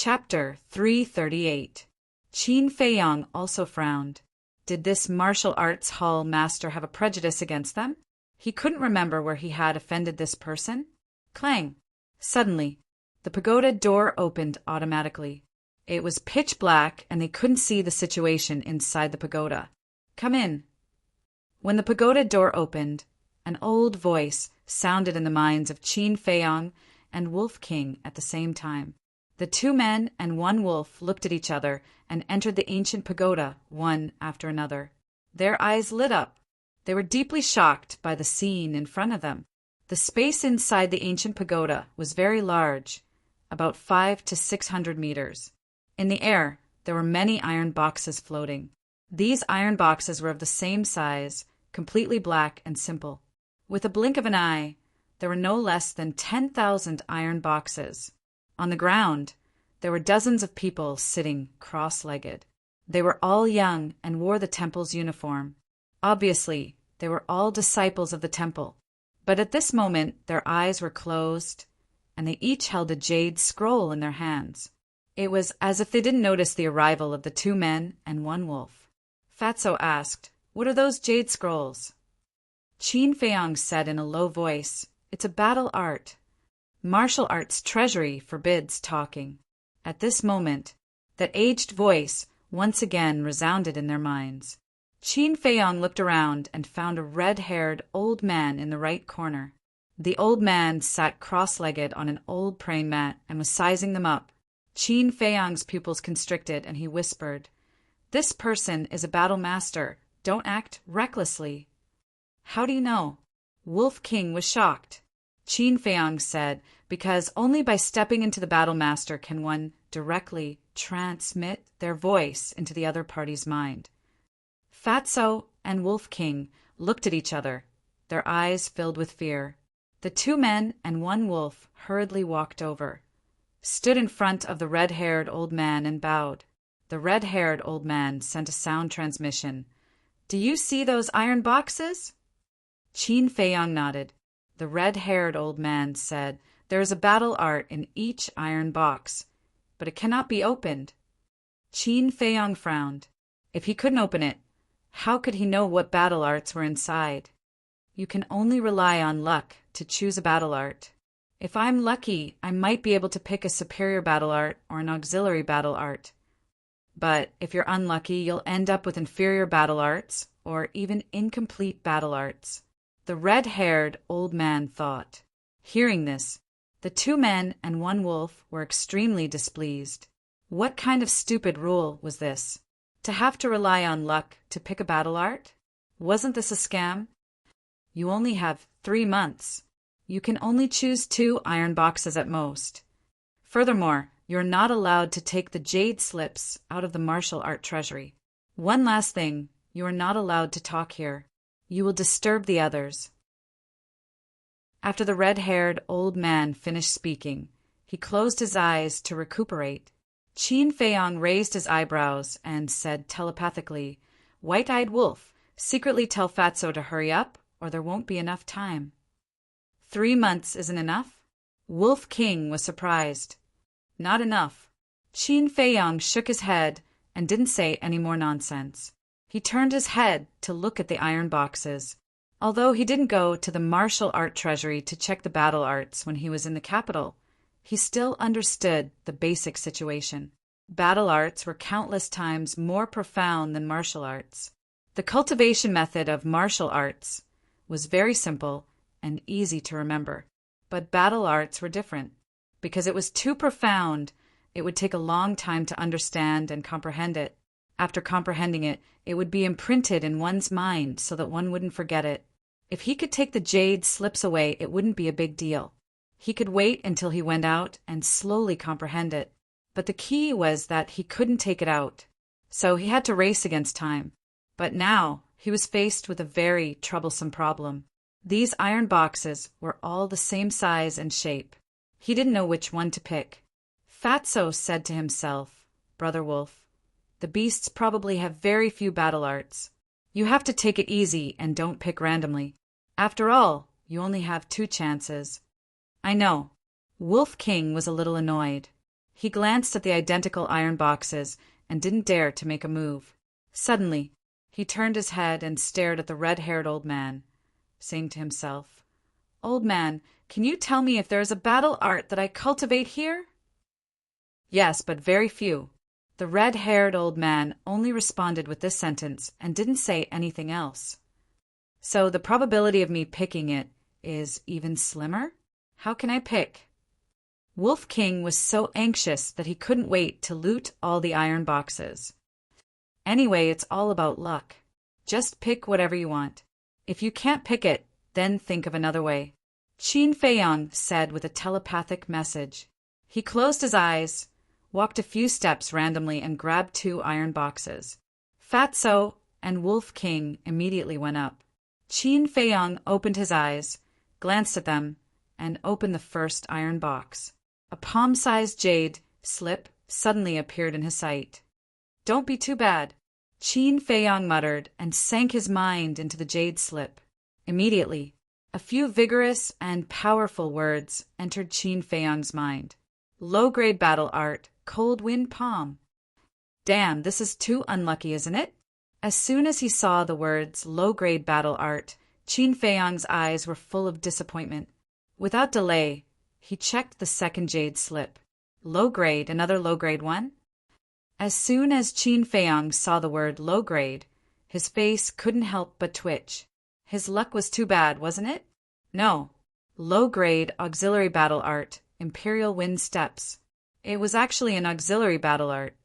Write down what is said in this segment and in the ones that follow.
Chapter 338. Qin Feiyang also frowned. Did this martial arts hall master have a prejudice against them? He couldn't remember where he had offended this person. Clang! Suddenly, the pagoda door opened automatically. It was pitch black and they couldn't see the situation inside the pagoda. Come in. When the pagoda door opened, an old voice sounded in the minds of Qin Feiyang and Wolf King at the same time. The two men and one wolf looked at each other and entered the ancient pagoda one after another. Their eyes lit up. They were deeply shocked by the scene in front of them. The space inside the ancient pagoda was very large, about 500 to 600 meters. In the air, there were many iron boxes floating. These iron boxes were of the same size, completely black and simple. With a blink of an eye, there were no less than 10,000 iron boxes. On the ground, there were dozens of people sitting cross-legged. They were all young and wore the temple's uniform. Obviously, they were all disciples of the temple. But at this moment, their eyes were closed, and they each held a jade scroll in their hands. It was as if they didn't notice the arrival of the two men and one wolf. Fatso asked, "What are those jade scrolls?" Qin Feiyang said in a low voice, "It's a battle art. Martial arts treasury forbids talking." At this moment, that aged voice once again resounded in their minds. Qin Feiyang looked around and found a red-haired old man in the right corner. The old man sat cross-legged on an old praying mat and was sizing them up. Qin Feiyang's pupils constricted and he whispered, "This person is a battle master. Don't act recklessly." "How do you know?" Wolf King was shocked. Qin Feiyang said, "Because only by stepping into the battle master can one directly transmit their voice into the other party's mind." Fatso and Wolf King looked at each other, their eyes filled with fear. The two men and one wolf hurriedly walked over, stood in front of the red-haired old man and bowed. The red-haired old man sent a sound transmission. "Do you see those iron boxes?" Qin Feiyang nodded. The red-haired old man said, "There is a battle art in each iron box, but it cannot be opened." Qin Feiyang frowned. If he couldn't open it, how could he know what battle arts were inside? You can only rely on luck to choose a battle art. If I'm lucky, I might be able to pick a superior battle art or an auxiliary battle art. But if you're unlucky, you'll end up with inferior battle arts or even incomplete battle arts. The red-haired old man thought. Hearing this, the two men and one wolf were extremely displeased. What kind of stupid rule was this? To have to rely on luck to pick a battle art? Wasn't this a scam? You only have 3 months. You can only choose 2 iron boxes at most. Furthermore, you're not allowed to take the jade slips out of the martial art treasury. One last thing, you are not allowed to talk here. You will disturb the others. After the red-haired old man finished speaking, he closed his eyes to recuperate. Qin Feiyang raised his eyebrows and said telepathically, "White-eyed wolf, secretly tell Fatso to hurry up, or there won't be enough time." 3 months isn't enough? Wolf King was surprised. Not enough. Qin Feiyang shook his head and didn't say any more nonsense. He turned his head to look at the iron boxes. Although he didn't go to the martial art treasury to check the battle arts when he was in the capital, he still understood the basic situation. Battle arts were countless times more profound than martial arts. The cultivation method of martial arts was very simple and easy to remember. But battle arts were different. Because it was too profound, it would take a long time to understand and comprehend it. After comprehending it, it would be imprinted in one's mind so that one wouldn't forget it. If he could take the jade slips away, it wouldn't be a big deal. He could wait until he went out and slowly comprehend it. But the key was that he couldn't take it out. So he had to race against time. But now he was faced with a very troublesome problem. These iron boxes were all the same size and shape. He didn't know which one to pick. Fatso said to himself, "Brother Wolf, the beasts probably have very few battle arts. You have to take it easy and don't pick randomly. After all, you only have 2 chances." I know. Wolf King was a little annoyed. He glanced at the identical iron boxes and didn't dare to make a move. Suddenly, he turned his head and stared at the red-haired old man, saying to himself, "Old man, can you tell me if there is a battle art that I cultivate here?" "Yes, but very few." The red-haired old man only responded with this sentence and didn't say anything else. "So the probability of me picking it is even slimmer? How can I pick?" Wolf King was so anxious that he couldn't wait to loot all the iron boxes. "Anyway, it's all about luck. Just pick whatever you want. If you can't pick it, then think of another way," Qin Feiyang said with a telepathic message. He closed his eyes, walked a few steps randomly, and grabbed 2 iron boxes. Fatso and Wolf King immediately went up. Qin Feiyang opened his eyes, glanced at them, and opened the first iron box. A palm-sized jade slip suddenly appeared in his sight. "Don't be too bad," Qin Feiyang muttered and sank his mind into the jade slip. Immediately, a few vigorous and powerful words entered Qin Feiyang's mind. "Low-grade battle art, cold wind palm." "Damn, this is too unlucky, isn't it?" As soon as he saw the words low-grade battle art, Qin Feiyang's eyes were full of disappointment. Without delay, he checked the second jade slip. Low-grade, another low-grade one? As soon as Qin Feiyang saw the word low-grade, his face couldn't help but twitch. His luck was too bad, wasn't it? No. Low-grade auxiliary battle art, Imperial Wind Steps. It was actually an auxiliary battle art.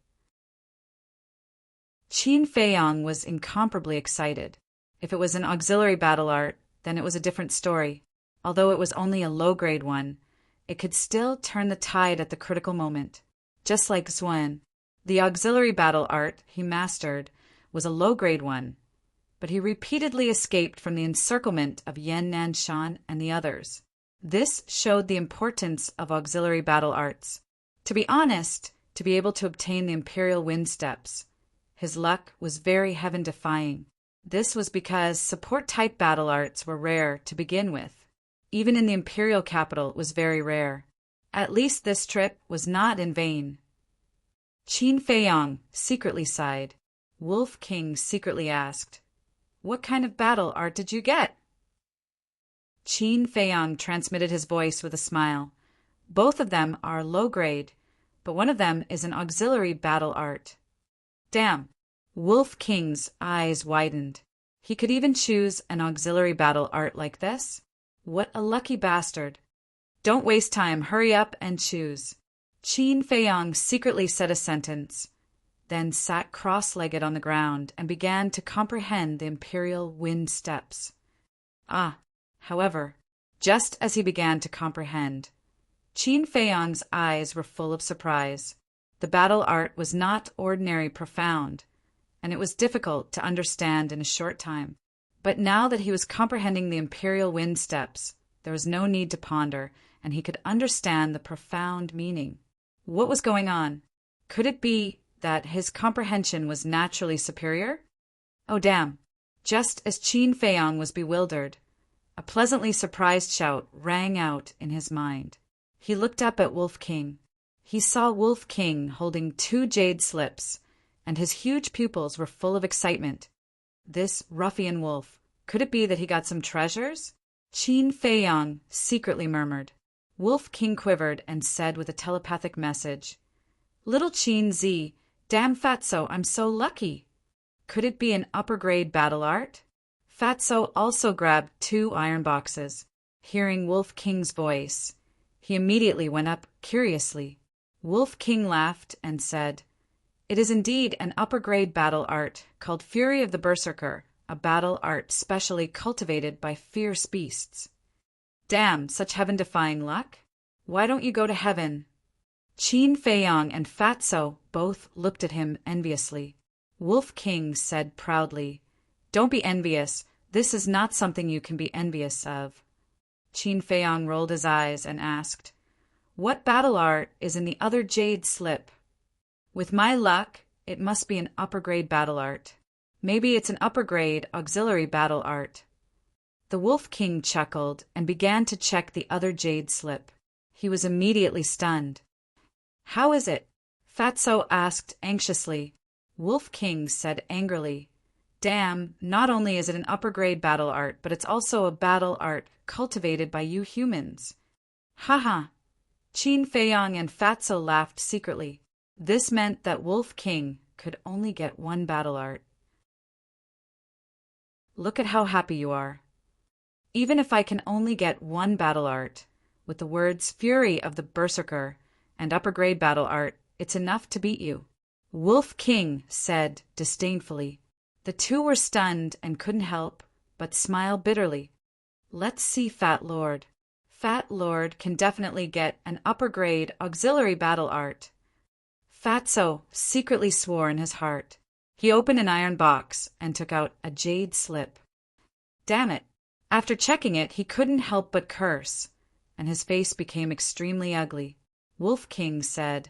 Qin Feiyang was incomparably excited. If it was an auxiliary battle art, then it was a different story. Although it was only a low-grade one, it could still turn the tide at the critical moment. Just like Xuan, the auxiliary battle art he mastered was a low-grade one, but he repeatedly escaped from the encirclement of Yan Nanshan and the others. This showed the importance of auxiliary battle arts. To be honest, to be able to obtain the Imperial Wind Steps, his luck was very heaven-defying. This was because support-type battle arts were rare to begin with. Even in the Imperial capital, it was very rare. At least this trip was not in vain. Qin Feiyang secretly sighed. Wolf King secretly asked, "What kind of battle art did you get?" Qin Feiyang transmitted his voice with a smile. "Both of them are low-grade, but one of them is an auxiliary battle art." Damn! Wolf King's eyes widened. He could even choose an auxiliary battle art like this? What a lucky bastard. "Don't waste time, hurry up and choose." Qin Feiyang secretly said a sentence, then sat cross-legged on the ground and began to comprehend the Imperial Wind Steps. However, just as he began to comprehend, Qin Feiyang's eyes were full of surprise. The battle art was not ordinary profound, and it was difficult to understand in a short time. But now that he was comprehending the Imperial Wind Steps, there was no need to ponder, and he could understand the profound meaning. What was going on? Could it be that his comprehension was naturally superior? Oh, damn! Just as Qin Feiyang was bewildered, a pleasantly surprised shout rang out in his mind. He looked up at Wolf King. He saw Wolf King holding 2 jade slips, and his huge pupils were full of excitement. This ruffian wolf, could it be that he got some treasures? Qin Feiyang secretly murmured. Wolf King quivered and said with a telepathic message, "Little Qin Z, damn Fatso, I'm so lucky." Could it be an upper-grade battle art? Fatso also grabbed 2 iron boxes. Hearing Wolf King's voice, he immediately went up curiously. Wolf King laughed and said, "It is indeed an upper-grade battle art called Fury of the Berserker, a battle art specially cultivated by fierce beasts." Damn, such heaven-defying luck. Why don't you go to heaven? Qin Feiyang and Fatso both looked at him enviously. Wolf King said proudly, "Don't be envious. This is not something you can be envious of." Qin Feiyang rolled his eyes and asked, "What battle art is in the other jade slip?" "With my luck, it must be an upper-grade battle art. Maybe it's an upper-grade auxiliary battle art." The Wolf King chuckled and began to check the other jade slip. He was immediately stunned. How is it? Fatso asked anxiously. Wolf King said angrily, Damn, not only is it an upper-grade battle art, but it's also a battle art cultivated by you humans. Haha. Qin Feiyang and Fatso laughed secretly. This meant that Wolf King could only get one battle art. Look at how happy you are. Even if I can only get one battle art, with the words Fury of the Berserker and upper-grade battle art, it's enough to beat you. Wolf King said disdainfully. The two were stunned and couldn't help but smile bitterly. Let's see Fat Lord. Fat Lord can definitely get an upper-grade auxiliary battle art. Fatso secretly swore in his heart. He opened an iron box and took out a jade slip. Damn it! After checking it, he couldn't help but curse, and his face became extremely ugly. Wolf King said,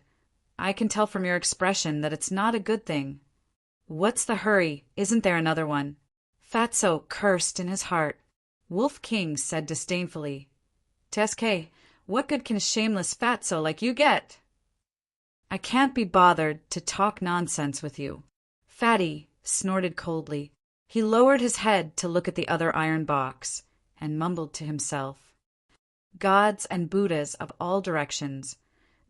I can tell from your expression that it's not a good thing. What's the hurry? Isn't there another one? Fatso cursed in his heart. Wolf King said disdainfully, TSK, what good can a shameless fatso like you get? I can't be bothered to talk nonsense with you. Fatty snorted coldly. He lowered his head to look at the other iron box and mumbled to himself. Gods and Buddhas of all directions,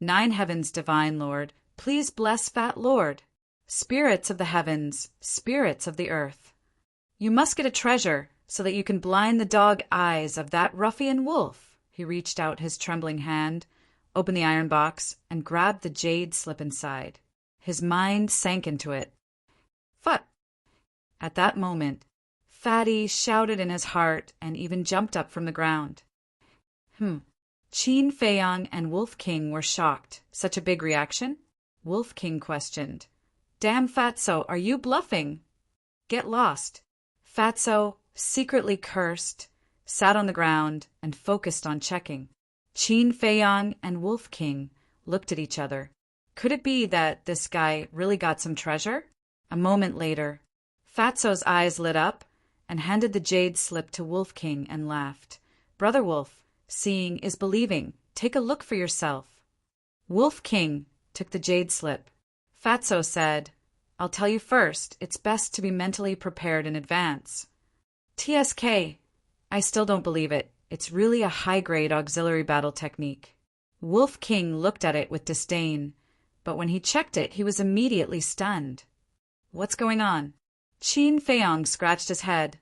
9 heavens, divine Lord, please bless Fat Lord. Spirits of the heavens, spirits of the earth. You must get a treasure so that you can blind the dog eyes of that ruffian wolf. He reached out his trembling hand, opened the iron box, and grabbed the jade slip inside. His mind sank into it. Fut! At that moment, Fatty shouted in his heart and even jumped up from the ground. Qin Feiyang and Wolf King were shocked. Such a big reaction? Wolf King questioned. Damn Fatso, are you bluffing? Get lost. Fatso secretly cursed, sat on the ground, and focused on checking. Qin Feiyang and Wolf King looked at each other. Could it be that this guy really got some treasure? A moment later, Fatso's eyes lit up and handed the jade slip to Wolf King and laughed. Brother Wolf, seeing is believing. Take a look for yourself. Wolf King took the jade slip. Fatso said, I'll tell you first, it's best to be mentally prepared in advance. TSK, I still don't believe it. It's really a high-grade auxiliary battle technique. Wolf King looked at it with disdain, but when he checked it, he was immediately stunned. What's going on? Qin Feiyang scratched his head,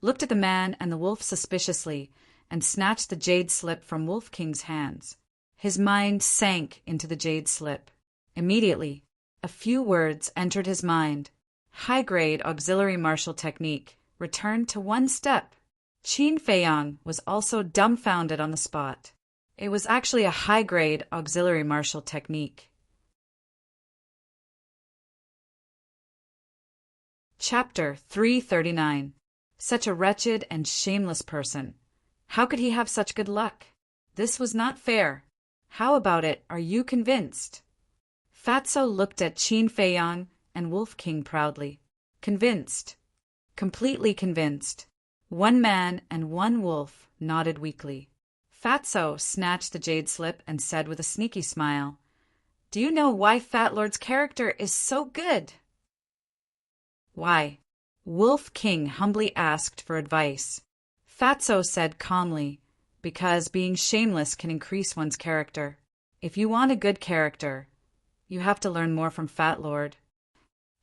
looked at the man and the wolf suspiciously, and snatched the jade slip from Wolf King's hands. His mind sank into the jade slip. Immediately, a few words entered his mind. High-grade auxiliary martial technique. Return to 1 step. Qin Feiyang was also dumbfounded on the spot. It was actually a high-grade auxiliary martial technique. Chapter 339. Such a wretched and shameless person. How could he have such good luck? This was not fair. How about it? Are you convinced? Fatso looked at Qin Feiyang and Wolf King proudly. Convinced. Completely convinced. 1 man and 1 wolf nodded weakly. Fatso snatched the jade slip and said with a sneaky smile, Do you know why Fat Lord's character is so good? Why? Wolf King humbly asked for advice. Fatso said calmly, Because being shameless can increase one's character. If you want a good character, you have to learn more from Fat Lord.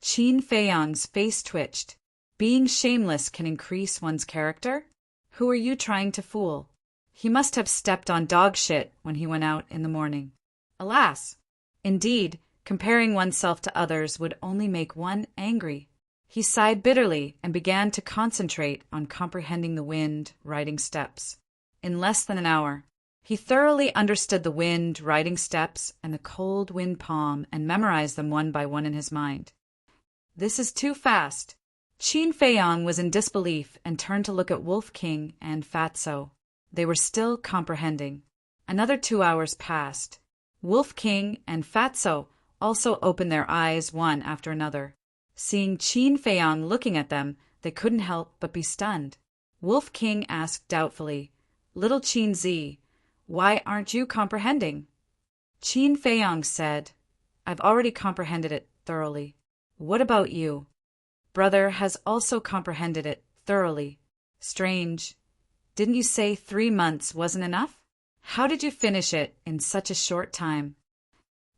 Qin Feiyang's face twitched. Being shameless can increase one's character? Who are you trying to fool? He must have stepped on dog shit when he went out in the morning. Alas! Indeed, comparing oneself to others would only make one angry. He sighed bitterly and began to concentrate on comprehending the wind, riding steps. In less than an hour, he thoroughly understood the wind, riding steps, and the cold wind palm and memorized them one by one in his mind. This is too fast. Qin Feiyang was in disbelief and turned to look at Wolf King and Fatso. They were still comprehending. Another 2 hours passed. Wolf King and Fatso also opened their eyes one after another. Seeing Qin Feiyang looking at them, they couldn't help but be stunned. Wolf King asked doubtfully, Little Qin Z, why aren't you comprehending? Qin Feiyong said, I've already comprehended it thoroughly. What about you? Brother has also comprehended it thoroughly. Strange. Didn't you say 3 months wasn't enough? How did you finish it in such a short time?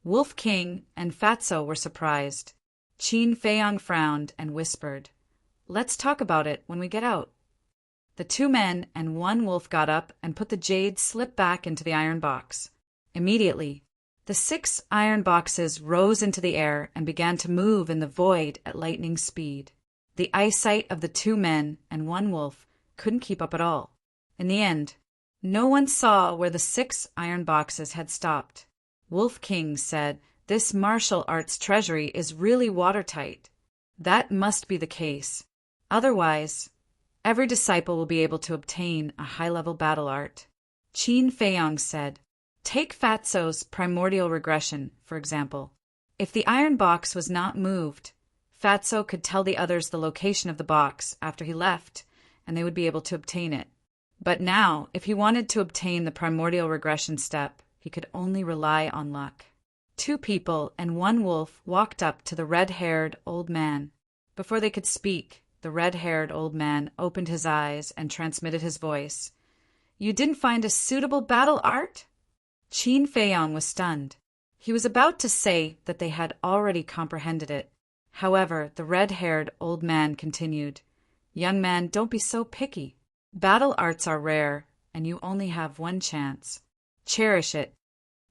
Wolf King and Fatso were surprised. Qin Feiyong frowned and whispered, Let's talk about it when we get out. The 2 men and 1 wolf got up and put the jade slip back into the iron box. Immediately, the 6 iron boxes rose into the air and began to move in the void at lightning speed. The eyesight of the 2 men and 1 wolf couldn't keep up at all. In the end, no one saw where the 6 iron boxes had stopped. Wolf King said, This martial arts treasury is really watertight. That must be the case. Otherwise, every disciple will be able to obtain a high-level battle art. Qin Feiyong said, Take Fatso's primordial regression, for example. If the iron box was not moved, Fatso could tell the others the location of the box after he left, and they would be able to obtain it. But now, if he wanted to obtain the primordial regression step, he could only rely on luck. 2 people and 1 wolf walked up to the red-haired old man. Before they could speak, the red-haired old man opened his eyes and transmitted his voice. You didn't find a suitable battle art? Qin Feiyong was stunned. He was about to say that they had already comprehended it. However, the red-haired old man continued, Young man, don't be so picky. Battle arts are rare, and you only have 1 chance. Cherish it.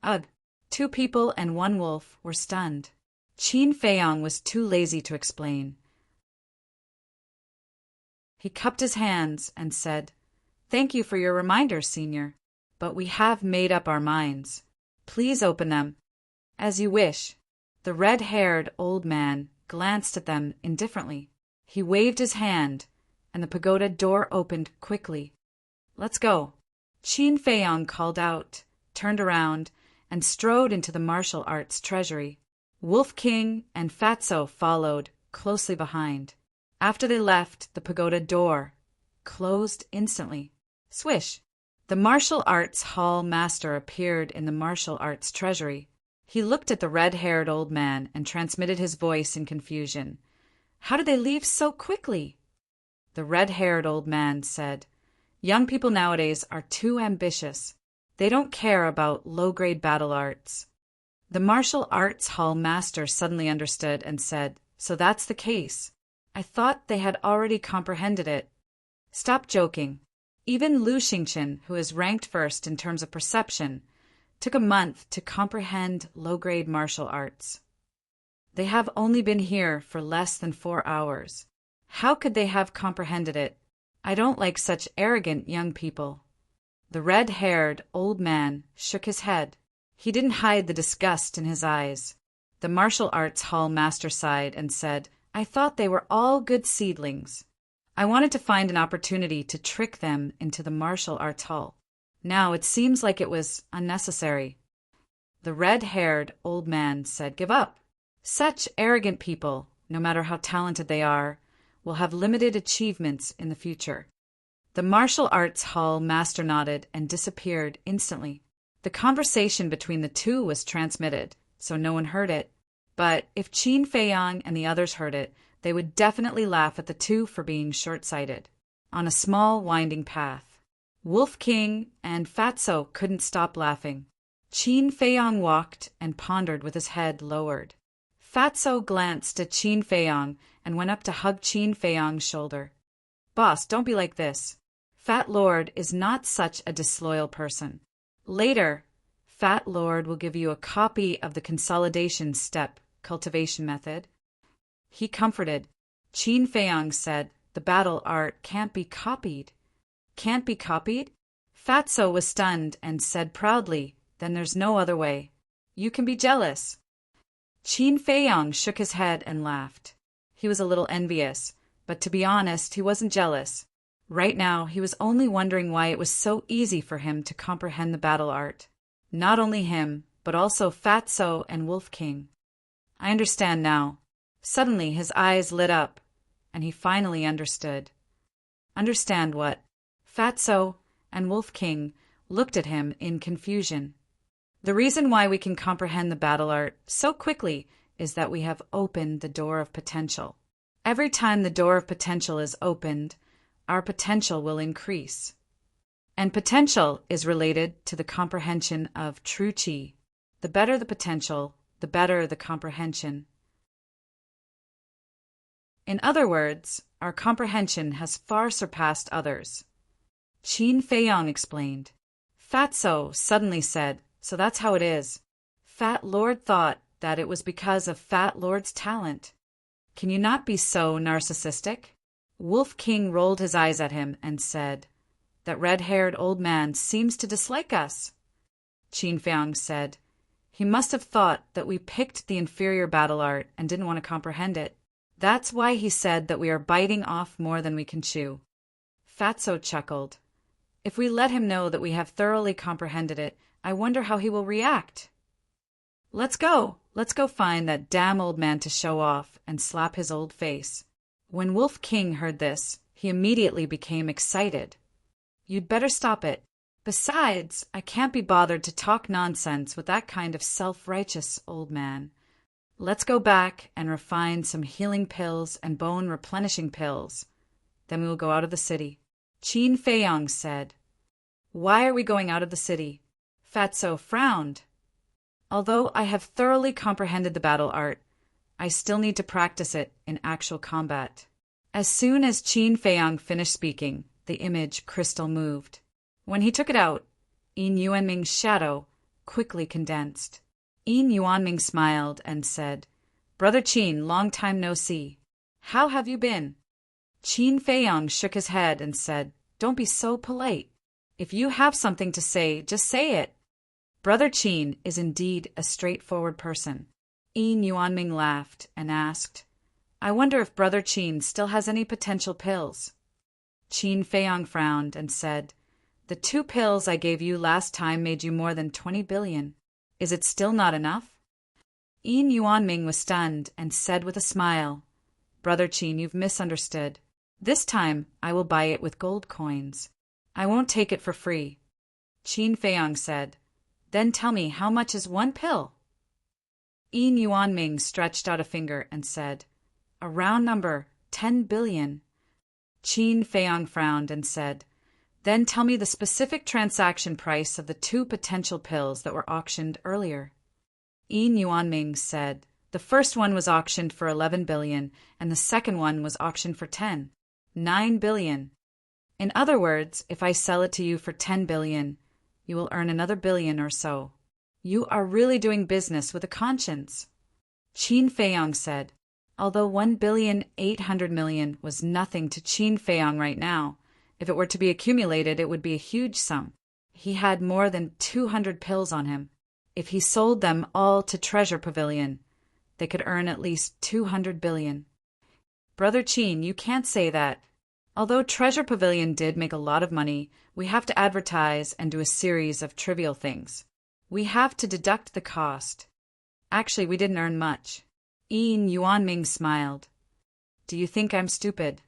Ugh. 2 people and 1 wolf were stunned. Qin Feiyong was too lazy to explain. He cupped his hands and said, Thank you for your reminder, Senior. But we have made up our minds. Please open them. As you wish. The red-haired old man glanced at them indifferently. He waved his hand, and the pagoda door opened quickly. Let's go. Qin Feiyong called out, turned around, and strode into the martial arts treasury. Wolf King and Fatso followed closely behind. After they left, the pagoda door closed instantly. Swish! The martial arts hall master appeared in the martial arts treasury. He looked at the red-haired old man and transmitted his voice in confusion. How did they leave so quickly? The red-haired old man said, Young people nowadays are too ambitious. They don't care about low-grade battle arts. The martial arts hall master suddenly understood and said, So that's the case. I thought they had already comprehended it. Stop joking. Even Lu Xingqian, who is ranked first in terms of perception, took a month to comprehend low-grade martial arts. They have only been here for less than 4 hours. How could they have comprehended it? I don't like such arrogant young people. The red-haired old man shook his head. He didn't hide the disgust in his eyes. The martial arts hall master sighed and said, I thought they were all good seedlings. I wanted to find an opportunity to trick them into the martial arts hall. Now it seems like it was unnecessary. The red-haired old man said, Give up. Such arrogant people, no matter how talented they are, will have limited achievements in the future. The martial arts hall master nodded and disappeared instantly. The conversation between the 2 was transmitted, so no one heard it. But if Qin Feiyong and the others heard it, they would definitely laugh at the 2 for being short-sighted. On a small, winding path, Wolf King and Fatso couldn't stop laughing. Qin Feiyong walked and pondered with his head lowered. Fatso glanced at Qin Feiyong and went up to hug Qin Feiyong's shoulder. Boss, don't be like this. Fat Lord is not such a disloyal person. Later, Fat Lord will give you a copy of the consolidation step cultivation method. He comforted. Qin Feiyong said, The battle art can't be copied. Can't be copied? Fatso was stunned and said proudly, Then there's no other way. You can be jealous. Qin Feiyong shook his head and laughed. He was a little envious, but to be honest, he wasn't jealous. Right now, he was only wondering why it was so easy for him to comprehend the battle art. Not only him, but also Fatso and Wolf King. I understand now. Suddenly, his eyes lit up, and he finally understood. Understand what? Fatso and Wolf King looked at him in confusion. The reason why we can comprehend the battle art so quickly is that we have opened the door of potential. Every time the door of potential is opened, our potential will increase. And potential is related to the comprehension of true chi. The better the potential, the better the comprehension. In other words, our comprehension has far surpassed others. Qin Feiyang explained. Fatso suddenly said, "So that's how it is." Fat Lord thought that it was because of Fat Lord's talent. Can you not be so narcissistic? Wolf King rolled his eyes at him and said, "That red-haired old man seems to dislike us." Qin Feiyang said, "He must have thought that we picked the inferior battle art and didn't want to comprehend it. That's why he said that we are biting off more than we can chew." Fatso chuckled. "If we let him know that we have thoroughly comprehended it, I wonder how he will react." Let's go find that damn old man to show off and slap his old face." When Wolf King heard this, he immediately became excited. "You'd better stop it. Besides, I can't be bothered to talk nonsense with that kind of self-righteous old man. Let's go back and refine some healing pills and bone-replenishing pills. Then we will go out of the city." Qin Feiyang said. "Why are we going out of the city?" Fatso frowned. "Although I have thoroughly comprehended the battle art, I still need to practice it in actual combat." As soon as Qin Feiyang finished speaking, the image crystal moved. When he took it out, Yin Yuanming's shadow quickly condensed. Yin Yuanming smiled and said, "Brother Qin, long time no see. How have you been?" Qin Feiyang shook his head and said, "Don't be so polite. If you have something to say, just say it." Brother Qin is indeed a straightforward person. Yin Yuanming laughed and asked, "I wonder if Brother Qin still has any potential pills." Qin Feiyang frowned and said, "The 2 pills I gave you last time made you more than 20 billion. Is it still not enough?" Yin Yuanming was stunned and said with a smile, "Brother Qin, you've misunderstood. This time I will buy it with gold coins. I won't take it for free." Qin Feiyang said, "Then tell me, how much is 1 pill?" Yin Yuanming stretched out a finger and said, "A round number, 10 billion. Qin Feiyang frowned and said, "Then tell me the specific transaction price of the 2 potential pills that were auctioned earlier." Yin Yuanming said, "The first one was auctioned for 11 billion, and the second one was auctioned for 9 billion. In other words, if I sell it to you for 10 billion, you will earn another billion or so. You are really doing business with a conscience." Qin Feiyang said, although 1,800,000,000 was nothing to Qin Feiyang right now, if it were to be accumulated, it would be a huge sum. He had more than 200 pills on him. If he sold them all to Treasure Pavilion, they could earn at least 200 billion. "Brother Qin, you can't say that. Although Treasure Pavilion did make a lot of money, we have to advertise and do a series of trivial things. We have to deduct the cost. Actually, we didn't earn much." Yin Yuanming smiled. "Do you think I'm stupid?"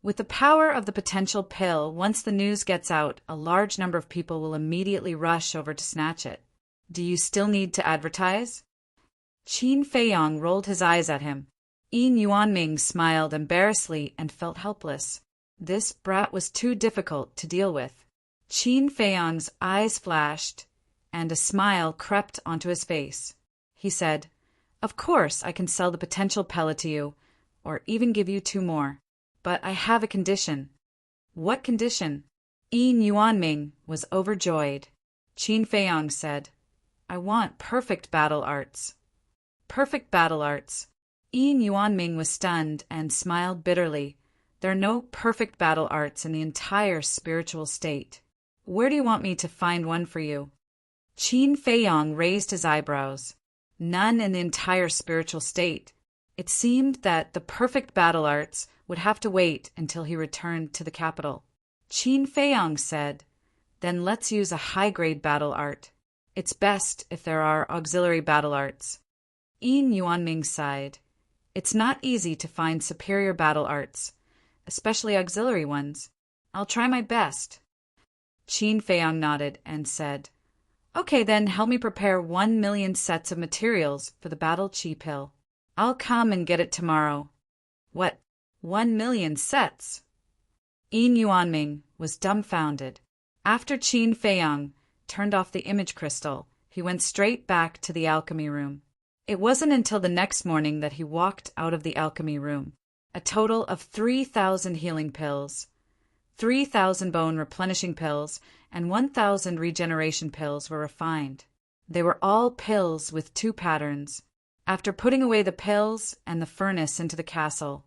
With the power of the potential pill, once the news gets out, a large number of people will immediately rush over to snatch it. Do you still need to advertise? Qin Feiyang rolled his eyes at him. Yin Yuanming smiled embarrassedly and felt helpless. This brat was too difficult to deal with. Qin Feiyang's eyes flashed, and a smile crept onto his face. He said, "Of course I can sell the potential pellet to you, or even give you 2 more. But I have a condition." "What condition?" Yin Yuanming was overjoyed. Qin Feiyang said, "I want perfect battle arts." "Perfect battle arts." Yin Yuanming was stunned and smiled bitterly. "There are no perfect battle arts in the entire spiritual state. Where do you want me to find one for you?" Qin Feiyang raised his eyebrows. "None in the entire spiritual state." It seemed that the perfect battle arts would have to wait until he returned to the capital. Qin Feiyang said, "Then let's use a high-grade battle art. It's best if there are auxiliary battle arts." Yin Yuanming sighed. "It's not easy to find superior battle arts, especially auxiliary ones. I'll try my best." Qin Feiyang nodded and said, "Okay, then help me prepare 1,000,000 sets of materials for the battle chi pill. I'll come and get it tomorrow." "What, 1,000,000 sets?" Yin Yuanming was dumbfounded. After Qin Feiyang turned off the image crystal, he went straight back to the alchemy room. It wasn't until the next morning that he walked out of the alchemy room. A total of 3,000 healing pills, 3,000 bone replenishing pills, and 1,000 regeneration pills were refined. They were all pills with 2 patterns. After putting away the pills and the furnace into the castle,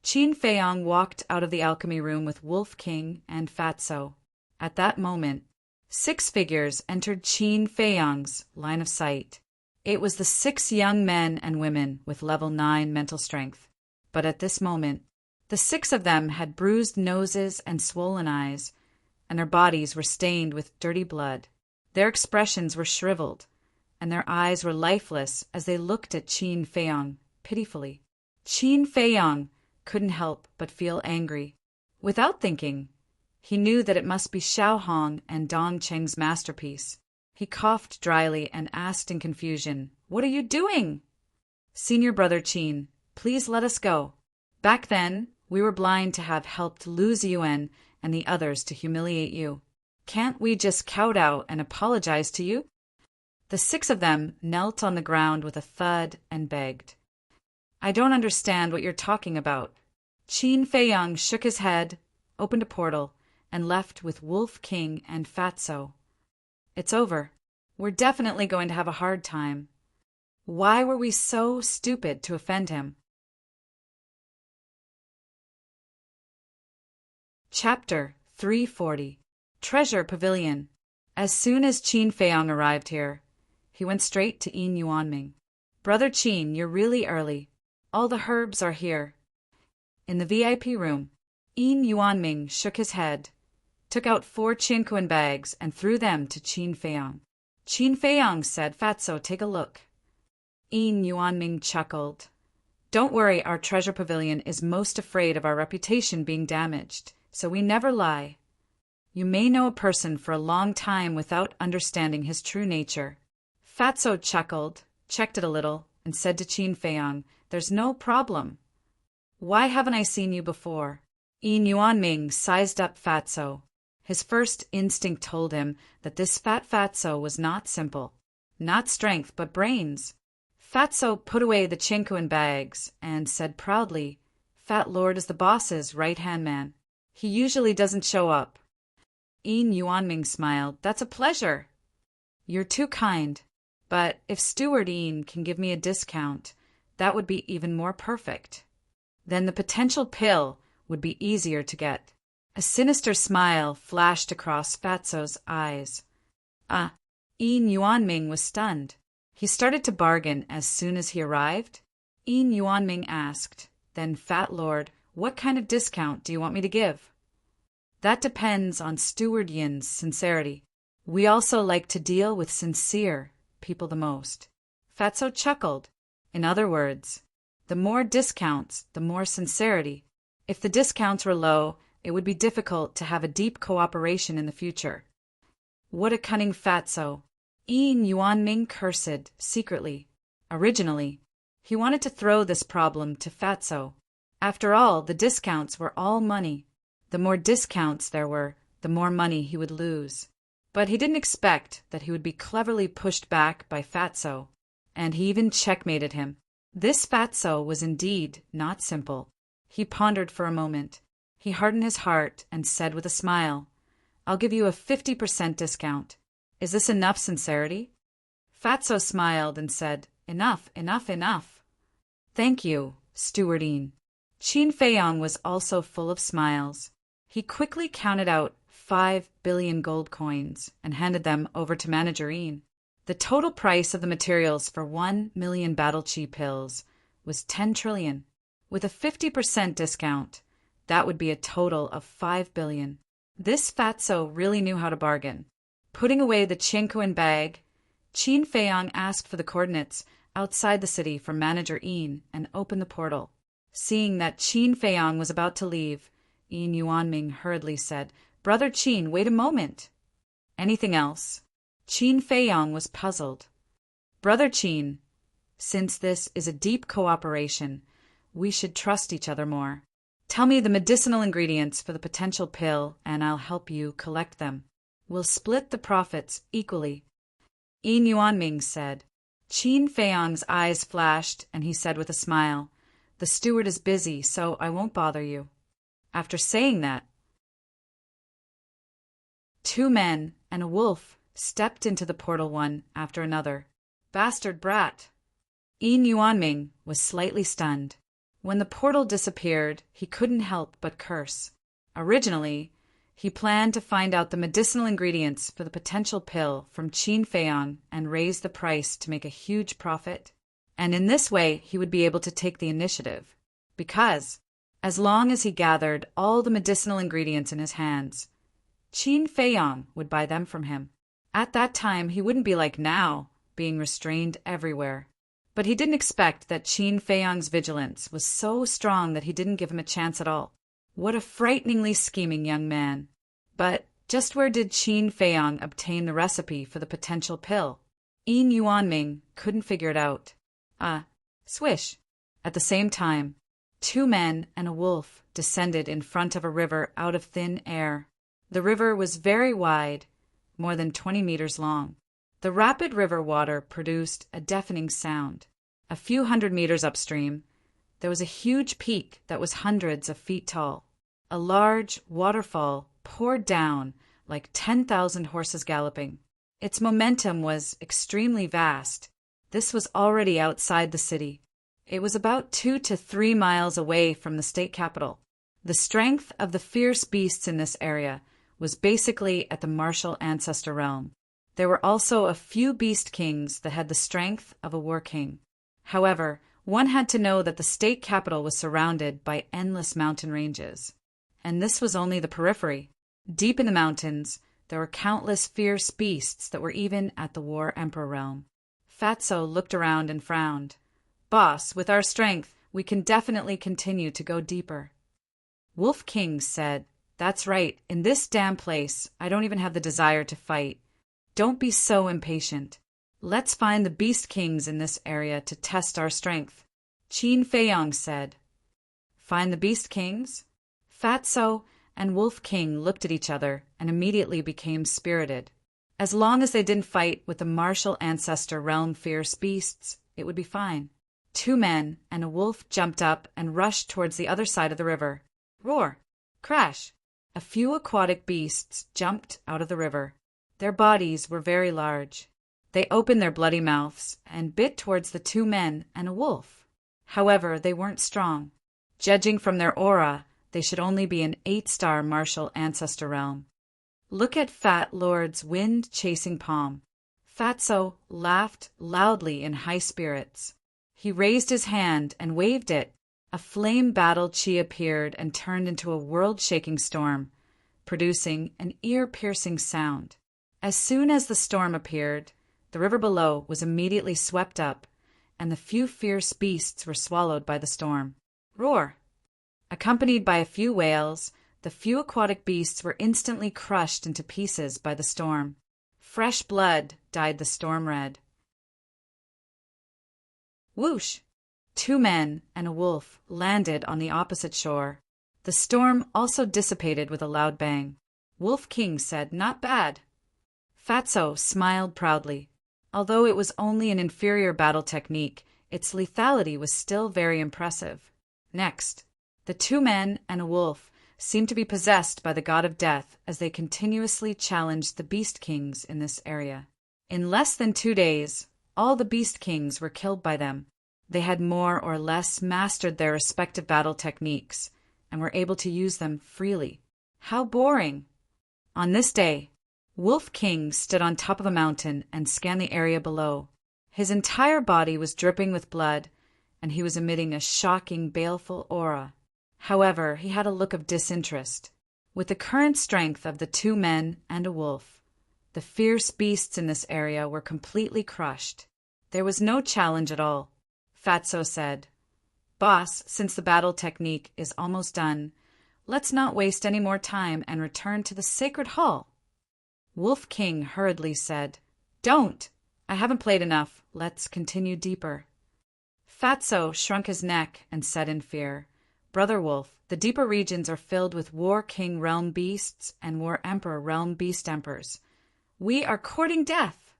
Qin Feiyang walked out of the alchemy room with Wolf King and Fatso. At that moment, 6 figures entered Qin Feiyang's line of sight. It was the 6 young men and women with level 9 mental strength. But at this moment, the 6 of them had bruised noses and swollen eyes, and their bodies were stained with dirty blood. Their expressions were shriveled, and their eyes were lifeless as they looked at Qin Feiyang pitifully. Qin Feiyang couldn't help but feel angry. Without thinking, he knew that it must be Xiao Hong and Dong Cheng's masterpiece. He coughed dryly and asked in confusion, "What are you doing?" "Senior brother Qin, please let us go. Back then, we were blind to have helped lose Yuan and the others to humiliate you. Can't we just kowtow and apologize to you?" The 6 of them knelt on the ground with a thud and begged. "I don't understand what you're talking about." Qin Feiyang shook his head, opened a portal, and left with Wolf King and Fatso. "It's over. We're definitely going to have a hard time. Why were we so stupid to offend him?" Chapter 340. Treasure Pavilion. As soon as Qin Feiyang arrived here, he went straight to Yin Yuanming. "Brother Qin, you're really early. All the herbs are here." In the VIP room, Yin Yuanming shook his head, took out 4 Qinkuan bags, and threw them to Qin Feiyang. Qin Feiyang said, "Fatso, take a look." Yin Yuanming chuckled. "Don't worry, our treasure pavilion is most afraid of our reputation being damaged, so we never lie. You may know a person for a long time without understanding his true nature." Fatso chuckled, checked it a little, and said to Qin Feiyang, "There's no problem. Why haven't I seen you before?" Yin Yuanming sized up Fatso. His first instinct told him that this fat Fatso was not simple, not strength but brains. Fatso put away the Qinkuan bags and said proudly, "Fat Lord is the boss's right-hand man. He usually doesn't show up." Yin Yuanming smiled. "That's a pleasure." "You're too kind, but if Steward Yin can give me a discount, that would be even more perfect. Then the potential pill would be easier to get." A sinister smile flashed across Fatso's eyes. Yin Yuanming was stunned. He started to bargain as soon as he arrived. Yin Yuanming asked, "Then, Fat Lord, what kind of discount do you want me to give?" "That depends on Steward Yin's sincerity. We also like to deal with sincere people the most." Fatso chuckled. "In other words, the more discounts, the more sincerity. If the discounts were low, it would be difficult to have a deep cooperation in the future." What a cunning Fatso! Yin Yuanming cursed secretly. Originally, he wanted to throw this problem to Fatso. After all, the discounts were all money. The more discounts there were, the more money he would lose. But he didn't expect that he would be cleverly pushed back by Fatso, and he even checkmated him. This Fatso was indeed not simple. He pondered for a moment. He hardened his heart and said with a smile, "I'll give you a 50% discount. Is this enough sincerity?" Fatso smiled and said, "Enough, enough, enough." "Thank you, Steward Yin." Qin Feiyang was also full of smiles. He quickly counted out 5 billion gold coins and handed them over to Manager Yin. The total price of the materials for 1,000,000 battle chi pills was 10 trillion. With a 50% discount, that would be a total of 5 billion. This Fatso really knew how to bargain. Putting away the Qinkuan bag, Qin Feiyang asked for the coordinates outside the city for Manager Yin and opened the portal. Seeing that Qin Feiyang was about to leave, Yin Yuanming hurriedly said, Brother Qin, wait a moment. Anything else? Qin Feiyong was puzzled. Brother Qin, since this is a deep cooperation, we should trust each other more. Tell me the medicinal ingredients for the potential pill, and I'll help you collect them. We'll split the profits equally. Yin Yuanming said. Qin Feiyong's eyes flashed, and he said with a smile, The steward is busy, so I won't bother you. After saying that, 2 men and a wolf stepped into the portal one after another. Bastard brat! Yin Yuanming was slightly stunned. When the portal disappeared, he couldn't help but curse. Originally, he planned to find out the medicinal ingredients for the potential pill from Qin Feiyong and raise the price to make a huge profit. And in this way, he would be able to take the initiative. Because, as long as he gathered all the medicinal ingredients in his hands, Qin Feiyong would buy them from him. At that time, he wouldn't be like now, being restrained everywhere. But he didn't expect that Qin Feiyong's vigilance was so strong that he didn't give him a chance at all. What a frighteningly scheming young man. But just where did Qin Feiyong obtain the recipe for the potential pill? Yin Yuanming couldn't figure it out. Swish. At the same time, 2 men and a wolf descended in front of a river out of thin air. The river was very wide, more than 20 meters long. The rapid river water produced a deafening sound. A few hundred meters upstream, there was a huge peak that was hundreds of feet tall. A large waterfall poured down like 10,000 horses galloping. Its momentum was extremely vast. This was already outside the city. It was about 2 to 3 miles away from the state capital. The strength of the fierce beasts in this area was basically at the martial ancestor realm. There were also a few beast kings that had the strength of a war king. However, one had to know that the state capital was surrounded by endless mountain ranges. And this was only the periphery. Deep in the mountains, there were countless fierce beasts that were even at the war emperor realm. Fatso looked around and frowned. Boss, with our strength, we can definitely continue to go deeper. Wolf King said, That's right, in this damn place, I don't even have the desire to fight. Don't be so impatient. Let's find the beast kings in this area to test our strength. Qin Feiyong said. Find the beast kings? Fatso and Wolf King looked at each other and immediately became spirited. As long as they didn't fight with the martial ancestor realm fierce beasts, it would be fine. 2 men and a wolf jumped up and rushed towards the other side of the river. Roar! Crash! A few aquatic beasts jumped out of the river. Their bodies were very large. They opened their bloody mouths and bit towards the 2 men and a wolf. However, they weren't strong. Judging from their aura, they should only be an 8-star martial ancestor realm. Look at Fat Lord's wind-chasing palm. Fatso laughed loudly in high spirits. He raised his hand and waved it. A flame battle chi appeared and turned into a world-shaking storm, producing an ear-piercing sound. As soon as the storm appeared, the river below was immediately swept up, and the few fierce beasts were swallowed by the storm. Roar! Accompanied by a few whales, the few aquatic beasts were instantly crushed into pieces by the storm. Fresh blood dyed the storm red. Whoosh! 2 men and a wolf landed on the opposite shore. The storm also dissipated with a loud bang. Wolf King said, Not bad. Fatso smiled proudly. Although it was only an inferior battle technique, its lethality was still very impressive. Next, the 2 men and a wolf seemed to be possessed by the god of death as they continuously challenged the beast kings in this area. In less than 2 days, all the beast kings were killed by them. They had more or less mastered their respective battle techniques and were able to use them freely. How boring! On this day, Wolf King stood on top of a mountain and scanned the area below. His entire body was dripping with blood, and he was emitting a shocking, baleful aura. However, he had a look of disinterest. With the current strength of the 2 men and a wolf, the fierce beasts in this area were completely crushed. There was no challenge at all. Fatso said, Boss, since the battle technique is almost done, let's not waste any more time and return to the sacred hall. Wolf King hurriedly said, Don't! I haven't played enough. Let's continue deeper. Fatso shrunk his neck and said in fear, Brother Wolf, the deeper regions are filled with War King realm beasts and War Emperor realm beast emperors. We are courting death.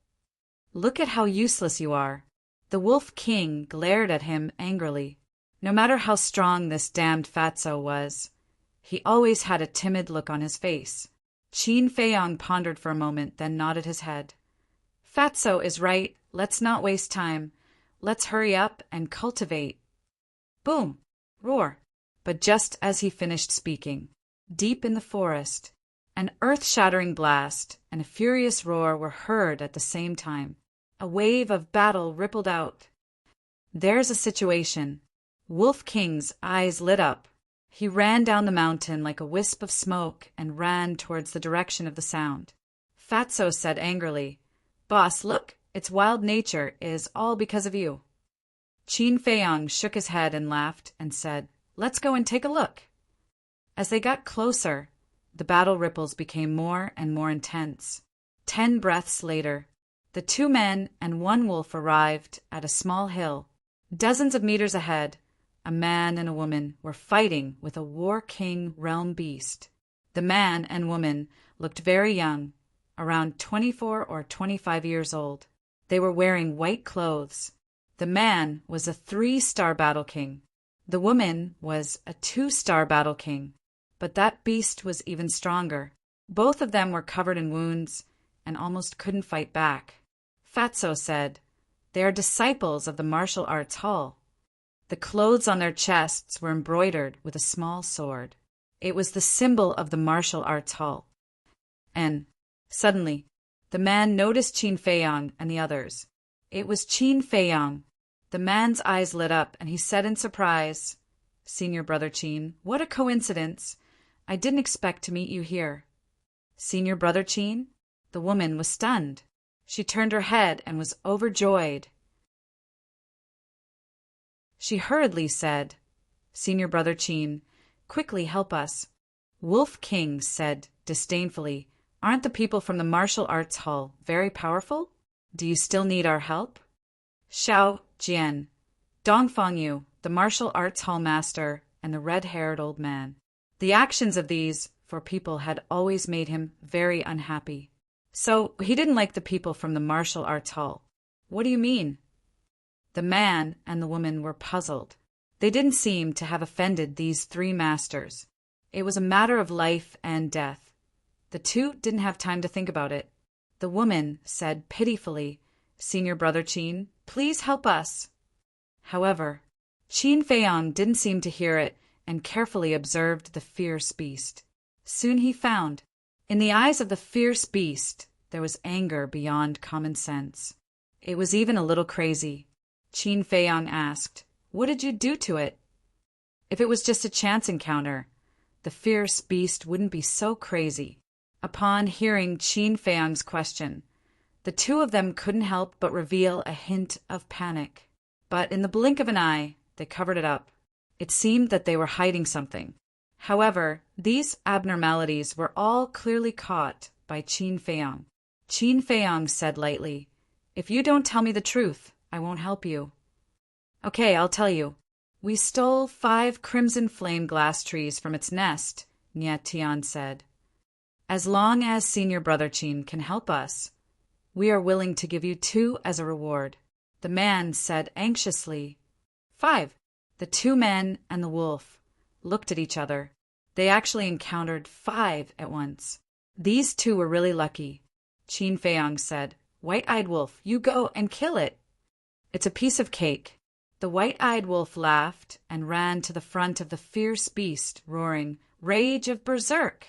Look at how useless you are. The Wolf King glared at him angrily. No matter how strong this damned Fatso was, he always had a timid look on his face. Qin Feiyong pondered for a moment, then nodded his head. Fatso is right. Let's not waste time. Let's hurry up and cultivate. Boom! Roar! But just as he finished speaking, deep in the forest, an earth-shattering blast and a furious roar were heard at the same time. A wave of battle rippled out. There's a situation. Wolf King's eyes lit up. He ran down the mountain like a wisp of smoke and ran towards the direction of the sound. Fatso said angrily, Boss, look, its wild nature is all because of you. Qin Feiyong shook his head and laughed and said, Let's go and take a look. As they got closer, the battle ripples became more and more intense. 10 breaths later, the 2 men and 1 wolf arrived at a small hill. Dozens of meters ahead, a man and a woman were fighting with a War King realm beast. The man and woman looked very young, around 24 or 25 years old. They were wearing white clothes. The man was a 3-star battle king. The woman was a 2-star battle king, but that beast was even stronger. Both of them were covered in wounds and almost couldn't fight back. Fatso said, They are disciples of the martial arts hall. The clothes on their chests were embroidered with a small sword. It was the symbol of the martial arts hall. And, suddenly, the man noticed Qin Feiyong and the others. It was Qin Feiyong. The man's eyes lit up, and he said in surprise, Senior Brother Qin, what a coincidence. I didn't expect to meet you here. Senior Brother Qin? The woman was stunned. She turned her head and was overjoyed. She hurriedly said, Senior Brother Qin, quickly help us. Wolf King said disdainfully, Aren't the people from the martial arts hall very powerful? Do you still need our help? Xiao Jian, Dongfang Yu, the martial arts hall master, and the red-haired old man. The actions of these 4 people had always made him very unhappy. So he didn't like the people from the martial arts hall. What do you mean? The man and the woman were puzzled. They didn't seem to have offended these 3 masters. It was a matter of life and death. The 2 didn't have time to think about it. The woman said pitifully, Senior Brother Qin, please help us. However, Qin Feiyong didn't seem to hear it and carefully observed the fierce beast. Soon he found, in the eyes of the fierce beast, there was anger beyond common sense. It was even a little crazy. Qin Feiyong asked, What did you do to it? If it was just a chance encounter, the fierce beast wouldn't be so crazy. Upon hearing Qin Feiyong's question, the 2 of them couldn't help but reveal a hint of panic. But in the blink of an eye, they covered it up. It seemed that they were hiding something. However, these abnormalities were all clearly caught by Qin Feiyong. Qin Feiyong said lightly, If you don't tell me the truth, I won't help you. Okay, I'll tell you. We stole 5 crimson flame glass trees from its nest, Nye Tian said. As long as Senior Brother Qin can help us, we are willing to give you 2 as a reward. The man said anxiously, 5. The 2 men and the wolf looked at each other. They actually encountered 5 at once. These 2 were really lucky. Qin Feiyong said, White-eyed wolf, you go and kill it. It's a piece of cake. The white-eyed wolf laughed and ran to the front of the fierce beast, roaring, Rage of Berserk!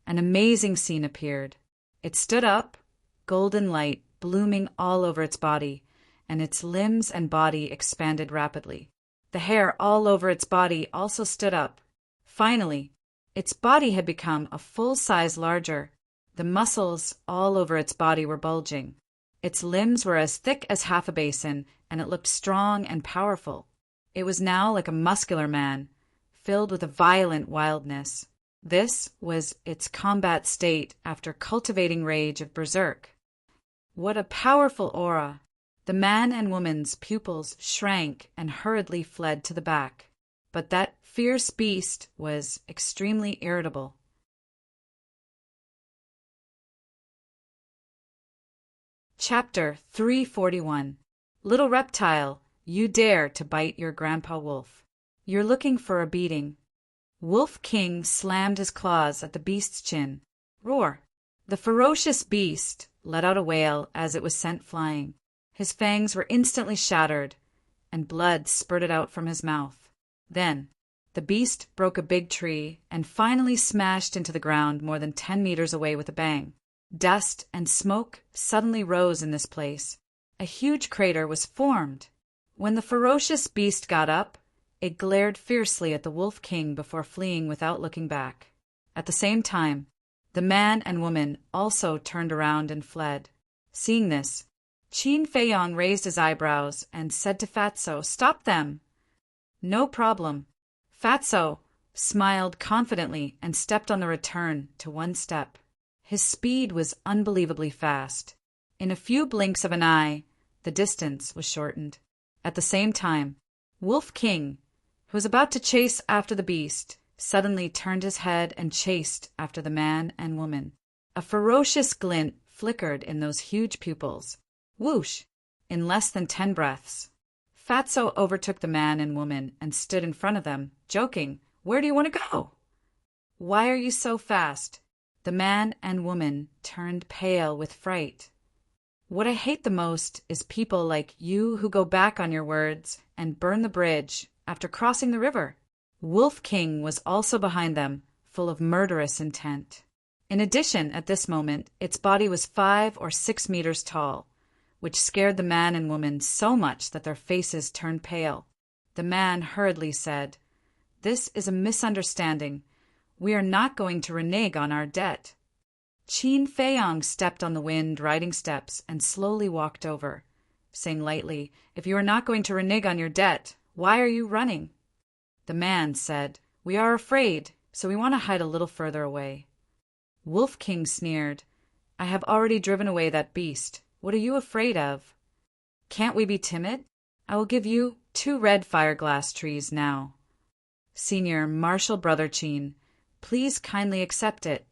An amazing scene appeared. It stood up, golden light blooming all over its body, and its limbs and body expanded rapidly. The hair all over its body also stood up. Finally, its body had become a full size larger. The muscles all over its body were bulging. Its limbs were as thick as half a basin, and it looked strong and powerful. It was now like a muscular man, filled with a violent wildness. This was its combat state after cultivating rage of berserk. What a powerful aura! The man and woman's pupils shrank and hurriedly fled to the back. But that fierce beast was extremely irritable. Chapter 341. Little reptile, you dare to bite your Grandpa Wolf. You're looking for a beating. Wolf King slammed his claws at the beast's chin. Roar! The ferocious beast let out a wail as it was sent flying. His fangs were instantly shattered, and blood spurted out from his mouth. Then, the beast broke a big tree and finally smashed into the ground more than 10 meters away with a bang. Dust and smoke suddenly rose in this place. A huge crater was formed. When the ferocious beast got up, it glared fiercely at the Wolf King before fleeing without looking back. At the same time, the man and woman also turned around and fled. Seeing this, Qin Feiyong raised his eyebrows and said to Fatso, "Stop them!" "No problem." Fatso smiled confidently and stepped on the return to one step. His speed was unbelievably fast. In a few blinks of an eye, the distance was shortened. At the same time, Wolf King, who was about to chase after the beast, suddenly turned his head and chased after the man and woman. A ferocious glint flickered in those huge pupils. Whoosh! In less than 10 breaths, Fatso overtook the man and woman and stood in front of them, joking, "Where do you want to go?" "Why are you so fast?" The man and woman turned pale with fright. "What I hate the most is people like you who go back on your words and burn the bridge after crossing the river." Wolf King was also behind them, full of murderous intent. In addition, at this moment, its body was 5 or 6 meters tall, which scared the man and woman so much that their faces turned pale. The man hurriedly said, "This is a misunderstanding. We are not going to renege on our debt." Qin Feiyong stepped on the wind riding steps and slowly walked over, saying lightly, "If you are not going to renege on your debt, why are you running?" The man said, "We are afraid, so we want to hide a little further away." Wolf King sneered, "I have already driven away that beast. What are you afraid of?" "Can't we be timid? I will give you 2 red fireglass trees now. Senior Marshal Brother Qin, please kindly accept it."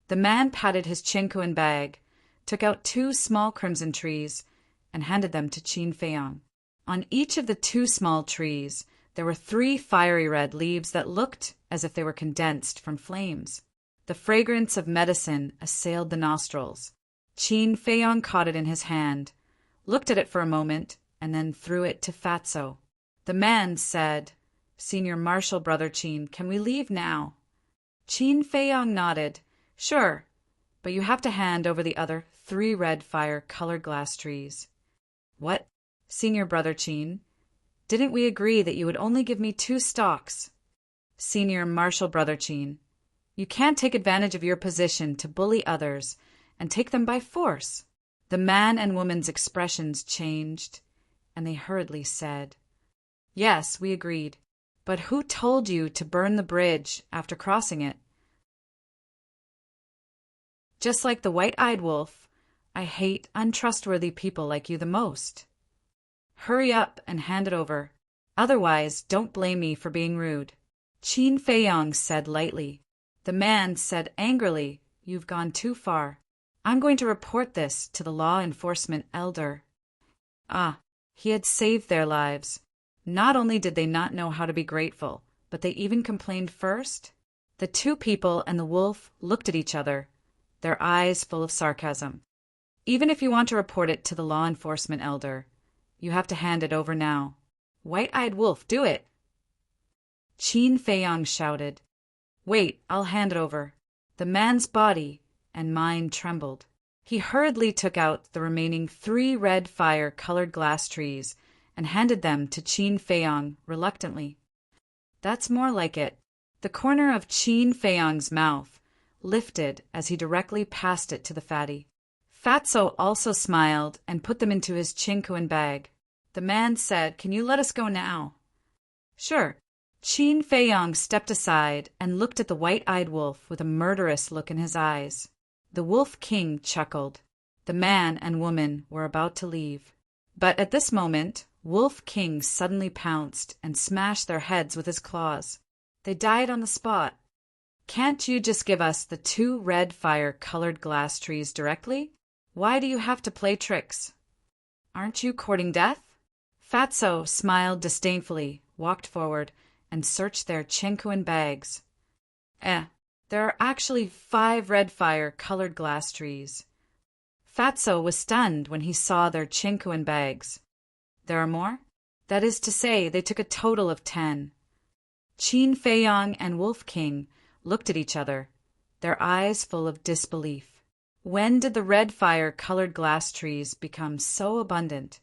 The man patted his chinkoan bag, took out 2 small crimson trees, and handed them to Qin Feiyong. On each of the 2 small trees, there were 3 fiery red leaves that looked as if they were condensed from flames. The fragrance of medicine assailed the nostrils. Qin Feiyong caught it in his hand, looked at it for a moment, and then threw it to Fatso. The man said, "Senior Marshal Brother Qin, can we leave now?" Qin Feiyong nodded. "Sure, but you have to hand over the other 3 red fire-colored glass trees." "What? Senior Brother Qin, didn't we agree that you would only give me 2 stalks?" "Senior Marshal Brother Qin, you can't take advantage of your position to bully others and take them by force." The man and woman's expressions changed, and they hurriedly said, "Yes, we agreed. But who told you to burn the bridge after crossing it?" "Just like the white-eyed wolf, I hate untrustworthy people like you the most. Hurry up and hand it over. Otherwise, don't blame me for being rude." Qin Feiyong said lightly. The man said angrily, "You've gone too far. I'm going to report this to the law enforcement elder." Ah, he had saved their lives. Not only did they not know how to be grateful, but they even complained first. The 2 people and the wolf looked at each other, their eyes full of sarcasm. "Even if you want to report it to the law enforcement elder, you have to hand it over now. White-eyed wolf, do it!" Qin Feiyong shouted. "Wait, I'll hand it over." The man's body and mind trembled. He hurriedly took out the remaining 3 red fire-colored glass trees and handed them to Qin Feiyong reluctantly. "That's more like it." The corner of Qin Feiyong's mouth lifted as he directly passed it to the fatty. Fatso also smiled and put them into his chinkoan bag. The man said, "Can you let us go now?" "Sure, Qin Feiyong stepped aside and looked at the white-eyed wolf with a murderous look in his eyes. The Wolf King chuckled. The man and woman were about to leave. But at this moment, Wolf King suddenly pounced and smashed their heads with his claws. They died on the spot. Can't you just give us the 2 red fire-colored glass trees directly? Why do you have to play tricks? Aren't you courting death? Fatso smiled disdainfully, walked forward, and searched their chinquan bags. There are actually 5 red fire-colored glass trees. Fatso was stunned when he saw their chinquan bags. There are more? That is to say, they took a total of 10. Qin Feiyong and Wolf King looked at each other, their eyes full of disbelief. When did the red fire-colored glass trees become so abundant?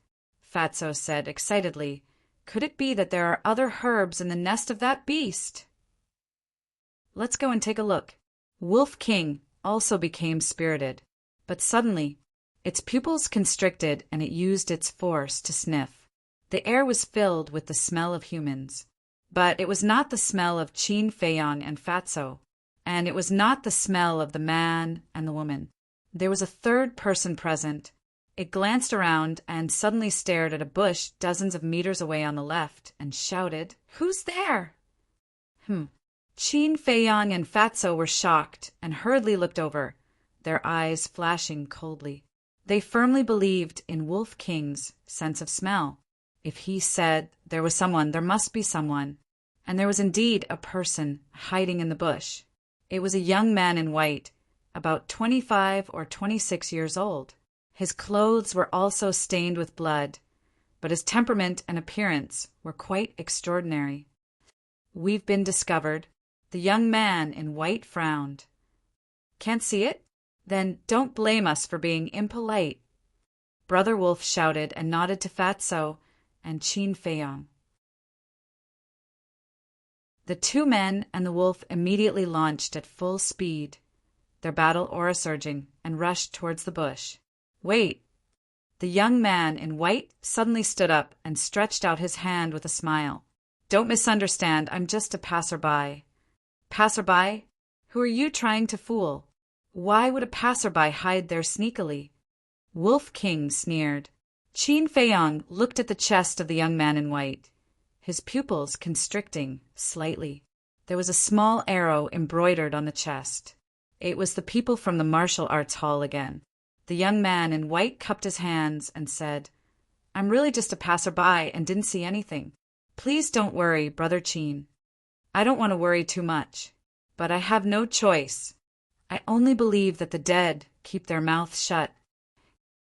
Fatso said excitedly. Could it be that there are other herbs in the nest of that beast? Let's go and take a look. Wolf King also became spirited, but suddenly its pupils constricted and it used its force to sniff. The air was filled with the smell of humans. But it was not the smell of Qin Feiyong and Fatso, and it was not the smell of the man and the woman. There was a third person present. It glanced around and suddenly stared at a bush dozens of meters away on the left and shouted, "Who's there?" Qin Feiyong and Fatso were shocked and hurriedly looked over, their eyes flashing coldly. They firmly believed in Wolf King's sense of smell. If he said there was someone, there must be someone. And there was indeed a person hiding in the bush. It was a young man in white, about 25 or 26 years old. His clothes were also stained with blood, but his temperament and appearance were quite extraordinary. "We've been discovered." The young man in white frowned. "Can't see it? Then don't blame us for being impolite." Brother Wolf shouted and nodded to Fatso and Qin Feiyong. The 2 men and the wolf immediately launched at full speed, their battle aura surging, and rushed towards the bush. "Wait!" The young man in white suddenly stood up and stretched out his hand with a smile. "Don't misunderstand, I'm just a passerby." "Passerby? Who are you trying to fool? Why would a passerby hide there sneakily?" Wolf King sneered. Qin Feiyong looked at the chest of the young man in white, his pupils constricting slightly. There was a small arrow embroidered on the chest. It was the people from the martial arts hall again. The young man in white cupped his hands and said, "I'm really just a passerby and didn't see anything. Please don't worry, Brother Qin. I don't want to worry too much, but I have no choice. I only believe that the dead keep their mouths shut."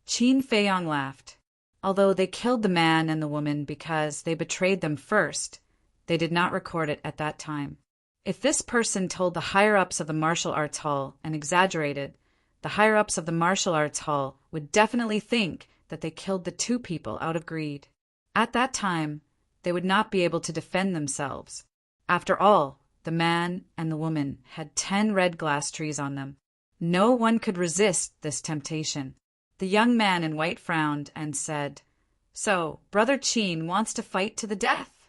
Qin Feiyong laughed. Although they killed the man and the woman because they betrayed them first, they did not record it at that time. If this person told the higher-ups of the martial arts hall and exaggerated, the higher-ups of the martial arts hall would definitely think that they killed the 2 people out of greed. At that time, they would not be able to defend themselves. After all, the man and the woman had 10 red glass trees on them. No one could resist this temptation. The young man in white frowned and said, "So, Brother Qin wants to fight to the death?"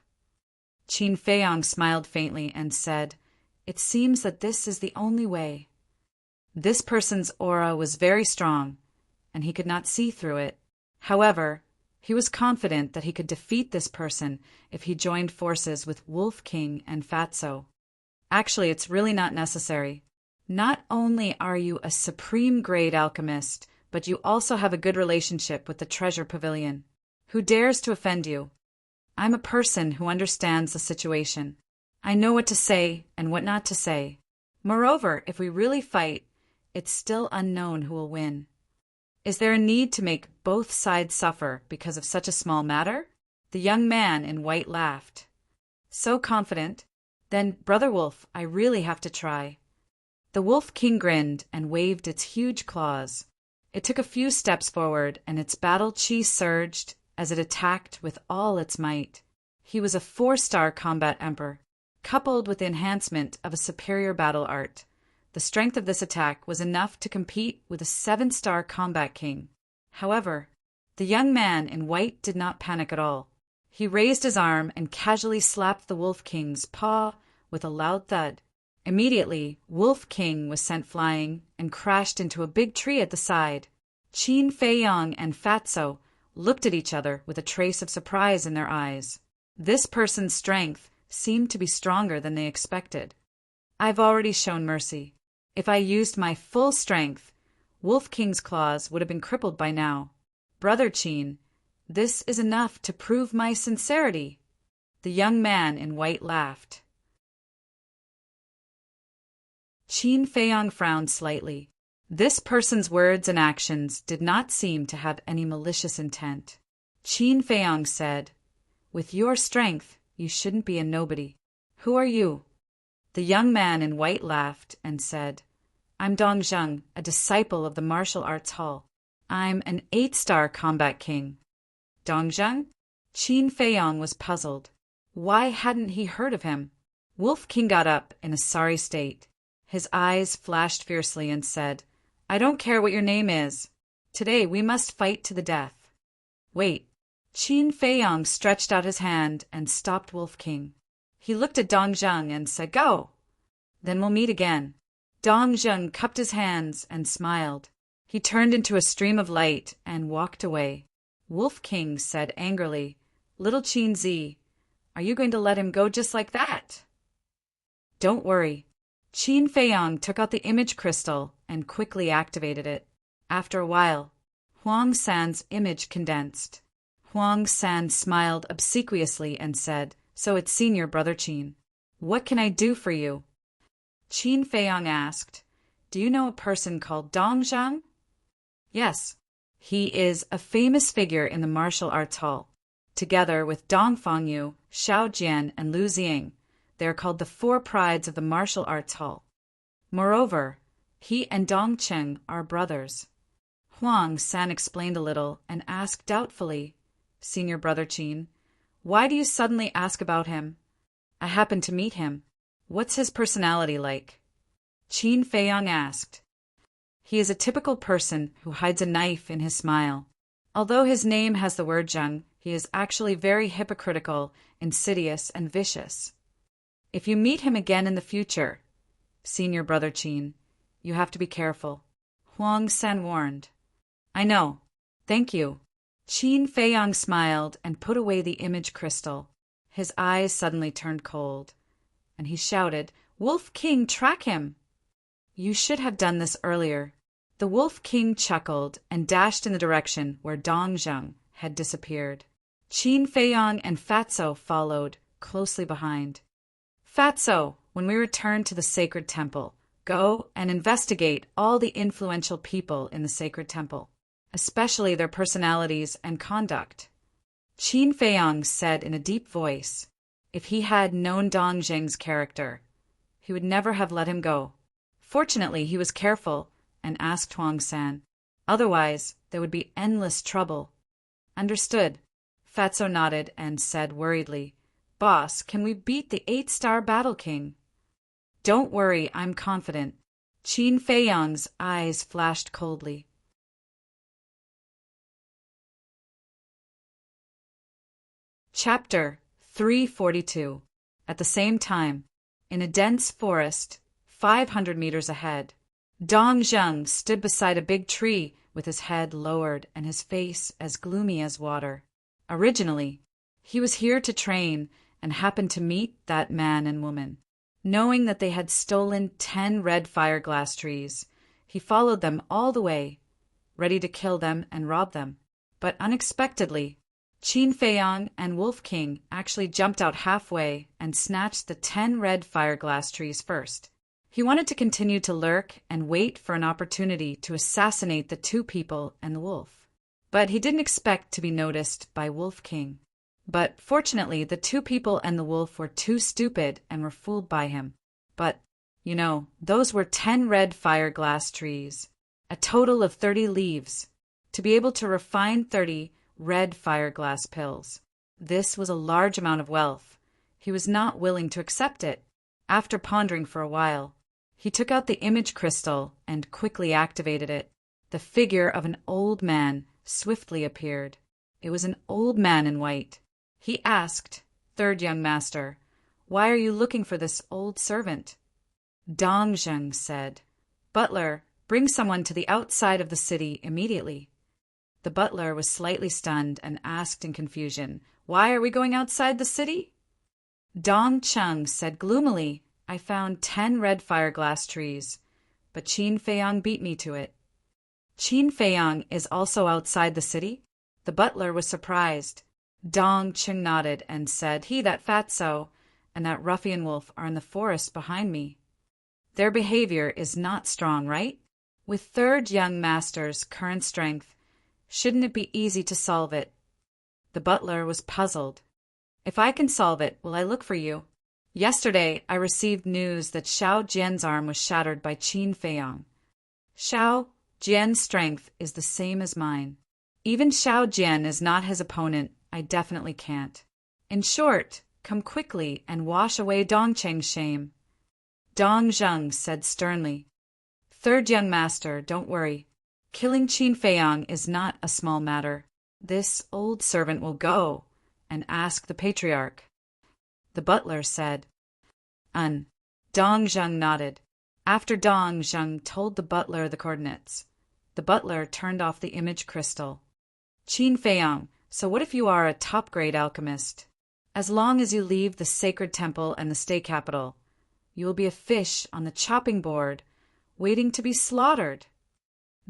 Qin Feiyong smiled faintly and said, "It seems that this is the only way." This person's aura was very strong, and he could not see through it. However, he was confident that he could defeat this person if he joined forces with Wolf King and Fatso. Actually, it's really not necessary. Not only are you a supreme-grade alchemist, but you also have a good relationship with the Treasure Pavilion. Who dares to offend you? I'm a person who understands the situation. I know what to say and what not to say. Moreover, if we really fight, it's still unknown who will win. Is there a need to make both sides suffer because of such a small matter? The young man in white laughed. So confident? Then, Brother Wolf, I really have to try. The Wolf King grinned and waved its huge claws. It took a few steps forward, and its battle chi surged as it attacked with all its might. He was a 4-star combat emperor, coupled with the enhancement of a superior battle art. The strength of this attack was enough to compete with a 7-star combat king. However, the young man in white did not panic at all. He raised his arm and casually slapped the Wolf King's paw with a loud thud. Immediately, Wolf King was sent flying and crashed into a big tree at the side. Qin Feiyang and Fatso looked at each other with a trace of surprise in their eyes. This person's strength seemed to be stronger than they expected. I've already shown mercy. If I used my full strength, Wolf King's claws would have been crippled by now. Brother Qin, this is enough to prove my sincerity. The young man in white laughed. Qin Feiyang frowned slightly. This person's words and actions did not seem to have any malicious intent. Qin Feiyang said, "With your strength, you shouldn't be a nobody. Who are you?" The young man in white laughed and said, "I'm Dong Zheng, a disciple of the martial arts hall. I'm an 8-star combat king." Dong Zheng? Qin Feiyang was puzzled. Why hadn't he heard of him? Wolf King got up in a sorry state. His eyes flashed fiercely and said, "I don't care what your name is. Today we must fight to the death." Wait. Qin Feiyang stretched out his hand and stopped Wolf King. He looked at Dong Zheng and said, "Go. Then we'll meet again." Dong Zheng cupped his hands and smiled. He turned into a stream of light and walked away. Wolf King said angrily, "Little Qin Zi, are you going to let him go just like that?" "Don't worry." Qin Feiyang took out the image crystal and quickly activated it. After a while, Huang San's image condensed. Huang San smiled obsequiously and said, "So it's Senior Brother Qin. What can I do for you?" Qin Feiyang asked, "Do you know a person called Dong Zhang?" "Yes. He is a famous figure in the martial arts hall. Together with Dong Fangyu, Xiao Jian, and Lu Xing, they are called the Four Prides of the martial arts hall. Moreover, he and Dong Cheng are brothers." Huang San explained a little and asked doubtfully, "Senior Brother Qin, why do you suddenly ask about him? I happened to meet him. What's his personality like?" Qin Feiyang asked. "He is a typical person who hides a knife in his smile. Although his name has the word Zheng, he is actually very hypocritical, insidious, and vicious. If you meet him again in the future, Senior Brother Qin, you have to be careful," Huang San warned. "I know. Thank you." Qin Feiyang smiled and put away the image crystal. His eyes suddenly turned cold, and he shouted, "Wolf King, track him!" "You should have done this earlier." The Wolf King chuckled and dashed in the direction where Dong Zheng had disappeared. Qin Feiyang and Fatso followed, closely behind. "Fatso, when we return to the sacred temple, go and investigate all the influential people in the sacred temple, especially their personalities and conduct." Qin Feiyang said in a deep voice. If he had known Dong Zheng's character, he would never have let him go. Fortunately, he was careful and asked Huang San. Otherwise, there would be endless trouble. "Understood." Fatso nodded and said worriedly, "Boss, can we beat the 8-star Battle King?" "Don't worry, I'm confident." Qin Feiyang's eyes flashed coldly. Chapter 342. At the same time, in a dense forest, 500 meters ahead, Dong Zheng stood beside a big tree with his head lowered and his face as gloomy as water. Originally, he was here to train and happened to meet that man and woman. Knowing that they had stolen 10 red fireglass trees, he followed them all the way, ready to kill them and rob them. But unexpectedly, Qin Feiyang and Wolf King actually jumped out halfway and snatched the 10 red fireglass trees first. He wanted to continue to lurk and wait for an opportunity to assassinate the 2 people and the wolf. But he didn't expect to be noticed by Wolf King. But fortunately, the 2 people and the wolf were too stupid and were fooled by him. But, those were 10 red fireglass trees, a total of 30 leaves, to be able to refine 30 red fireglass pills. This was a large amount of wealth. He was not willing to accept it. After pondering for a while, he took out the image crystal and quickly activated it. The figure of an old man swiftly appeared. It was an old man in white. He asked, "Third young master, why are you looking for this old servant?" Dong Zheng said, "Butler, bring someone to the outside of the city immediately." The butler was slightly stunned and asked in confusion, "Why are we going outside the city?" Dong Cheng said gloomily, "I found 10 red fireglass trees, but Qin Feiyang beat me to it." "Qin Feiyang is also outside the city?" The butler was surprised. Dong Cheng nodded and said, "He, that fatso, and that ruffian wolf are in the forest behind me. Their behavior is not strong, right? With third young master's current strength, shouldn't it be easy to solve it?" The butler was puzzled. "If I can solve it, will I look for you? Yesterday I received news that Xiao Jian's arm was shattered by Qin Feiyang. Xiao Jian's strength is the same as mine. Even Xiao Jian is not his opponent. I definitely can't. In short, come quickly and wash away Dongcheng's shame." Dong Zheng said sternly, "Third young master, don't worry. Killing Qin Feiyang is not a small matter. This old servant will go and ask the patriarch." The butler said, "Un." Dong Zheng nodded. After Dong Zheng told the butler the coordinates, the butler turned off the image crystal. "Qin Feiyang, so what if you are a top-grade alchemist? As long as you leave the sacred temple and the state capital, you will be a fish on the chopping board, waiting to be slaughtered."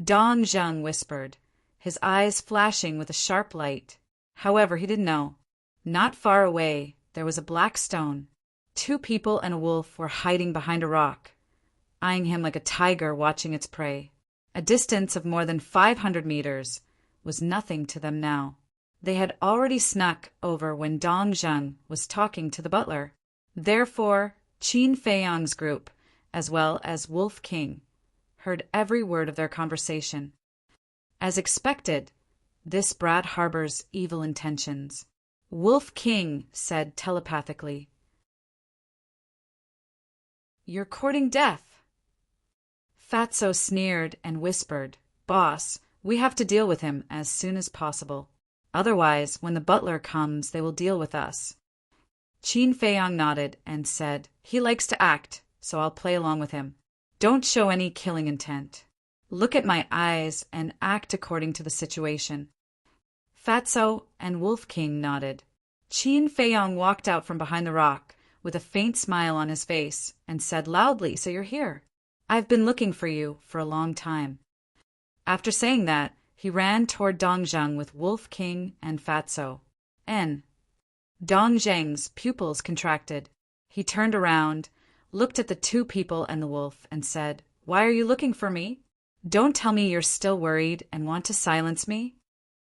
Dong Zheng whispered, his eyes flashing with a sharp light. However, he didn't know. Not far away, there was a black stone. 2 people and a wolf were hiding behind a rock, eyeing him like a tiger watching its prey. A distance of more than 500 meters was nothing to them now. They had already snuck over when Dong Zheng was talking to the butler. Therefore, Qin Feiyang's group, as well as Wolf King, heard every word of their conversation. As expected, this brat harbors evil intentions. Wolf King said telepathically, "You're courting death." Fatso sneered and whispered, "Boss, we have to deal with him as soon as possible. Otherwise, when the butler comes, they will deal with us." Qin Feiyang nodded and said, "He likes to act, so I'll play along with him. Don't show any killing intent. Look at my eyes and act according to the situation." Fatso and Wolf King nodded. Qin Feiyang walked out from behind the rock with a faint smile on his face and said loudly, "So you're here. I've been looking for you for a long time." After saying that, he ran toward Dong Zheng with Wolf King and Fatso. Dong Zheng's pupils contracted. He turned around, looked at the 2 people and the wolf, and said, "Why are you looking for me? Don't tell me you're still worried and want to silence me?"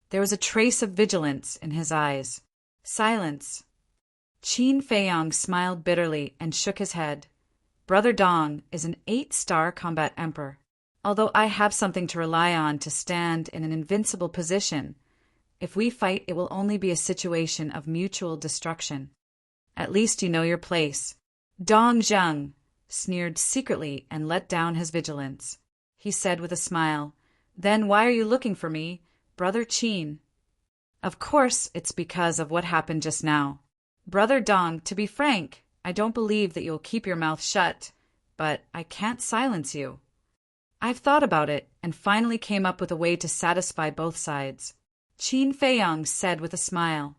There was a trace of vigilance in his eyes. "Silence." Qin Feiyang smiled bitterly and shook his head. "Brother Dong is an 8-star combat emperor. Although I have something to rely on to stand in an invincible position, if we fight, it will only be a situation of mutual destruction. At least you know your place." Dong Zheng sneered secretly and let down his vigilance. He said with a smile, "Then why are you looking for me, Brother Qin?" "Of course it's because of what happened just now. Brother Dong, to be frank, I don't believe that you'll keep your mouth shut, but I can't silence you. I've thought about it and finally came up with a way to satisfy both sides." Qin Feiyang said with a smile.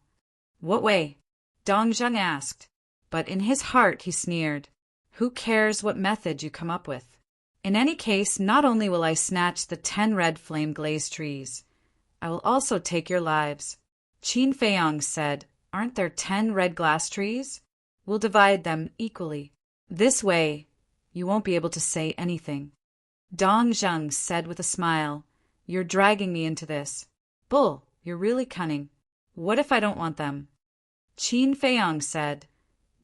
"What way?" Dong Zheng asked, but in his heart he sneered. "Who cares what method you come up with? In any case, not only will I snatch the 10 red flame-glazed trees, I will also take your lives." Qin Feiyang said, "Aren't there 10 red glass trees? We'll divide them equally. This way, you won't be able to say anything." Dong Zheng said with a smile, "You're dragging me into this. Bull, you're really cunning. What if I don't want them?" Qin Feiyang said,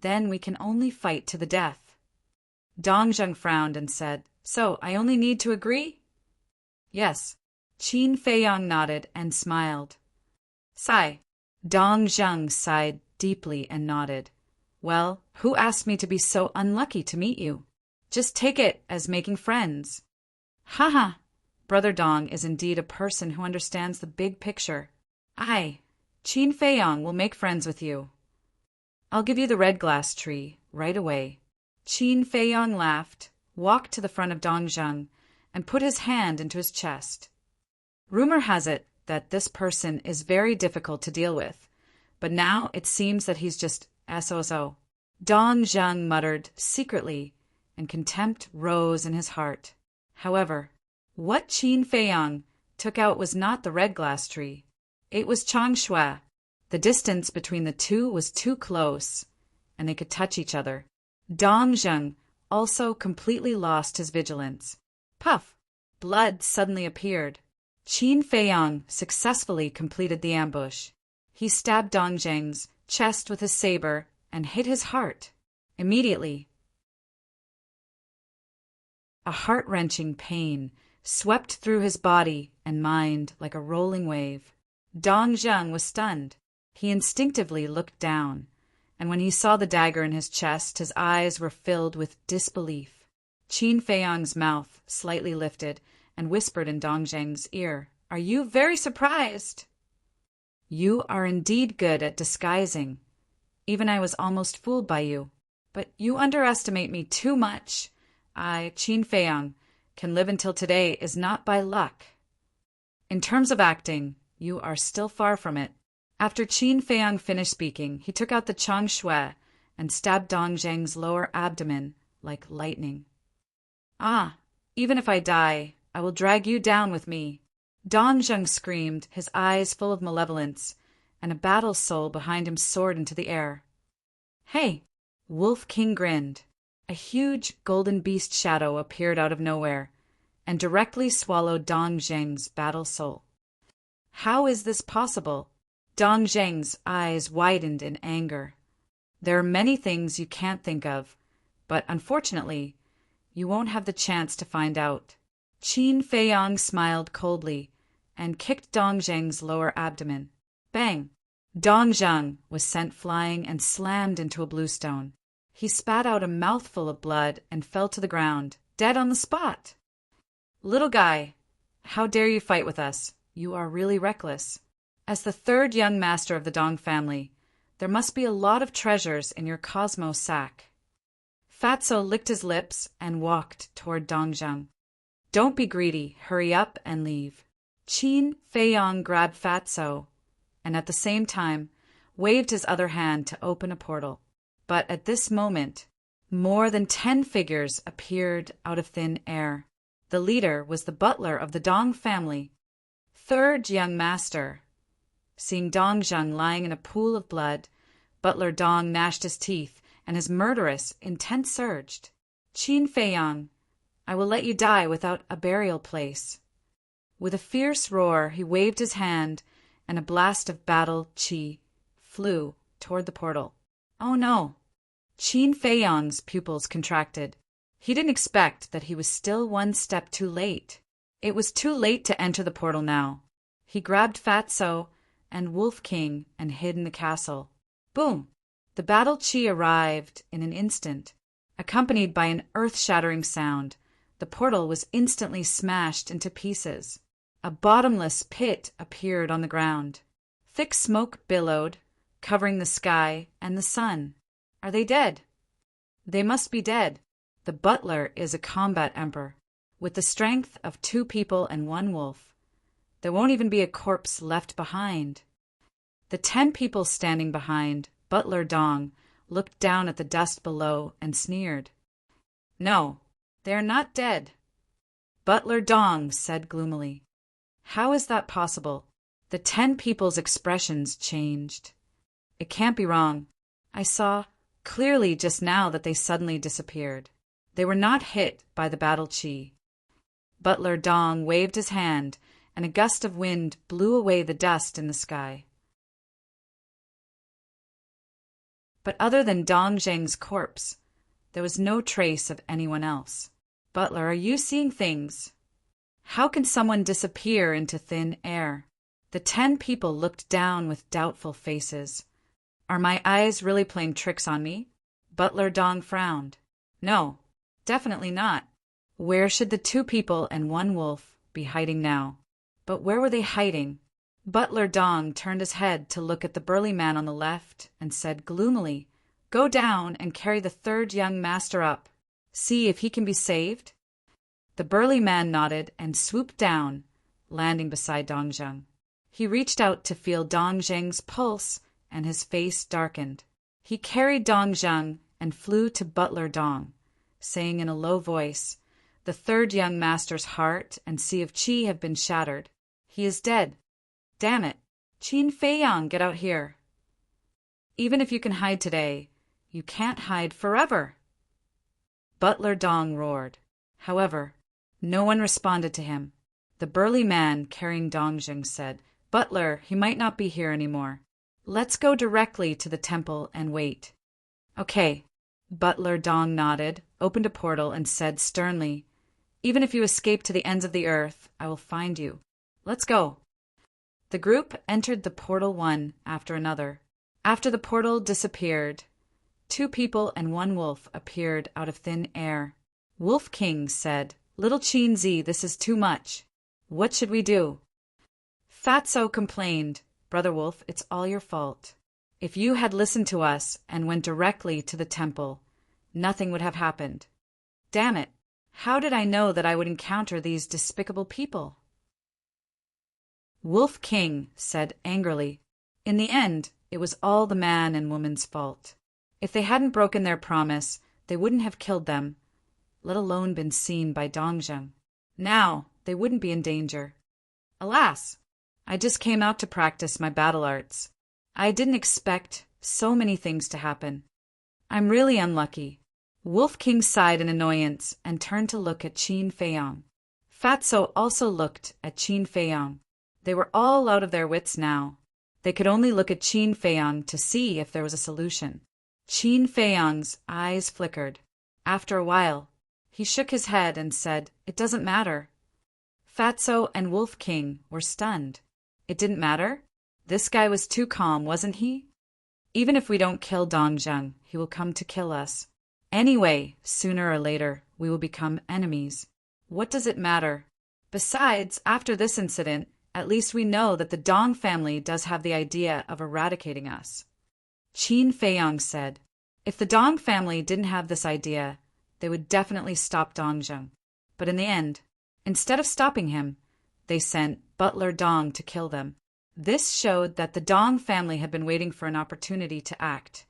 "Then we can only fight to the death." Dong Zheng frowned and said, "So, I only need to agree?" "Yes." Qin Feiyang nodded and smiled. "Sigh." Dong Zheng sighed deeply and nodded. "Well, who asked me to be so unlucky to meet you? Just take it as making friends." "Haha, Brother Dong is indeed a person who understands the big picture. Aye, Qin Feiyang will make friends with you. I'll give you the red glass tree right away. Qin Feiyang laughed, walked to the front of Dong Zheng, and put his hand into his chest. Rumor has it that this person is very difficult to deal with, but now it seems that he's just SOSO. Dong Zheng muttered secretly, and contempt rose in his heart. However, what Qin Feiyang took out was not the red glass tree. It was Chang Shui. The distance between the two was too close, and they could touch each other. Dong Zheng also completely lost his vigilance. Puff! Blood suddenly appeared. Qin Feiyang successfully completed the ambush. He stabbed Dong Zheng's chest with his saber and hit his heart. Immediately, a heart-wrenching pain swept through his body and mind like a rolling wave. Dong Zheng was stunned. He instinctively looked down, and when he saw the dagger in his chest, his eyes were filled with disbelief. Qin Feiyang's mouth slightly lifted and whispered in Dong Zheng's ear, "Are you very surprised?" "You are indeed good at disguising. Even I was almost fooled by you. But you underestimate me too much. I, Qin Feiyang, can live until today is not by luck." In terms of acting, you are still far from it. After Qin Feiyang finished speaking, he took out the Chang Shui and stabbed Dong Zheng's lower abdomen like lightning. "Ah, even if I die, I will drag you down with me." Dong Zheng screamed, his eyes full of malevolence, and a battle soul behind him soared into the air. "Hey!" Wolf King grinned. A huge golden beast shadow appeared out of nowhere and directly swallowed Dong Zheng's battle soul. How is this possible? Dong Zheng's eyes widened in anger. There are many things you can't think of, but unfortunately, you won't have the chance to find out. Qin Feiyang smiled coldly and kicked Dong Zheng's lower abdomen. Bang! Dong Zheng was sent flying and slammed into a bluestone. He spat out a mouthful of blood and fell to the ground, dead on the spot. "Little guy, how dare you fight with us? You are really reckless. As the third young master of the Dong family, there must be a lot of treasures in your Cosmo sack." Fatso licked his lips and walked toward Dong Zheng. "Don't be greedy, hurry up and leave." Qin Feiyang grabbed Fatso and at the same time waved his other hand to open a portal. But at this moment, more than 10 figures appeared out of thin air. The leader was the butler of the Dong family, third young master. Seeing Dong Zheng lying in a pool of blood, Butler Dong gnashed his teeth and his murderous intent surged. "Qin Feiyang, I will let you die without a burial place." With a fierce roar, he waved his hand, and a blast of battle chi flew toward the portal. Oh no! Qin Feiyang's pupils contracted. He didn't expect that he was still one step too late. It was too late to enter the portal now. He grabbed Fatso and Wolf King and hid in the castle. Boom! The battle chi arrived in an instant. Accompanied by an earth-shattering sound, the portal was instantly smashed into pieces. A bottomless pit appeared on the ground. Thick smoke billowed, covering the sky and the sun. Are they dead? They must be dead. The butler is a combat emperor, with the strength of 2 people and 1 wolf. There won't even be a corpse left behind. The 10 people standing behind Butler Dong looked down at the dust below and sneered. "No, they are not dead." Butler Dong said gloomily. "How is that possible?" The 10 people's expressions changed. "It can't be wrong. I saw clearly just now that they suddenly disappeared. They were not hit by the battle chi." Butler Dong waved his hand, and a gust of wind blew away the dust in the sky. But other than Dong Zheng's corpse, there was no trace of anyone else. "Butler, are you seeing things? How can someone disappear into thin air?" The 10 people looked down with doubtful faces. "Are my eyes really playing tricks on me?" Butler Dong frowned. "No, definitely not. Where should the 2 people and 1 wolf be hiding now?" But where were they hiding? Butler Dong turned his head to look at the burly man on the left and said gloomily, "Go down and carry the third young master up. See if he can be saved." The burly man nodded and swooped down, landing beside Dong Zheng. He reached out to feel Dong Zheng's pulse, and his face darkened. He carried Dong Zheng and flew to Butler Dong, saying in a low voice, "The third young master's heart and sea of qi have been shattered. He is dead. Damn it. Qin Feiyang, get out here. Even if you can hide today, you can't hide forever." Butler Dong roared. However, no one responded to him. The burly man carrying Dong Zheng said, "Butler, he might not be here anymore. Let's go directly to the temple and wait." "Okay." Butler Dong nodded, opened a portal, and said sternly, "Even if you escape to the ends of the earth, I will find you. Let's go." The group entered the portal one after another. After the portal disappeared, 2 people and 1 wolf appeared out of thin air. Wolf King said, "Little Qin Zi, this is too much. What should we do?" Fatso complained, "Brother Wolf, it's all your fault. If you had listened to us and went directly to the temple, nothing would have happened. Damn it, how did I know that I would encounter these despicable people?" Wolf King said angrily, "In the end, it was all the man and woman's fault. If they hadn't broken their promise, they wouldn't have killed them, let alone been seen by Dong Zheng. Now, they wouldn't be in danger. Alas, I just came out to practice my battle arts. I didn't expect so many things to happen. I'm really unlucky." Wolf King sighed in annoyance and turned to look at Qin Feiyang. Fatso also looked at Qin Feiyang. They were all out of their wits now. They could only look at Qin Feiyang to see if there was a solution. Qin Feiyang's eyes flickered. After a while, he shook his head and said, "It doesn't matter." Fatso and Wolf King were stunned. It didn't matter? This guy was too calm, wasn't he? Even if we don't kill Dong Zheng, he will come to kill us. Anyway, sooner or later, we will become enemies. What does it matter? Besides, after this incident, at least we know that the Dong family does have the idea of eradicating us. Qin Feiyang said, "If the Dong family didn't have this idea, they would definitely stop Dong Zheng. But in the end, instead of stopping him, they sent Butler Dong to kill them. This showed that the Dong family had been waiting for an opportunity to act."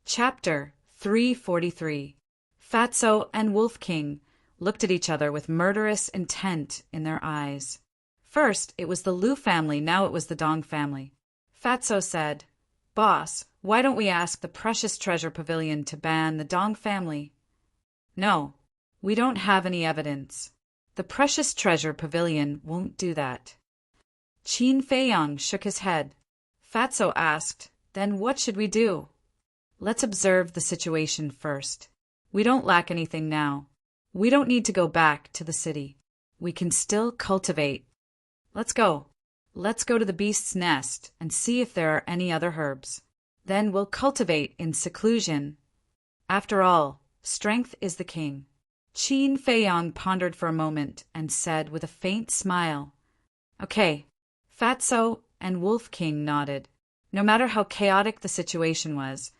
Chapter 343. Fatso and Wolf King looked at each other with murderous intent in their eyes. First, it was the Lu family, now it was the Dong family. Fatso said, "Boss, why don't we ask the Precious Treasure Pavilion to ban the Dong family?" "No, we don't have any evidence. The Precious Treasure Pavilion won't do that." Qin Feiyang shook his head. Fatso asked, "Then what should we do?" "Let's observe the situation first. We don't lack anything now. We don't need to go back to the city. We can still cultivate. Let's go. Let's go to the beast's nest and see if there are any other herbs. Then we'll cultivate in seclusion. After all, strength is the king." Qin Feiyang pondered for a moment and said with a faint smile, "Okay." Fatso and Wolf King nodded. No matter how chaotic the situation was,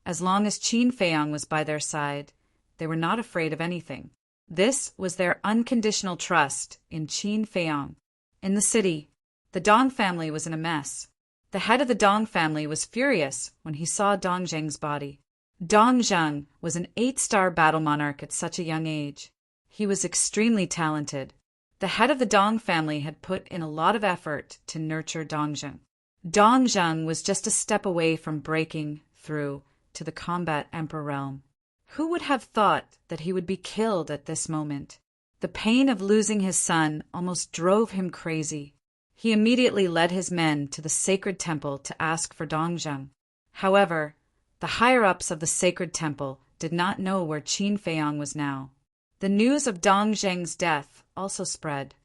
as long as Qin Feiyang was by their side, they were not afraid of anything. This was their unconditional trust in Qin Feiyang. In the city, the Dong family was in a mess. The head of the Dong family was furious when he saw Dong Zheng's body. Dong Zheng was an 8-star battle monarch at such a young age. He was extremely talented. The head of the Dong family had put in a lot of effort to nurture Dong Zheng. Dong Zheng was just a step away from breaking through to the combat emperor realm. Who would have thought that he would be killed at this moment? The pain of losing his son almost drove him crazy. He immediately led his men to the sacred temple to ask for Dong Zheng. However, the higher-ups of the sacred temple did not know where Qin Feiyang was now. The news of Dong Zheng's death also spread.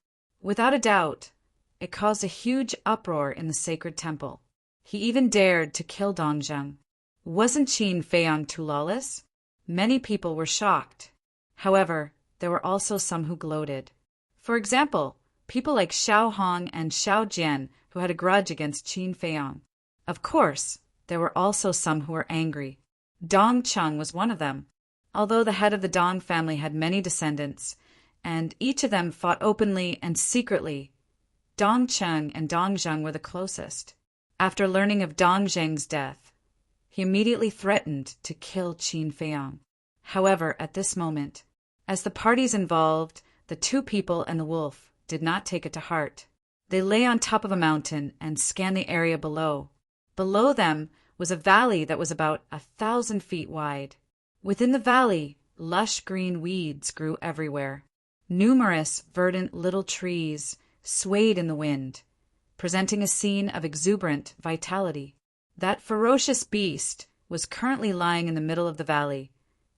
Without a doubt, it caused a huge uproar in the sacred temple. He even dared to kill Dong Zheng. Wasn't Qin Feiyang too lawless? Many people were shocked. However, there were also some who gloated. For example, people like Xiao Hong and Xiao Jian who had a grudge against Qin Feiyang. Of course, there were also some who were angry. Dong Cheng was one of them, although the head of the Dong family had many descendants, and each of them fought openly and secretly. Dong Cheng and Dong Zheng were the closest. After learning of Dong Zheng's death, he immediately threatened to kill Qin Feiyang. However, at this moment, as the parties involved, the two people and the wolf did not take it to heart. They lay on top of a mountain and scanned the area below. Below them was a valley that was about 1,000 feet wide. Within the valley, lush green weeds grew everywhere. Numerous verdant little trees swayed in the wind, presenting a scene of exuberant vitality. That ferocious beast was currently lying in the middle of the valley,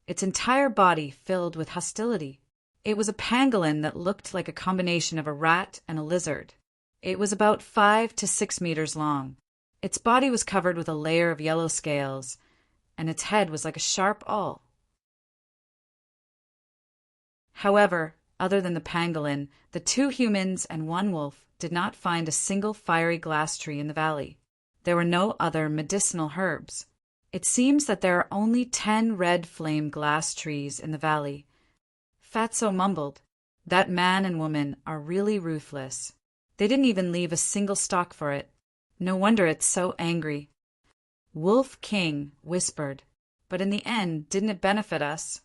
its entire body filled with hostility. It was a pangolin that looked like a combination of a rat and a lizard. It was about 5 to 6 meters long. Its body was covered with a layer of yellow scales, and its head was like a sharp awl. However, other than the pangolin, the 2 humans and 1 wolf did not find a single fiery glass tree in the valley. There were no other medicinal herbs. It seems that there are only 10 red flame glass trees in the valley. Fatso mumbled, "That man and woman are really ruthless. They didn't even leave a single stalk for it. No wonder it's so angry." Wolf King whispered, "But in the end, didn't it benefit us?"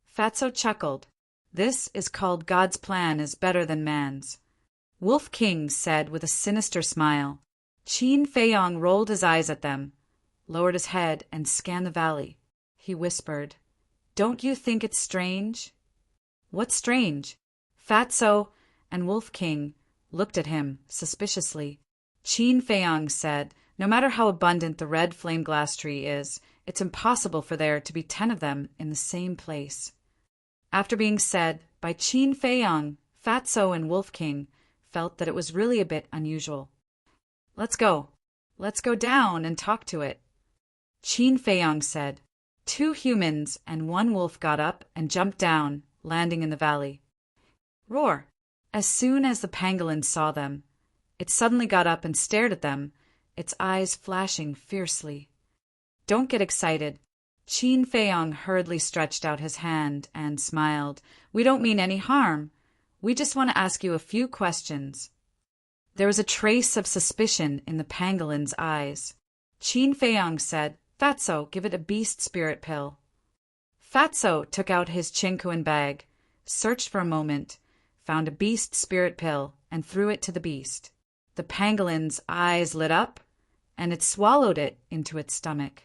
Fatso chuckled. "This is called God's plan is better than man's." Wolf King said with a sinister smile. Qin Feiyang rolled his eyes at them, lowered his head, and scanned the valley. He whispered, "Don't you think it's strange?" "What's strange?" Fatso and Wolf King looked at him suspiciously. Qin Feiyang said, "No matter how abundant the red flame glass tree is, it's impossible for there to be 10 of them in the same place." After being said by Qin Feiyang, Fatso and Wolf King felt that it was really a bit unusual. Let's go down and talk to it," Qin Feiyang said. 2 humans and 1 wolf got up and jumped down, landing in the valley. Roar! As soon as the pangolin saw them, it suddenly got up and stared at them, its eyes flashing fiercely. "Don't get excited." Qin Feiyang hurriedly stretched out his hand and smiled. "We don't mean any harm. We just want to ask you a few questions." There was a trace of suspicion in the pangolin's eyes. Qin Feiyang said, "Fatso, give it a beast spirit pill." Fatso took out his chinkuan bag, searched for a moment, found a beast spirit pill, and threw it to the beast. The pangolin's eyes lit up, and it swallowed it into its stomach.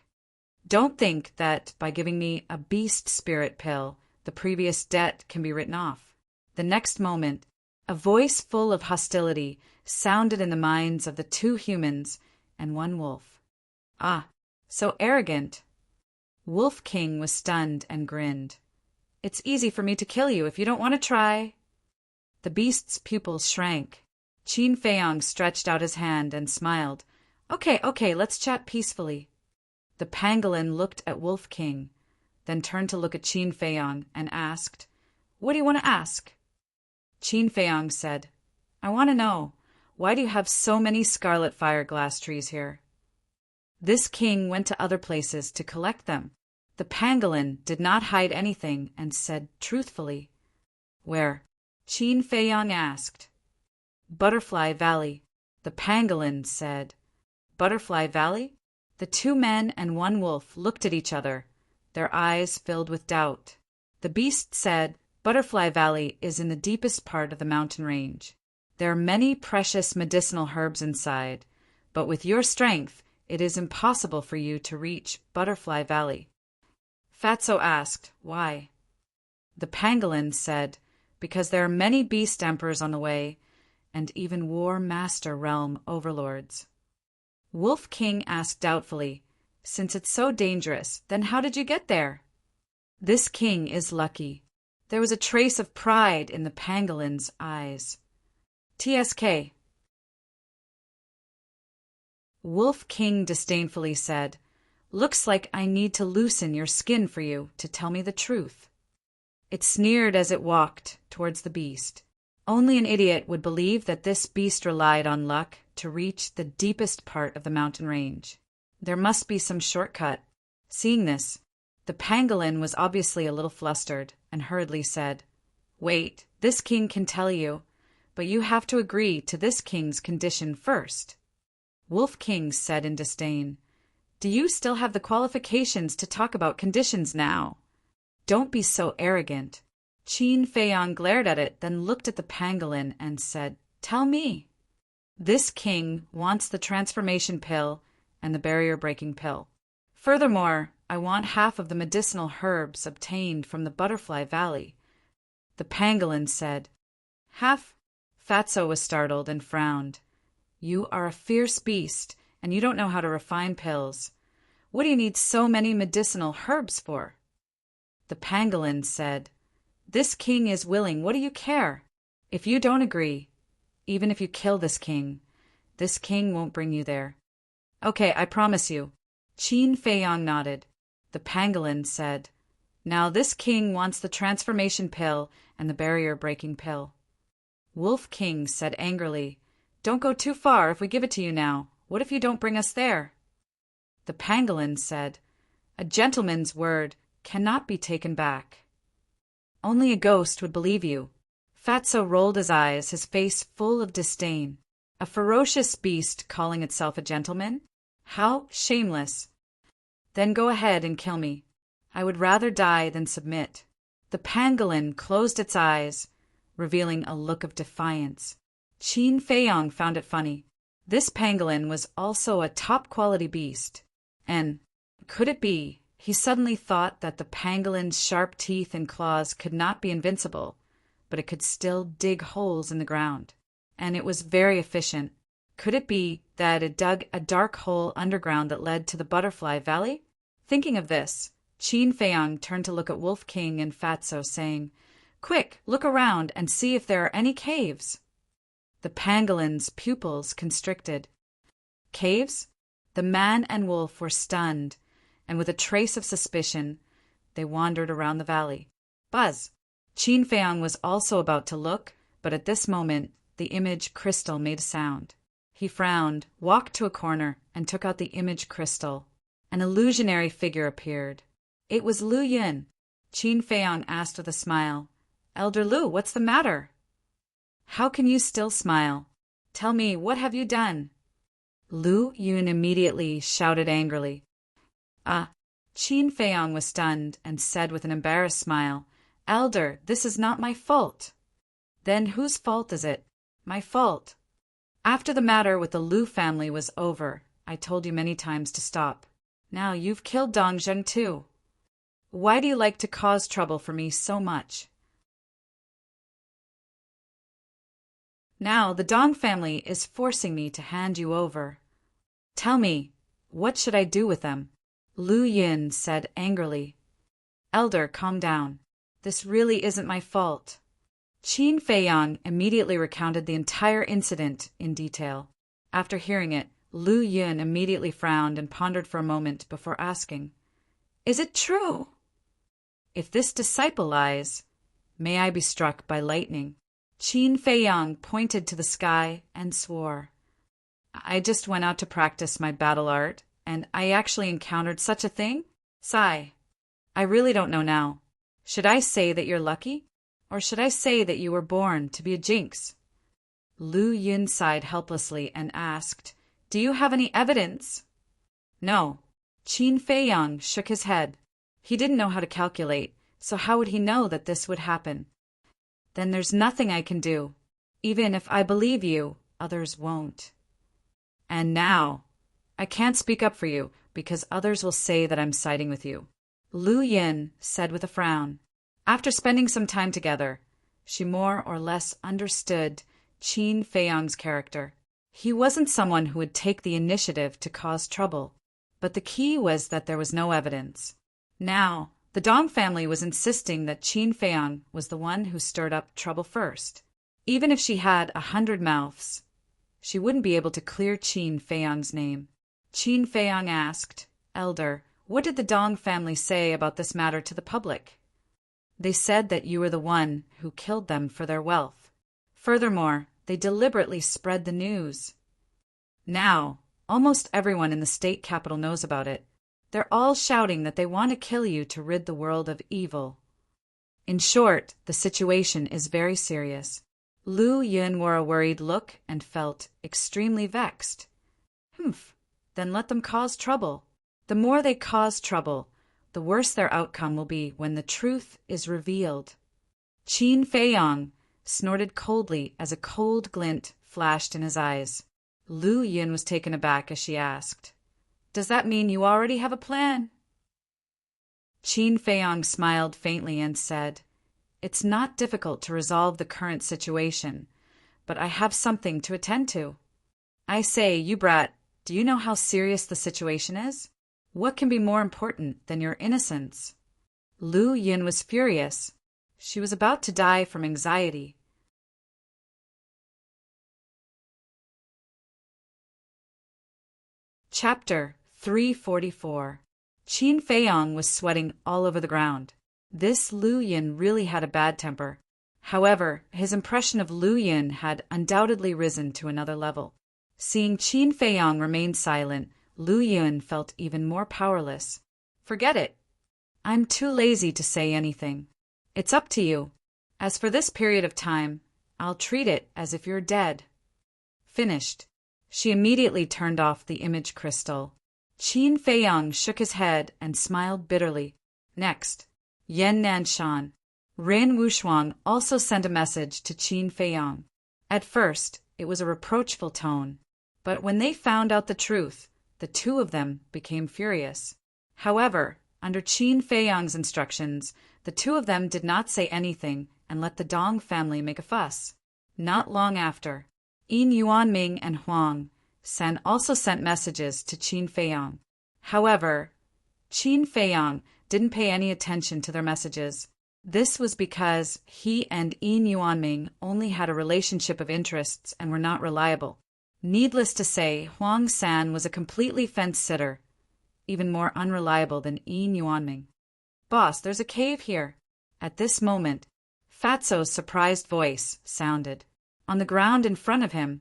Don't think that by giving me a beast spirit pill, the previous debt can be written off. The next moment, a voice full of hostility sounded in the minds of the 2 humans and 1 wolf. "Ah, so arrogant." Wolf King was stunned and grinned. "It's easy for me to kill you if you don't want to try." The beast's pupils shrank. Qin Feiyang stretched out his hand and smiled. Okay, let's chat peacefully." The pangolin looked at Wolf King, then turned to look at Qin Feiyang and asked, "What do you want to ask?" Qin Feiyang said, "I want to know, why do you have so many scarlet fire glass trees here?" This king went to other places to collect them. The pangolin did not hide anything and said truthfully. "Where?" Qin Feiyang asked. "Butterfly Valley." The pangolin said, "Butterfly Valley?" The 2 men and 1 wolf looked at each other, their eyes filled with doubt. The beast said, "Butterfly Valley is in the deepest part of the mountain range. There are many precious medicinal herbs inside, but with your strength, it is impossible for you to reach Butterfly Valley." Fatso asked, "Why?" The pangolin said, "Because there are many beast emperors on the way, and even war master realm overlords." Wolf King asked doubtfully, "Since it's so dangerous, then how did you get there?" "This king is lucky." There was a trace of pride in the pangolin's eyes. "TSK." Wolf King disdainfully said, "Looks like I need to loosen your skin for you to tell me the truth." It sneered as it walked towards the beast. Only an idiot would believe that this beast relied on luck to reach the deepest part of the mountain range. There must be some shortcut. Seeing this, the pangolin was obviously a little flustered and hurriedly said, "Wait, this king can tell you, but you have to agree to this king's condition first." Wolf King said in disdain, "Do you still have the qualifications to talk about conditions now? Don't be so arrogant." Qin Feiyang glared at it, then looked at the pangolin and said, "Tell me." "This king wants the transformation pill and the barrier-breaking pill. Furthermore, I want half of the medicinal herbs obtained from the Butterfly Valley." The pangolin said, "Half?" Fatso was startled and frowned. "You are a fierce beast, and you don't know how to refine pills. What do you need so many medicinal herbs for?" The pangolin said, "This king is willing. What do you care? If you don't agree, even if you kill this king won't bring you there." "Okay, I promise you." Qin Feiyang nodded. The pangolin said, "Now this king wants the transformation pill and the barrier-breaking pill." Wolf King said angrily, "Don't go too far if we give it to you now. What if you don't bring us there?" The pangolin said, "A gentleman's word cannot be taken back. Only a ghost would believe you." Fatso rolled his eyes, his face full of disdain. A ferocious beast calling itself a gentleman? How shameless! "Then go ahead and kill me. I would rather die than submit." The pangolin closed its eyes, revealing a look of defiance. Qin Feiyang found it funny. This pangolin was also a top-quality beast. And could it be, he suddenly thought that the pangolin's sharp teeth and claws could not be invincible, but it could still dig holes in the ground. And it was very efficient. Could it be that it dug a dark hole underground that led to the Butterfly Valley? Thinking of this, Qin Feiyang turned to look at Wolf King and Fatso, saying, "Quick, look around and see if there are any caves." The pangolin's pupils constricted. Caves? The man and wolf were stunned, and with a trace of suspicion, they wandered around the valley. Buzz! Qin Feiyang was also about to look, but at this moment, the image crystal made a sound. He frowned, walked to a corner, and took out the image crystal. An illusionary figure appeared. It was Lu Yun. Qin Feiyang asked with a smile, "Elder Lu, what's the matter?" "How can you still smile? Tell me, what have you done?" Lu Yun immediately shouted angrily. Qin Feiyang was stunned and said with an embarrassed smile, "Elder, this is not my fault." "Then whose fault is it?" "My fault. After the matter with the Lu family was over, I told you many times to stop. Now you've killed Dong Zheng too. Why do you like to cause trouble for me so much?" "Now the Dong family is forcing me to hand you over. Tell me, what should I do with them?" Lu Yun said angrily. "Elder, calm down. This really isn't my fault." Qin Feiyang immediately recounted the entire incident in detail. After hearing it, Lu Yun immediately frowned and pondered for a moment before asking, "Is it true?" "If this disciple lies, may I be struck by lightning." Qin Feiyang pointed to the sky and swore, "I just went out to practice my battle art, and I actually encountered such a thing? Sigh. I really don't know now. Should I say that you're lucky? Or should I say that you were born to be a jinx?" Lu Yun sighed helplessly and asked, "Do you have any evidence?" "No." Qin Feiyang shook his head. He didn't know how to calculate, so how would he know that this would happen? "Then there's nothing I can do. Even if I believe you, others won't. And now, I can't speak up for you, because others will say that I'm siding with you," Lu Yin said with a frown. After spending some time together, she more or less understood Qin Feiyang's character. He wasn't someone who would take the initiative to cause trouble, but the key was that there was no evidence. Now, the Dong family was insisting that Qin Feiyang was the one who stirred up trouble first. Even if she had 100 mouths, she wouldn't be able to clear Qin Feiyang's name. Qin Feiyang asked, "Elder, what did the Dong family say about this matter to the public?" They said that you were the one who killed them for their wealth. Furthermore, they deliberately spread the news. Now, almost everyone in the state capital knows about it. They're all shouting that they want to kill you to rid the world of evil. In short, the situation is very serious. Lu Yun wore a worried look and felt extremely vexed. Then let them cause trouble. The more they cause trouble, the worse their outcome will be when the truth is revealed. Qin Feiyang snorted coldly as a cold glint flashed in his eyes. Lu Yun was taken aback as she asked, "Does that mean you already have a plan?" Qin Feiyang smiled faintly and said, "It's not difficult to resolve the current situation, but I have something to attend to. I say, you brat, do you know how serious the situation is? What can be more important than your innocence?" Lu Yun was furious. She was about to die from anxiety. Chapter 344. Qin Feiyang was sweating all over the ground. This Lu Yun really had a bad temper. However, his impression of Lu Yun had undoubtedly risen to another level. Seeing Qin Feiyang remain silent, Lu Yun felt even more powerless. "Forget it. I'm too lazy to say anything. It's up to you. As for this period of time, I'll treat it as if you're dead." Finished. She immediately turned off the image crystal. Qin Feiyang shook his head and smiled bitterly. Next, Yan Nanshan. Rin Wushuang also sent a message to Qin Feiyang. At first, it was a reproachful tone, but when they found out the truth, the two of them became furious. However, under Qin Feiyang's instructions, the two of them did not say anything and let the Dong family make a fuss. Not long after, Yin Yuanming and Huang San also sent messages to Qin Feiyang. However, Qin Feiyang didn't pay any attention to their messages. This was because he and Yin Yuanming only had a relationship of interests and were not reliable. Needless to say, Huang San was a completely fence-sitter, even more unreliable than Yin Yuanming. "Boss, there's a cave here." At this moment, Fatso's surprised voice sounded. On the ground in front of him,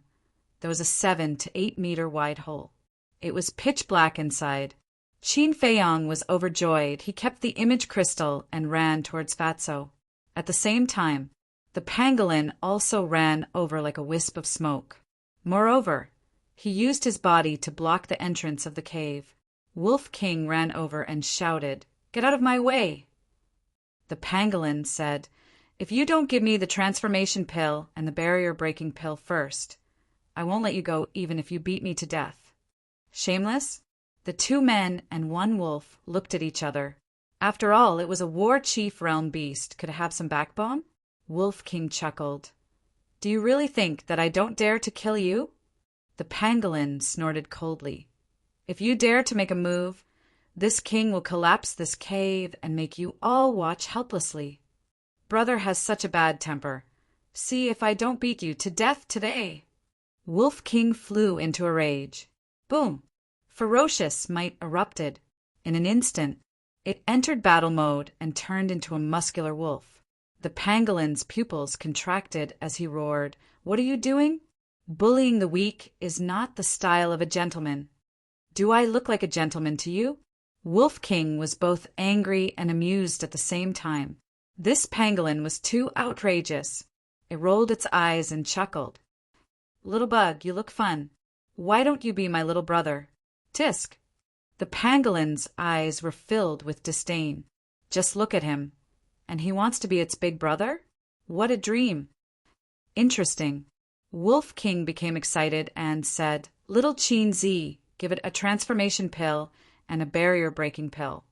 there was a 7 to 8 meter wide hole. It was pitch black inside. Qin Feiyang was overjoyed. He kept the image crystal and ran towards Fatso. At the same time, the pangolin also ran over like a wisp of smoke. Moreover, he used his body to block the entrance of the cave. Wolf King ran over and shouted, "Get out of my way!" The pangolin said, "If you don't give me the transformation pill and the barrier-breaking pill first, I won't let you go even if you beat me to death." Shameless? The two men and one wolf looked at each other. After all, it was a war chief realm beast. Could it have some backbone? Wolf King chuckled. "Do you really think that I don't dare to kill you?" The pangolin snorted coldly. "If you dare to make a move, this king will collapse this cave and make you all watch helplessly. Brother has such a bad temper. See if I don't beat you to death today." Wolf King flew into a rage. Boom! Ferocious might erupted. In an instant, it entered battle mode and turned into a muscular wolf. The pangolin's pupils contracted as he roared, "What are you doing? Bullying the weak is not the style of a gentleman. Do I look like a gentleman to you?" Wolf King was both angry and amused at the same time. This pangolin was too outrageous. It rolled its eyes and chuckled. "Little bug, you look fun. Why don't you be my little brother?" Tisk! The pangolin's eyes were filled with disdain. Just look at him. And he wants to be its big brother? What a dream! Interesting. Wolf King became excited and said, "Little Qin Zi, give it a transformation pill and a barrier-breaking pill."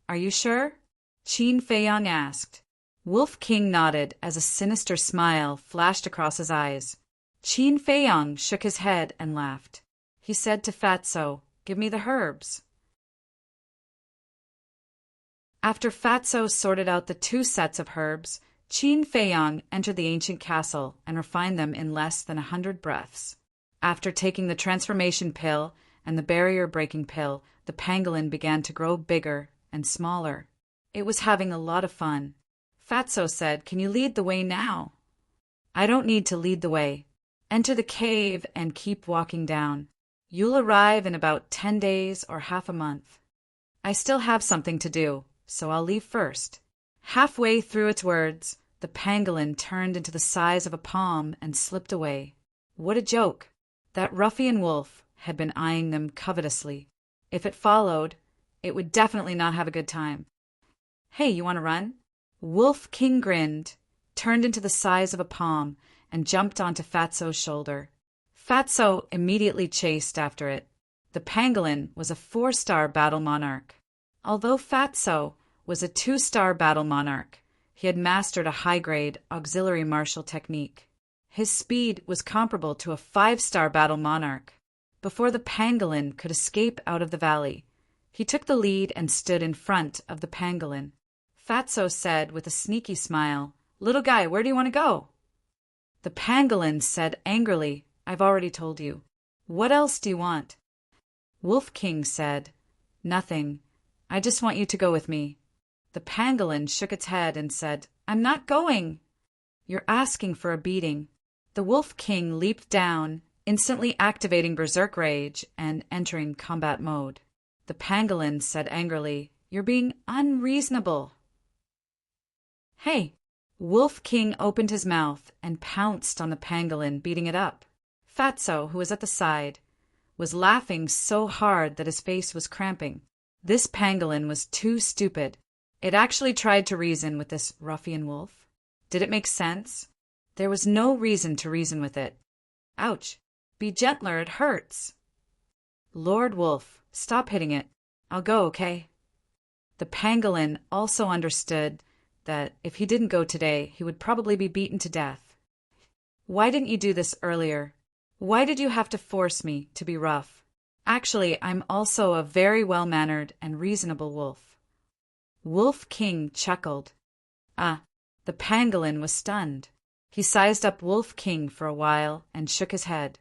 "Are you sure?" Qin Feiyang asked. Wolf King nodded as a sinister smile flashed across his eyes. Qin Feiyang shook his head and laughed. He said to Fatso, "Give me the herbs." After Fatso sorted out the 2 sets of herbs, Qin Feiyang entered the ancient castle and refined them in less than 100 breaths. After taking the transformation pill and the barrier-breaking pill, the pangolin began to grow bigger and smaller. It was having a lot of fun. Fatso said, "Can you lead the way now?" "I don't need to lead the way. Enter the cave and keep walking down. You'll arrive in about 10 days or half a month. I still have something to do, so I'll leave first." Halfway through its words, the pangolin turned into the size of a palm and slipped away. What a joke! That ruffian wolf had been eyeing them covetously. If it followed, it would definitely not have a good time. "Hey, you want to run?" Wolf King grinned, turned into the size of a palm, and jumped onto Fatso's shoulder. Fatso immediately chased after it. The pangolin was a 4-star battle monarch. Although Fatso was a 2-star battle monarch, he had mastered a high-grade auxiliary martial technique. His speed was comparable to a 5-star battle monarch. Before the pangolin could escape out of the valley, he took the lead and stood in front of the pangolin. Fatso said with a sneaky smile, "Little guy, where do you want to go?" The pangolin said angrily, "I've already told you. What else do you want?" Wolf King said, "Nothing. I just want you to go with me." The pangolin shook its head and said, "I'm not going." "You're asking for a beating." The Wolf King leaped down, instantly activating Berserk Rage and entering combat mode. The pangolin said angrily, "You're being unreasonable." "Hey!" Wolf King opened his mouth and pounced on the pangolin, beating it up. Fatso, who was at the side, was laughing so hard that his face was cramping. This pangolin was too stupid. It actually tried to reason with this ruffian wolf. Did it make sense? There was no reason to reason with it. "Ouch! Be gentler, it hurts." "Lord Wolf, stop hitting it. I'll go, okay?" The pangolin also understood that if he didn't go today, he would probably be beaten to death. "Why didn't you do this earlier? Why did you have to force me to be rough? Actually, I'm also a very well-mannered and reasonable wolf." Wolf King chuckled. The pangolin was stunned. He sized up Wolf King for a while and shook his head.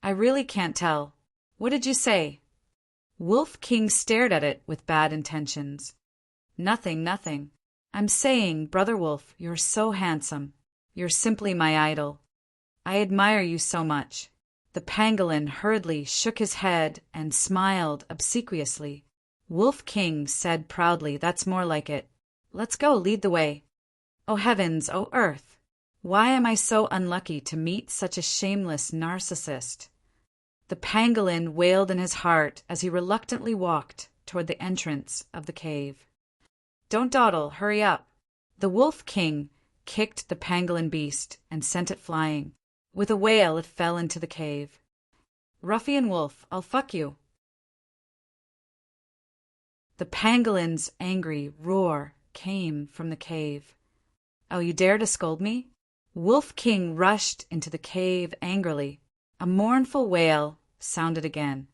"I really can't tell. What did you say?" Wolf King stared at it with bad intentions. "Nothing, nothing. I'm saying, Brother Wolf, you're so handsome. You're simply my idol. I admire you so much." The pangolin hurriedly shook his head and smiled obsequiously. Wolf King said proudly, "That's more like it. Let's go, lead the way." Oh heavens, oh earth! Why am I so unlucky to meet such a shameless narcissist? The pangolin wailed in his heart as he reluctantly walked toward the entrance of the cave. "Don't dawdle, hurry up." The Wolf King kicked the pangolin beast and sent it flying. With a wail, it fell into the cave. "Ruffian wolf, I'll fuck you." The pangolin's angry roar came from the cave. "Oh, you dare to scold me?" Wolf King rushed into the cave angrily. A mournful wail sounded again.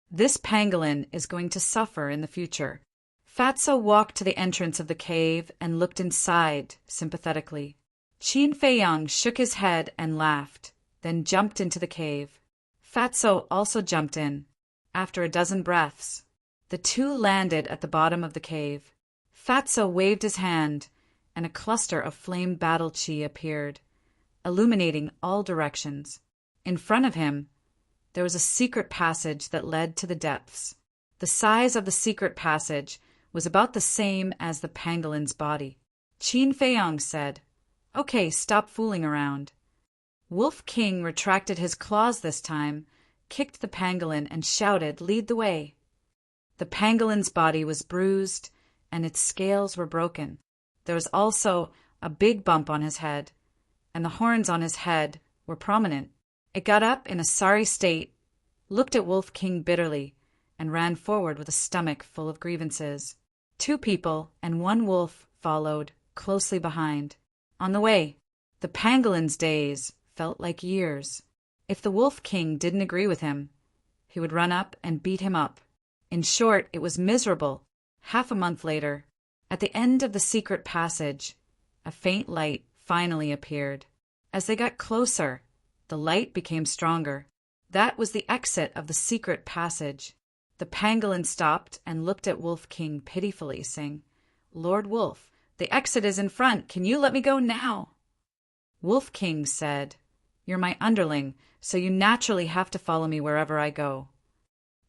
"This pangolin is going to suffer in the future." Fatso walked to the entrance of the cave and looked inside sympathetically. Qin Feiyang shook his head and laughed, then jumped into the cave. Fatso also jumped in. After a dozen breaths, the two landed at the bottom of the cave. Fatso waved his hand, and a cluster of flame battle chi appeared, illuminating all directions. In front of him, there was a secret passage that led to the depths. The size of the secret passage was about the same as the pangolin's body. Qin Feiyang said, "Okay, stop fooling around." Wolf King retracted his claws this time, kicked the pangolin, and shouted, "Lead the way." The pangolin's body was bruised, and its scales were broken. There was also a big bump on his head, and the horns on his head were prominent. It got up in a sorry state, looked at Wolf King bitterly, and ran forward with a stomach full of grievances. 2 people and 1 wolf followed closely behind. On the way, the pangolin's days felt like years. If the Wolf King didn't agree with him, he would run up and beat him up. In short, it was miserable. Half a month later, at the end of the secret passage, a faint light finally appeared. As they got closer, the light became stronger. That was the exit of the secret passage. The pangolin stopped and looked at Wolf King pitifully, saying, "Lord Wolf, The exit is in front. Can you let me go now? Wolf King said, You're my underling, so you naturally have to follow me wherever I go.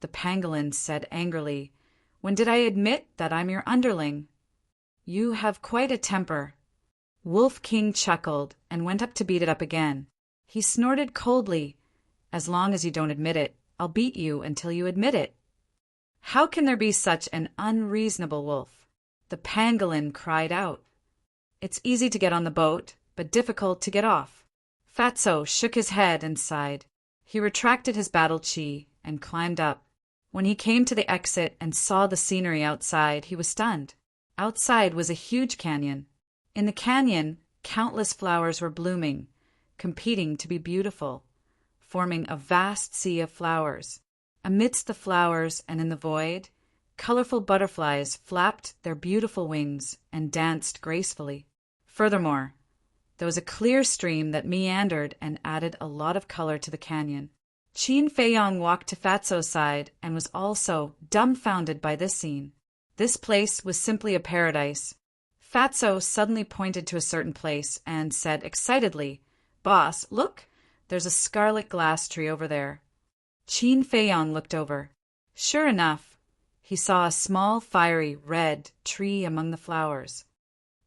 The pangolin said angrily, When did I admit that I'm your underling? You have quite a temper. Wolf King chuckled and went up to beat it up again. He snorted coldly, As long as you don't admit it, I'll beat you until you admit it. How can there be such an unreasonable wolf? The pangolin cried out. It's easy to get on the boat, but difficult to get off. Fatso shook his head and sighed. He retracted his battle chi and climbed up. When he came to the exit and saw the scenery outside, he was stunned. Outside was a huge canyon. In the canyon, countless flowers were blooming, competing to be beautiful, forming a vast sea of flowers. Amidst the flowers and in the void, colorful butterflies flapped their beautiful wings and danced gracefully. Furthermore, there was a clear stream that meandered and added a lot of color to the canyon. Qin Feiyong walked to Fatso's side and was also dumbfounded by this scene. This place was simply a paradise. Fatso suddenly pointed to a certain place and said excitedly, Boss, look, there's a scarlet glass tree over there. Qin Feiyong looked over. Sure enough, he saw a small, fiery, red tree among the flowers.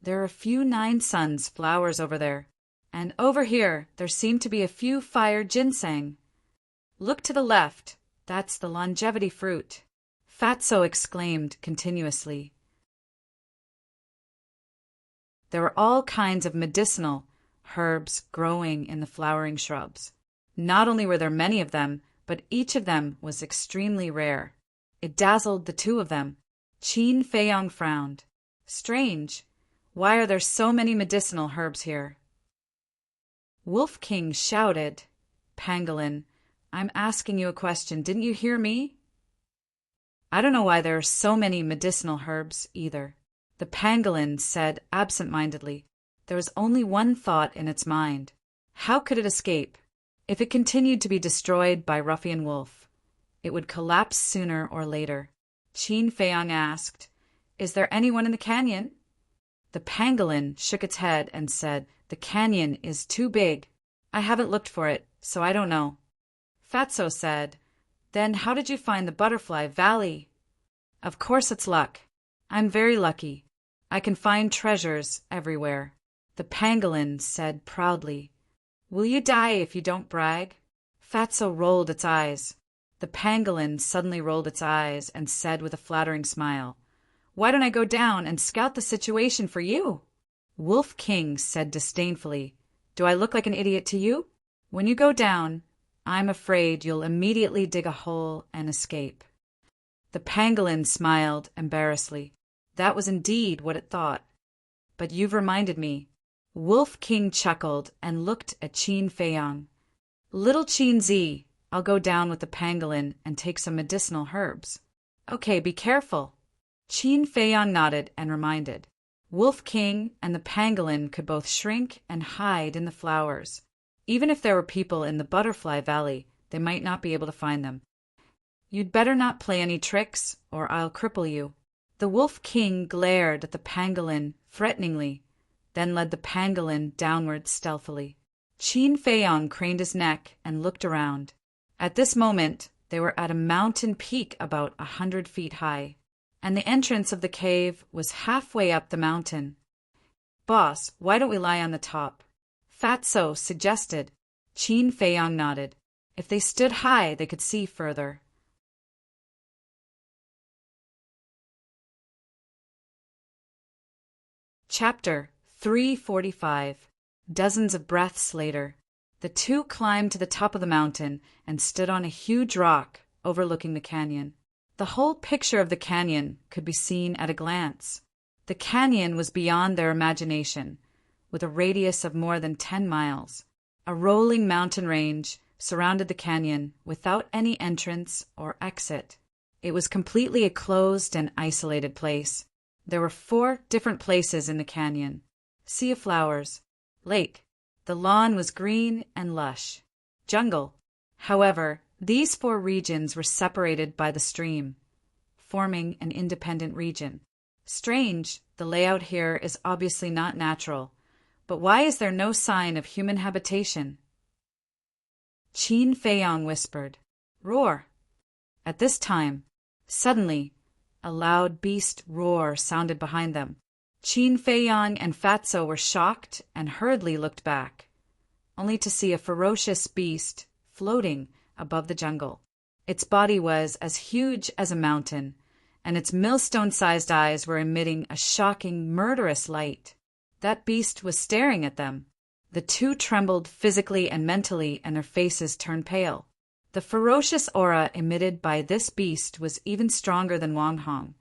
There are a few 9 suns flowers over there, and over here there seem to be a few fire ginseng. Look to the left, that's the longevity fruit. Fatso exclaimed continuously. There were all kinds of medicinal herbs growing in the flowering shrubs. Not only were there many of them, but each of them was extremely rare. It dazzled the two of them. Qin Feiyong frowned. Strange. Why are there so many medicinal herbs here? Wolf King shouted, Pangolin, I'm asking you a question. Didn't you hear me? I don't know why there are so many medicinal herbs either. The pangolin said absent-mindedly. There was only one thought in its mind. How could it escape? If it continued to be destroyed by Ruffian Wolf, it would collapse sooner or later. Qin Feiyong asked, Is there anyone in the canyon? The pangolin shook its head and said, The canyon is too big. I haven't looked for it, so I don't know. Fatso said, Then how did you find the Butterfly Valley? Of course it's luck. I'm very lucky. I can find treasures everywhere. The pangolin said proudly. Will you die if you don't brag? Fatso rolled its eyes. The pangolin suddenly rolled its eyes and said with a flattering smile, Why don't I go down and scout the situation for you? Wolf King said disdainfully, Do I look like an idiot to you? When you go down, I'm afraid you'll immediately dig a hole and escape. The pangolin smiled embarrassedly. That was indeed what it thought. But you've reminded me. Wolf King chuckled and looked at Qin Feiyong. Little Qin Zi, I'll go down with the pangolin and take some medicinal herbs. Okay, be careful. Qin Feiyong nodded and reminded. Wolf King and the pangolin could both shrink and hide in the flowers. Even if there were people in the Butterfly Valley, they might not be able to find them. You'd better not play any tricks, or I'll cripple you. The Wolf King glared at the pangolin threateningly, then led the pangolin downward stealthily. Qin Feiyong craned his neck and looked around. At this moment, they were at a mountain peak about 100 feet high, and the entrance of the cave was halfway up the mountain. Boss, why don't we lie on the top? Fatso suggested. Qin Feiyong nodded. If they stood high, they could see further. Chapter 345. Dozens of breaths later, the two climbed to the top of the mountain and stood on a huge rock overlooking the canyon. The whole picture of the canyon could be seen at a glance. The canyon was beyond their imagination, with a radius of more than 10 miles. A rolling mountain range surrounded the canyon without any entrance or exit. It was completely a closed and isolated place. There were 4 different places in the canyon. Sea of flowers, lake. The lawn was green and lush. Jungle. However, these 4 regions were separated by the stream, forming an independent region. Strange, The layout here is obviously not natural. But why is there no sign of human habitation? Qin Feiyang whispered, "Roar." At this time, suddenly, a loud beast roar sounded behind them. Qin Feiyang and Fatso were shocked and hurriedly looked back, only to see a ferocious beast floating above the jungle. Its body was as huge as a mountain, and its millstone-sized eyes were emitting a shocking, murderous light. That beast was staring at them. The two trembled physically and mentally, and their faces turned pale. The ferocious aura emitted by this beast was even stronger than Wang Hong,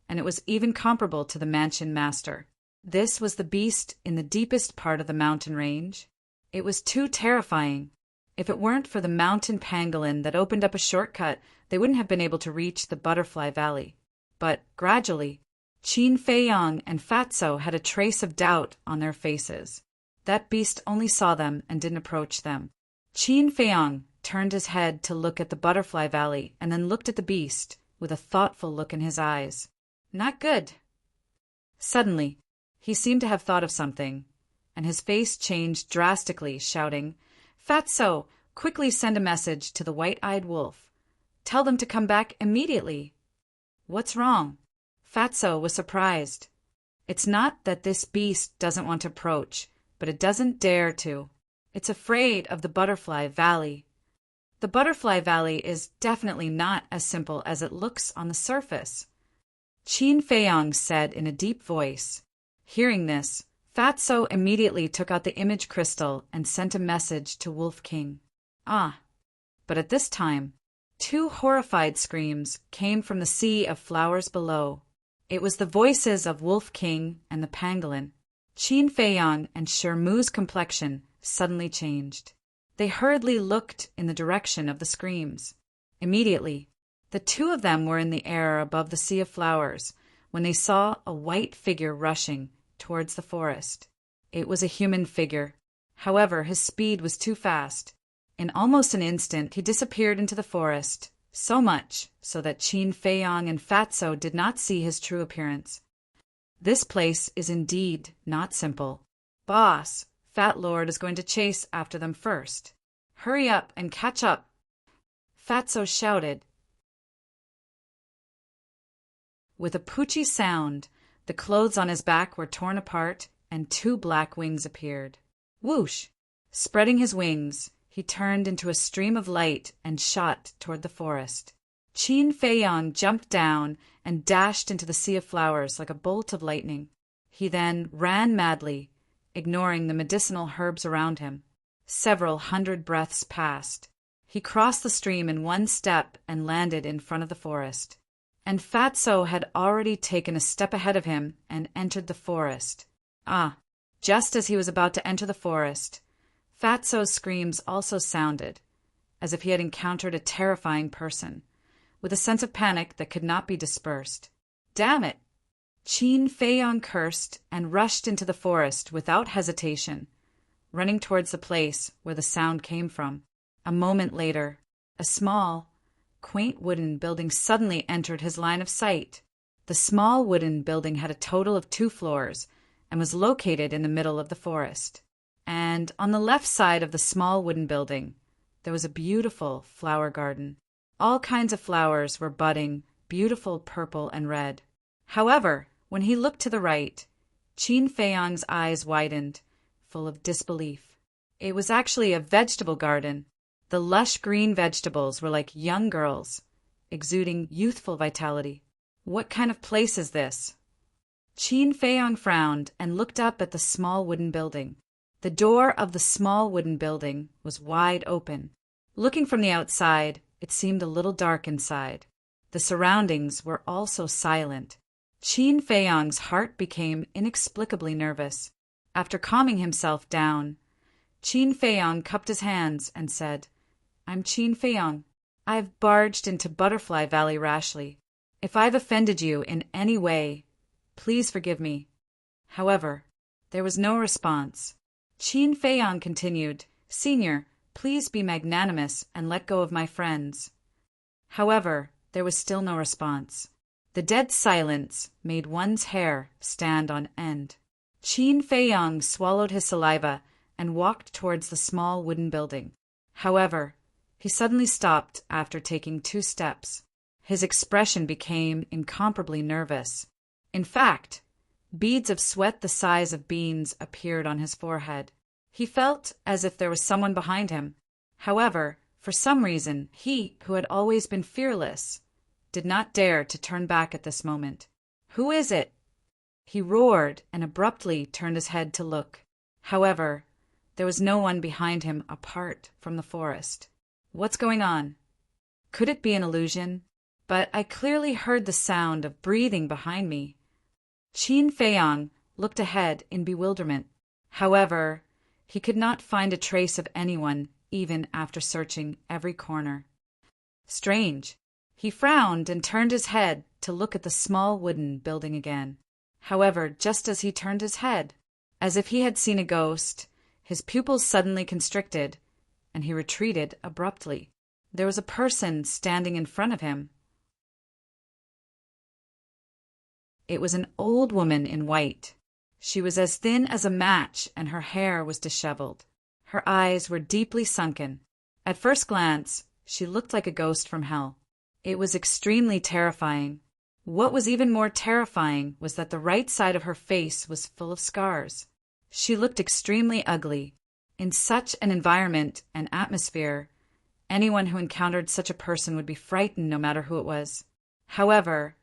and it was even comparable to the mansion master. This was the beast in the deepest part of the mountain range. It was too terrifying. If it weren't for the mountain pangolin that opened up a shortcut, they wouldn't have been able to reach the Butterfly Valley. But gradually, Qin Feiyang and Fatso had a trace of doubt on their faces. That beast only saw them and didn't approach them. Qin Feiyang turned his head to look at the Butterfly Valley and then looked at the beast with a thoughtful look in his eyes. Not good. Suddenly, he seemed to have thought of something, and his face changed drastically, shouting, "Fatso, quickly send a message to the white-eyed wolf. Tell them to come back immediately." "What's wrong?" Fatso was surprised. "It's not that this beast doesn't want to approach, but it doesn't dare to. It's afraid of the Butterfly Valley." The Butterfly Valley is definitely not as simple as it looks on the surface, Qin Feiyang said in a deep voice. Hearing this, Fatso immediately took out the image crystal and sent a message to Wolf King. But at this time, two horrified screams came from the sea of flowers below. It was the voices of Wolf King and the pangolin. Qin Feiyang and Shermu's complexion suddenly changed. They hurriedly looked in the direction of the screams. Immediately, the two of them were in the air above the sea of flowers when they saw a white figure rushing towards the forest. It was a human figure. However, his speed was too fast. In almost an instant, he disappeared into the forest, so much so that Qin Feiyang and Fatso did not see his true appearance. This place is indeed not simple. "Boss, Fat Lord is going to chase after them first. Hurry up and catch up," Fatso shouted. With a poochy sound, the clothes on his back were torn apart and two black wings appeared. Whoosh! Spreading his wings, he turned into a stream of light and shot toward the forest. Qin Feiyang jumped down and dashed into the sea of flowers like a bolt of lightning. He then ran madly, ignoring the medicinal herbs around him. Several hundred breaths passed. He crossed the stream in one step and landed in front of the forest. And Fatso had already taken a step ahead of him and entered the forest. Just as he was about to enter the forest, Fatso's screams also sounded, as if he had encountered a terrifying person, with a sense of panic that could not be dispersed. "Damn it!" Qin Feiyang cursed and rushed into the forest without hesitation, running towards the place where the sound came from. A moment later, a small, quaint wooden building suddenly entered his line of sight. The small wooden building had a total of 2 floors and was located in the middle of the forest. And on the left side of the small wooden building, there was a beautiful flower garden. All kinds of flowers were budding, beautiful purple and red. However, when he looked to the right, Qin Feiyang's eyes widened, full of disbelief. It was actually a vegetable garden. The lush green vegetables were like young girls, exuding youthful vitality. "What kind of place is this?" Qin Feiyang frowned and looked up at the small wooden building. The door of the small wooden building was wide open. Looking from the outside, it seemed a little dark inside. The surroundings were also silent. Qin Feiyang's heart became inexplicably nervous. After calming himself down, Qin Feiyang cupped his hands and said, "I'm Qin Feiyang. I've barged into Butterfly Valley rashly. If I've offended you in any way, please forgive me." However, there was no response. Qin Feiyang continued, "Senior, please be magnanimous and let go of my friends." However, there was still no response. The dead silence made one's hair stand on end. Qin Feiyang swallowed his saliva and walked towards the small wooden building. However, he suddenly stopped after taking 2 steps. His expression became incomparably nervous. In fact, beads of sweat the size of beans appeared on his forehead. He felt as if there was someone behind him. However, for some reason, he, who had always been fearless, did not dare to turn back at this moment. "Who is it?" He roared and abruptly turned his head to look. However, there was no one behind him apart from the forest. "What's going on? Could it be an illusion? But I clearly heard the sound of breathing behind me." Qin Feiyang looked ahead in bewilderment. However, he could not find a trace of anyone even after searching every corner. Strange. He frowned and turned his head to look at the small wooden building again. However, just as he turned his head, as if he had seen a ghost, his pupils suddenly constricted, and he retreated abruptly. There was a person standing in front of him. It was an old woman in white. She was as thin as a match, and her hair was disheveled. Her eyes were deeply sunken. At first glance, she looked like a ghost from hell. It was extremely terrifying. What was even more terrifying was that the right side of her face was full of scars. She looked extremely ugly. In such an environment and atmosphere, anyone who encountered such a person would be frightened no matter who it was. However,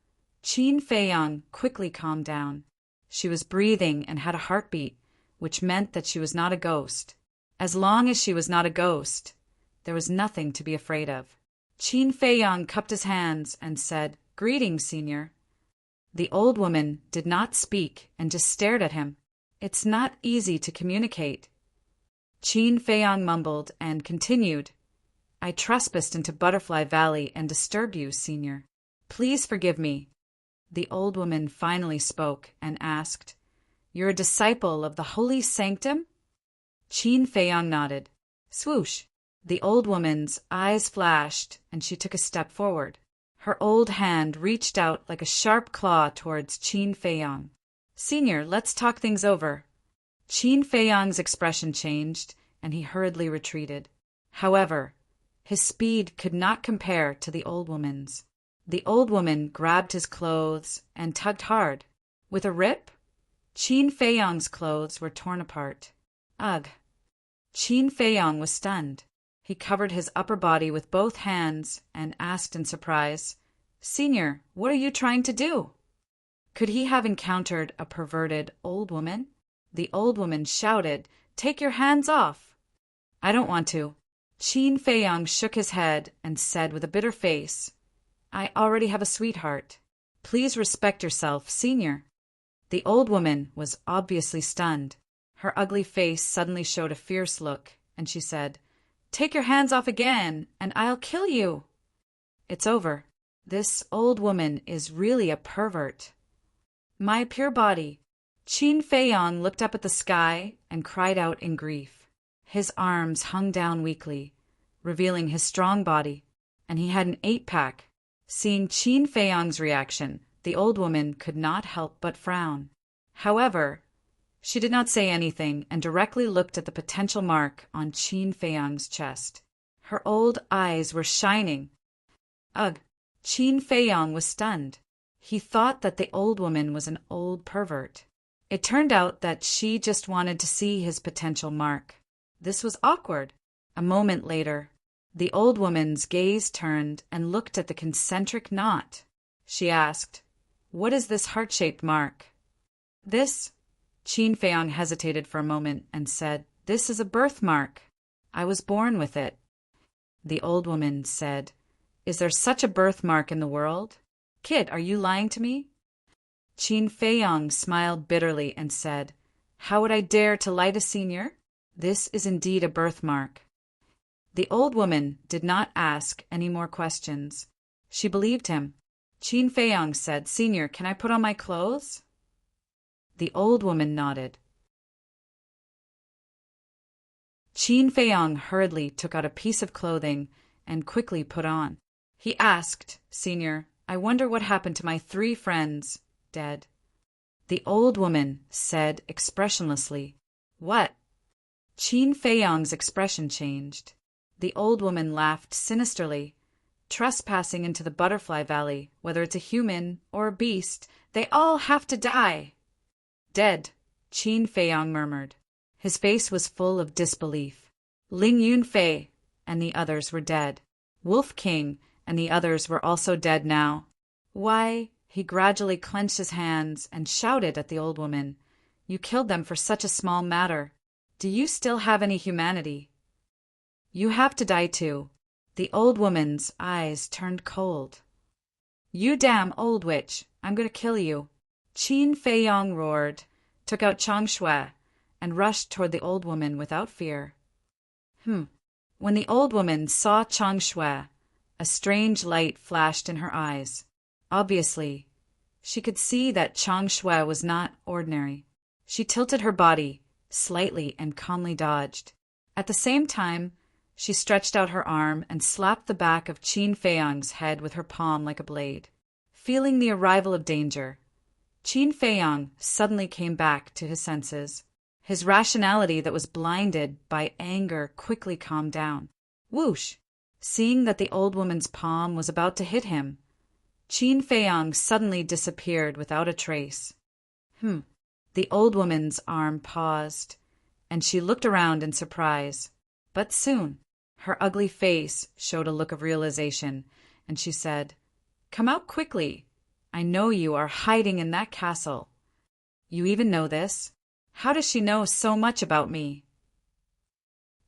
Qin Feiyang quickly calmed down. She was breathing and had a heartbeat, which meant that she was not a ghost. As long as she was not a ghost, there was nothing to be afraid of. Qin Feiyang cupped his hands and said, "Greetings, Senior." The old woman did not speak and just stared at him. "It's not easy to communicate." Qin Feiyang mumbled and continued, "I trespassed into Butterfly Valley and disturbed you, Senior. Please forgive me." The old woman finally spoke and asked, "You're a disciple of the Holy Sanctum?" Qin Feiyang nodded. Swoosh! The old woman's eyes flashed, and she took a step forward. Her old hand reached out like a sharp claw towards Qin Feiyang. "Senior, let's talk things over." Qin Feiyang's expression changed, and he hurriedly retreated. However, his speed could not compare to the old woman's. The old woman grabbed his clothes and tugged hard. With a rip, Qin Feiyang's clothes were torn apart. Ugh! Qin Feiyang was stunned. He covered his upper body with both hands and asked in surprise, "Senior, what are you trying to do?" Could he have encountered a perverted old woman? The old woman shouted, "Take your hands off!" "I don't want to." Qin Feiyang shook his head and said with a bitter face, "I already have a sweetheart. Please respect yourself, Senior." The old woman was obviously stunned. Her ugly face suddenly showed a fierce look, and she said, "Take your hands off again, and I'll kill you." It's over. This old woman is really a pervert. My pure body. Qin Feiyang looked up at the sky and cried out in grief. His arms hung down weakly, revealing his strong body, and he had an 8-pack. Seeing Qin Feiyang's reaction, the old woman could not help but frown. However, she did not say anything and directly looked at the potential mark on Qin Feiyang's chest. Her old eyes were shining. Ugh! Qin Feiyang was stunned. He thought that the old woman was an old pervert. It turned out that she just wanted to see his potential mark. This was awkward. A moment later, the old woman's gaze turned and looked at the concentric knot. She asked, "What is this heart-shaped mark?" "This?" Qin Feiyang hesitated for a moment and said, "This is a birthmark. I was born with it." The old woman said, "Is there such a birthmark in the world? Kid, are you lying to me?" Qin Feiyang smiled bitterly and said, "How would I dare to lie to Senior? This is indeed a birthmark." The old woman did not ask any more questions. She believed him. Qin Feiyang said, "Senior, can I put on my clothes?" The old woman nodded. Qin Feiyang hurriedly took out a piece of clothing and quickly put on. He asked, "Senior, I wonder what happened to my 3 friends. Dead. The old woman said expressionlessly. What? Qin Feiyang's expression changed. The old woman laughed sinisterly. Trespassing into the Butterfly Valley, whether it's a human or a beast, they all have to die. Dead, Qin Feiyang murmured. His face was full of disbelief. Ling Yunfei and the others were dead. Wolf King and the others were also dead now. Why, he gradually clenched his hands and shouted at the old woman. You killed them for such a small matter. Do you still have any humanity? You have to die too. The old woman's eyes turned cold. You damn old witch, I'm going to kill you. Qin Feiyang roared, took out Chang Shui, and rushed toward the old woman without fear. When the old woman saw Chang Shui, a strange light flashed in her eyes. Obviously, she could see that Chang Shui was not ordinary. She tilted her body slightly and calmly dodged. At the same time, she stretched out her arm and slapped the back of Qin Feiyang's head with her palm like a blade. Feeling the arrival of danger, Qin Feiyang suddenly came back to his senses. His rationality that was blinded by anger quickly calmed down. Whoosh! Seeing that the old woman's palm was about to hit him, Qin Feiyang suddenly disappeared without a trace. The old woman's arm paused, and she looked around in surprise. But soon, her ugly face showed a look of realization, and she said, Come out quickly. I know you are hiding in that castle. You even know this? How does she know so much about me?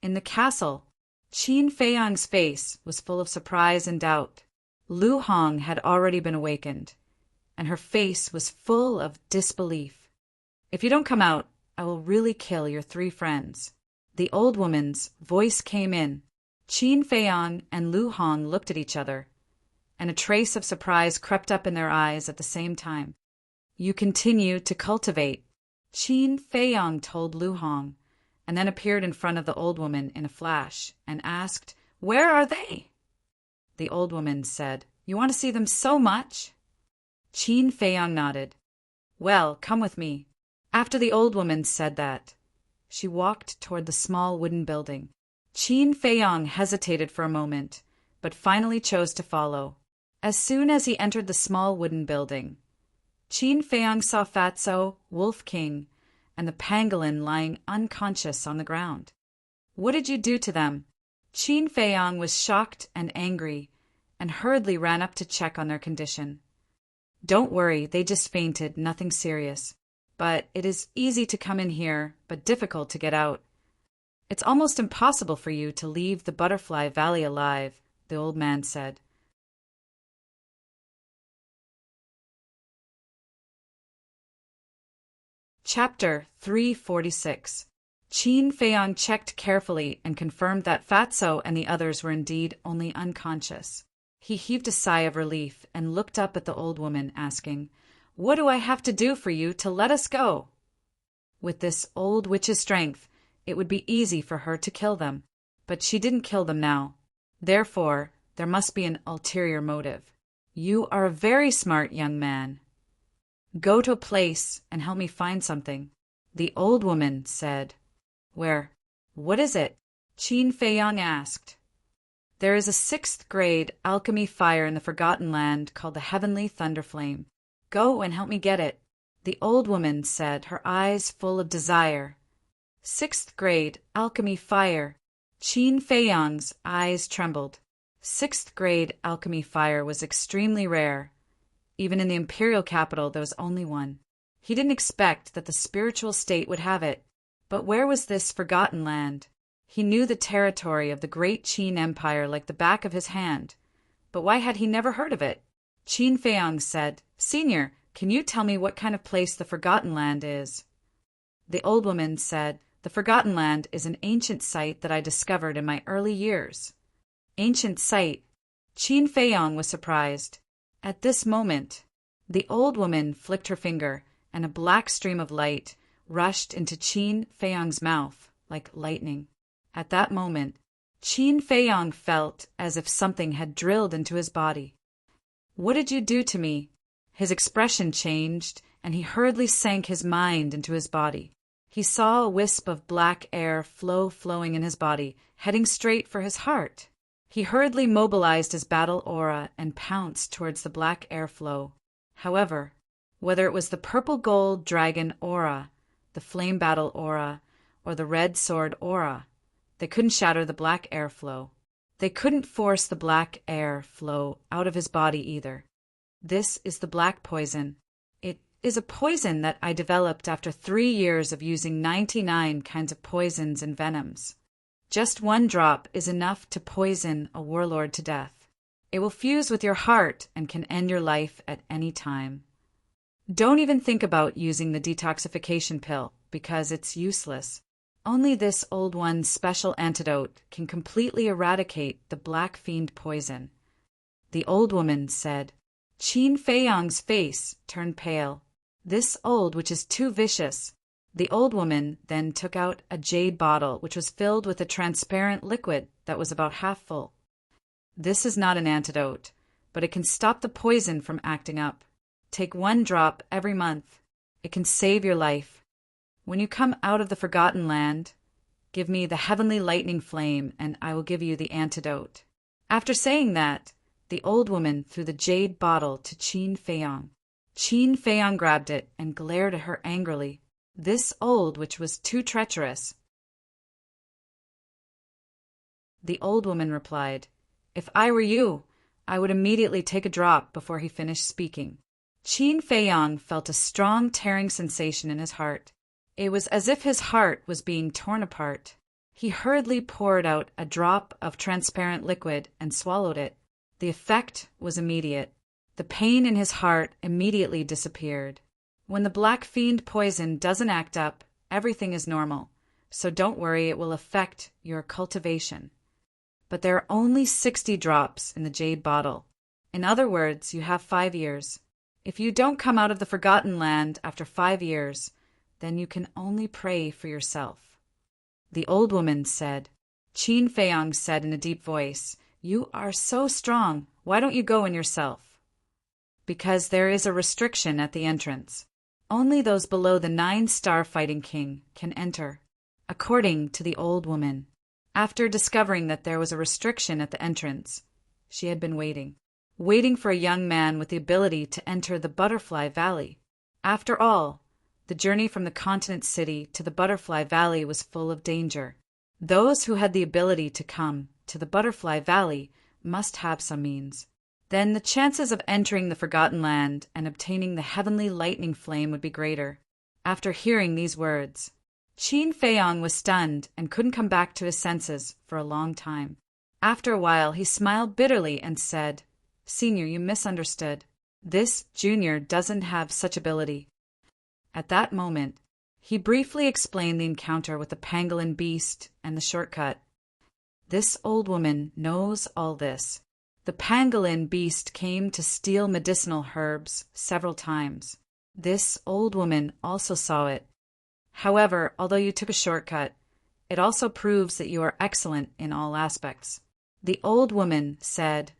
In the castle, Qin Feiyang's face was full of surprise and doubt. Lu Hong had already been awakened, and her face was full of disbelief. If you don't come out, I will really kill your 3 friends. The old woman's voice came in. Qin Feiyang and Lu Hong looked at each other, and a trace of surprise crept up in their eyes at the same time. You continue to cultivate, Qin Feiyang told Lu Hong, and then appeared in front of the old woman in a flash and asked, Where are they? The old woman said, You want to see them so much? Qin Feiyang nodded. Well, come with me. After the old woman said that, she walked toward the small wooden building. Qin Feiyang hesitated for a moment, but finally chose to follow. As soon as he entered the small wooden building, Qin Feiyang saw Fatso, Wolf King, and the pangolin lying unconscious on the ground. What did you do to them? Qin Feiyang was shocked and angry, and hurriedly ran up to check on their condition. Don't worry, they just fainted, nothing serious. But it is easy to come in here, but difficult to get out. It's almost impossible for you to leave the Butterfly Valley alive, the old man said. Chapter 346. Qin Feiyang checked carefully and confirmed that Fatso and the others were indeed only unconscious. He heaved a sigh of relief and looked up at the old woman, asking, What do I have to do for you to let us go? With this old witch's strength, it would be easy for her to kill them. But she didn't kill them now. Therefore, there must be an ulterior motive. You are a very smart young man. Go to a place and help me find something. The old woman said. Where? What is it? Qin Feiyang asked. There is a 6th grade alchemy fire in the Forgotten Land called the Heavenly Thunderflame. Go and help me get it. The old woman said, her eyes full of desire. 6th grade alchemy fire. Qin Feiyang's eyes trembled. 6th grade alchemy fire was extremely rare. Even in the imperial capital, there was only one. He didn't expect that the spiritual state would have it. But where was this Forgotten Land? He knew the territory of the great Qin Empire like the back of his hand. But why had he never heard of it? Qin Feiyang said, Senior, can you tell me what kind of place the Forgotten Land is? The old woman said, The Forgotten Land is an ancient site that I discovered in my early years. Ancient site? Qin Feiyang was surprised. At this moment, the old woman flicked her finger, and a black stream of light rushed into Qin Feiyang's mouth like lightning. At that moment, Qin Feiyang felt as if something had drilled into his body. What did you do to me?" His expression changed, and he hurriedly sank his mind into his body. He saw a wisp of black air flowing in his body, heading straight for his heart. He hurriedly mobilized his battle aura and pounced towards the black airflow. However, whether it was the purple gold dragon aura, the flame battle aura, or the red sword aura, they couldn't shatter the black airflow. They couldn't force the black air flow out of his body either. This is the black poison. It is a poison that I developed after 3 years of using 99 kinds of poisons and venoms. Just 1 drop is enough to poison a warlord to death. It will fuse with your heart and can end your life at any time. Don't even think about using the detoxification pill because it's useless. Only this old one's special antidote can completely eradicate the black fiend poison. The old woman said. Qin Feiyang's face turned pale. This old witch is too vicious. The old woman then took out a jade bottle which was filled with a transparent liquid that was about half full. This is not an antidote, but it can stop the poison from acting up. Take 1 drop every month. It can save your life. When you come out of the Forgotten Land, give me the heavenly lightning flame, and I will give you the antidote. After saying that, the old woman threw the jade bottle to Qin Feiyang. Qin Feiyang grabbed it and glared at her angrily. This old witch was too treacherous. The old woman replied, "If I were you, I would immediately take a drop before he finished speaking." Qin Feiyang felt a strong tearing sensation in his heart. It was as if his heart was being torn apart. He hurriedly poured out a drop of transparent liquid and swallowed it. The effect was immediate. The pain in his heart immediately disappeared. When the black fiend poison doesn't act up, everything is normal, so don't worry, it will affect your cultivation. But there are only 60 drops in the jade bottle. In other words, you have 5 years. If you don't come out of the Forgotten Land after 5 years, then you can only pray for yourself. The old woman said. Qin Feiyang said in a deep voice, "You are so strong. Why don't you go in yourself?" Because there is a restriction at the entrance. Only those below the 9-star fighting king can enter. According to the old woman, after discovering that there was a restriction at the entrance, she had been waiting for a young man with the ability to enter the Butterfly Valley. After all, the journey from the continent city to the Butterfly Valley was full of danger. Those who had the ability to come to the Butterfly Valley must have some means. Then the chances of entering the Forgotten Land and obtaining the heavenly lightning flame would be greater. After hearing these words, Qin Feiyang was stunned and couldn't come back to his senses for a long time. After a while, he smiled bitterly and said, "Senior, you misunderstood. This junior doesn't have such ability." At that moment, he briefly explained the encounter with the pangolin beast and the shortcut. This old woman knows all this. The pangolin beast came to steal medicinal herbs several times. This old woman also saw it. However, although you took a shortcut, it also proves that you are excellent in all aspects. The old woman said,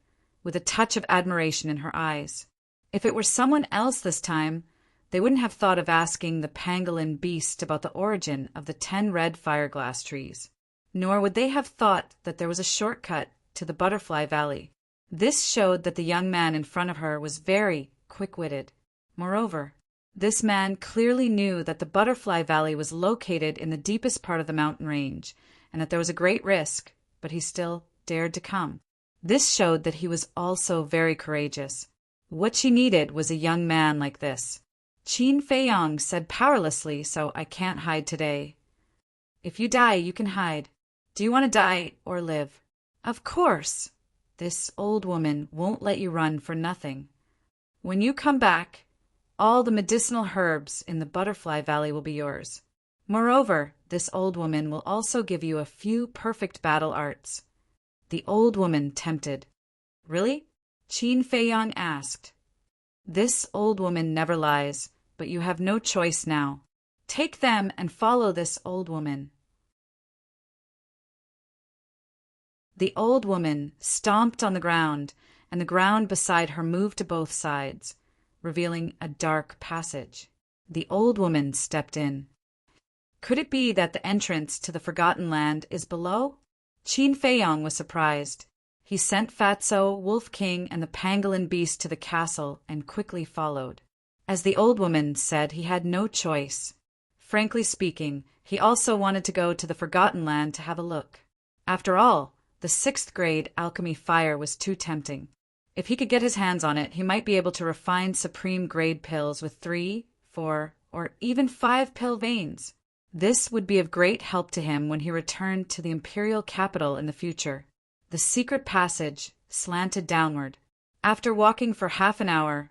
with a touch of admiration in her eyes. If it were someone else this time, they wouldn't have thought of asking the pangolin beast about the origin of the 10 red fireglass trees, nor would they have thought that there was a shortcut to the Butterfly Valley. This showed that the young man in front of her was very quick-witted. Moreover, this man clearly knew that the Butterfly Valley was located in the deepest part of the mountain range, and that there was a great risk, but he still dared to come. This showed that he was also very courageous. What she needed was a young man like this. Qin Feiyang said powerlessly, "So I can't hide today." "If you die, you can hide. Do you want to die or live?" "Of course. This old woman won't let you run for nothing. When you come back, all the medicinal herbs in the Butterfly Valley will be yours. Moreover, this old woman will also give you a few perfect battle arts." The old woman tempted. "Really?" Qin Feiyang asked. "This old woman never lies, but you have no choice now. Take them and follow this old woman." The old woman stomped on the ground and the ground beside her moved to both sides, revealing a dark passage. The old woman stepped in. Could it be that the entrance to the Forgotten Land is below? Qin Feiyong was surprised. He sent Fatso, Wolf King, and the pangolin beast to the castle and quickly followed. As the old woman said, he had no choice. Frankly speaking, he also wanted to go to the Forgotten Land to have a look. After all, the 6th grade alchemy fire was too tempting. If he could get his hands on it, he might be able to refine supreme grade pills with 3, 4, or even 5 pill veins. This would be of great help to him when he returned to the imperial capital in the future. The secret passage slanted downward. After walking for half an hour,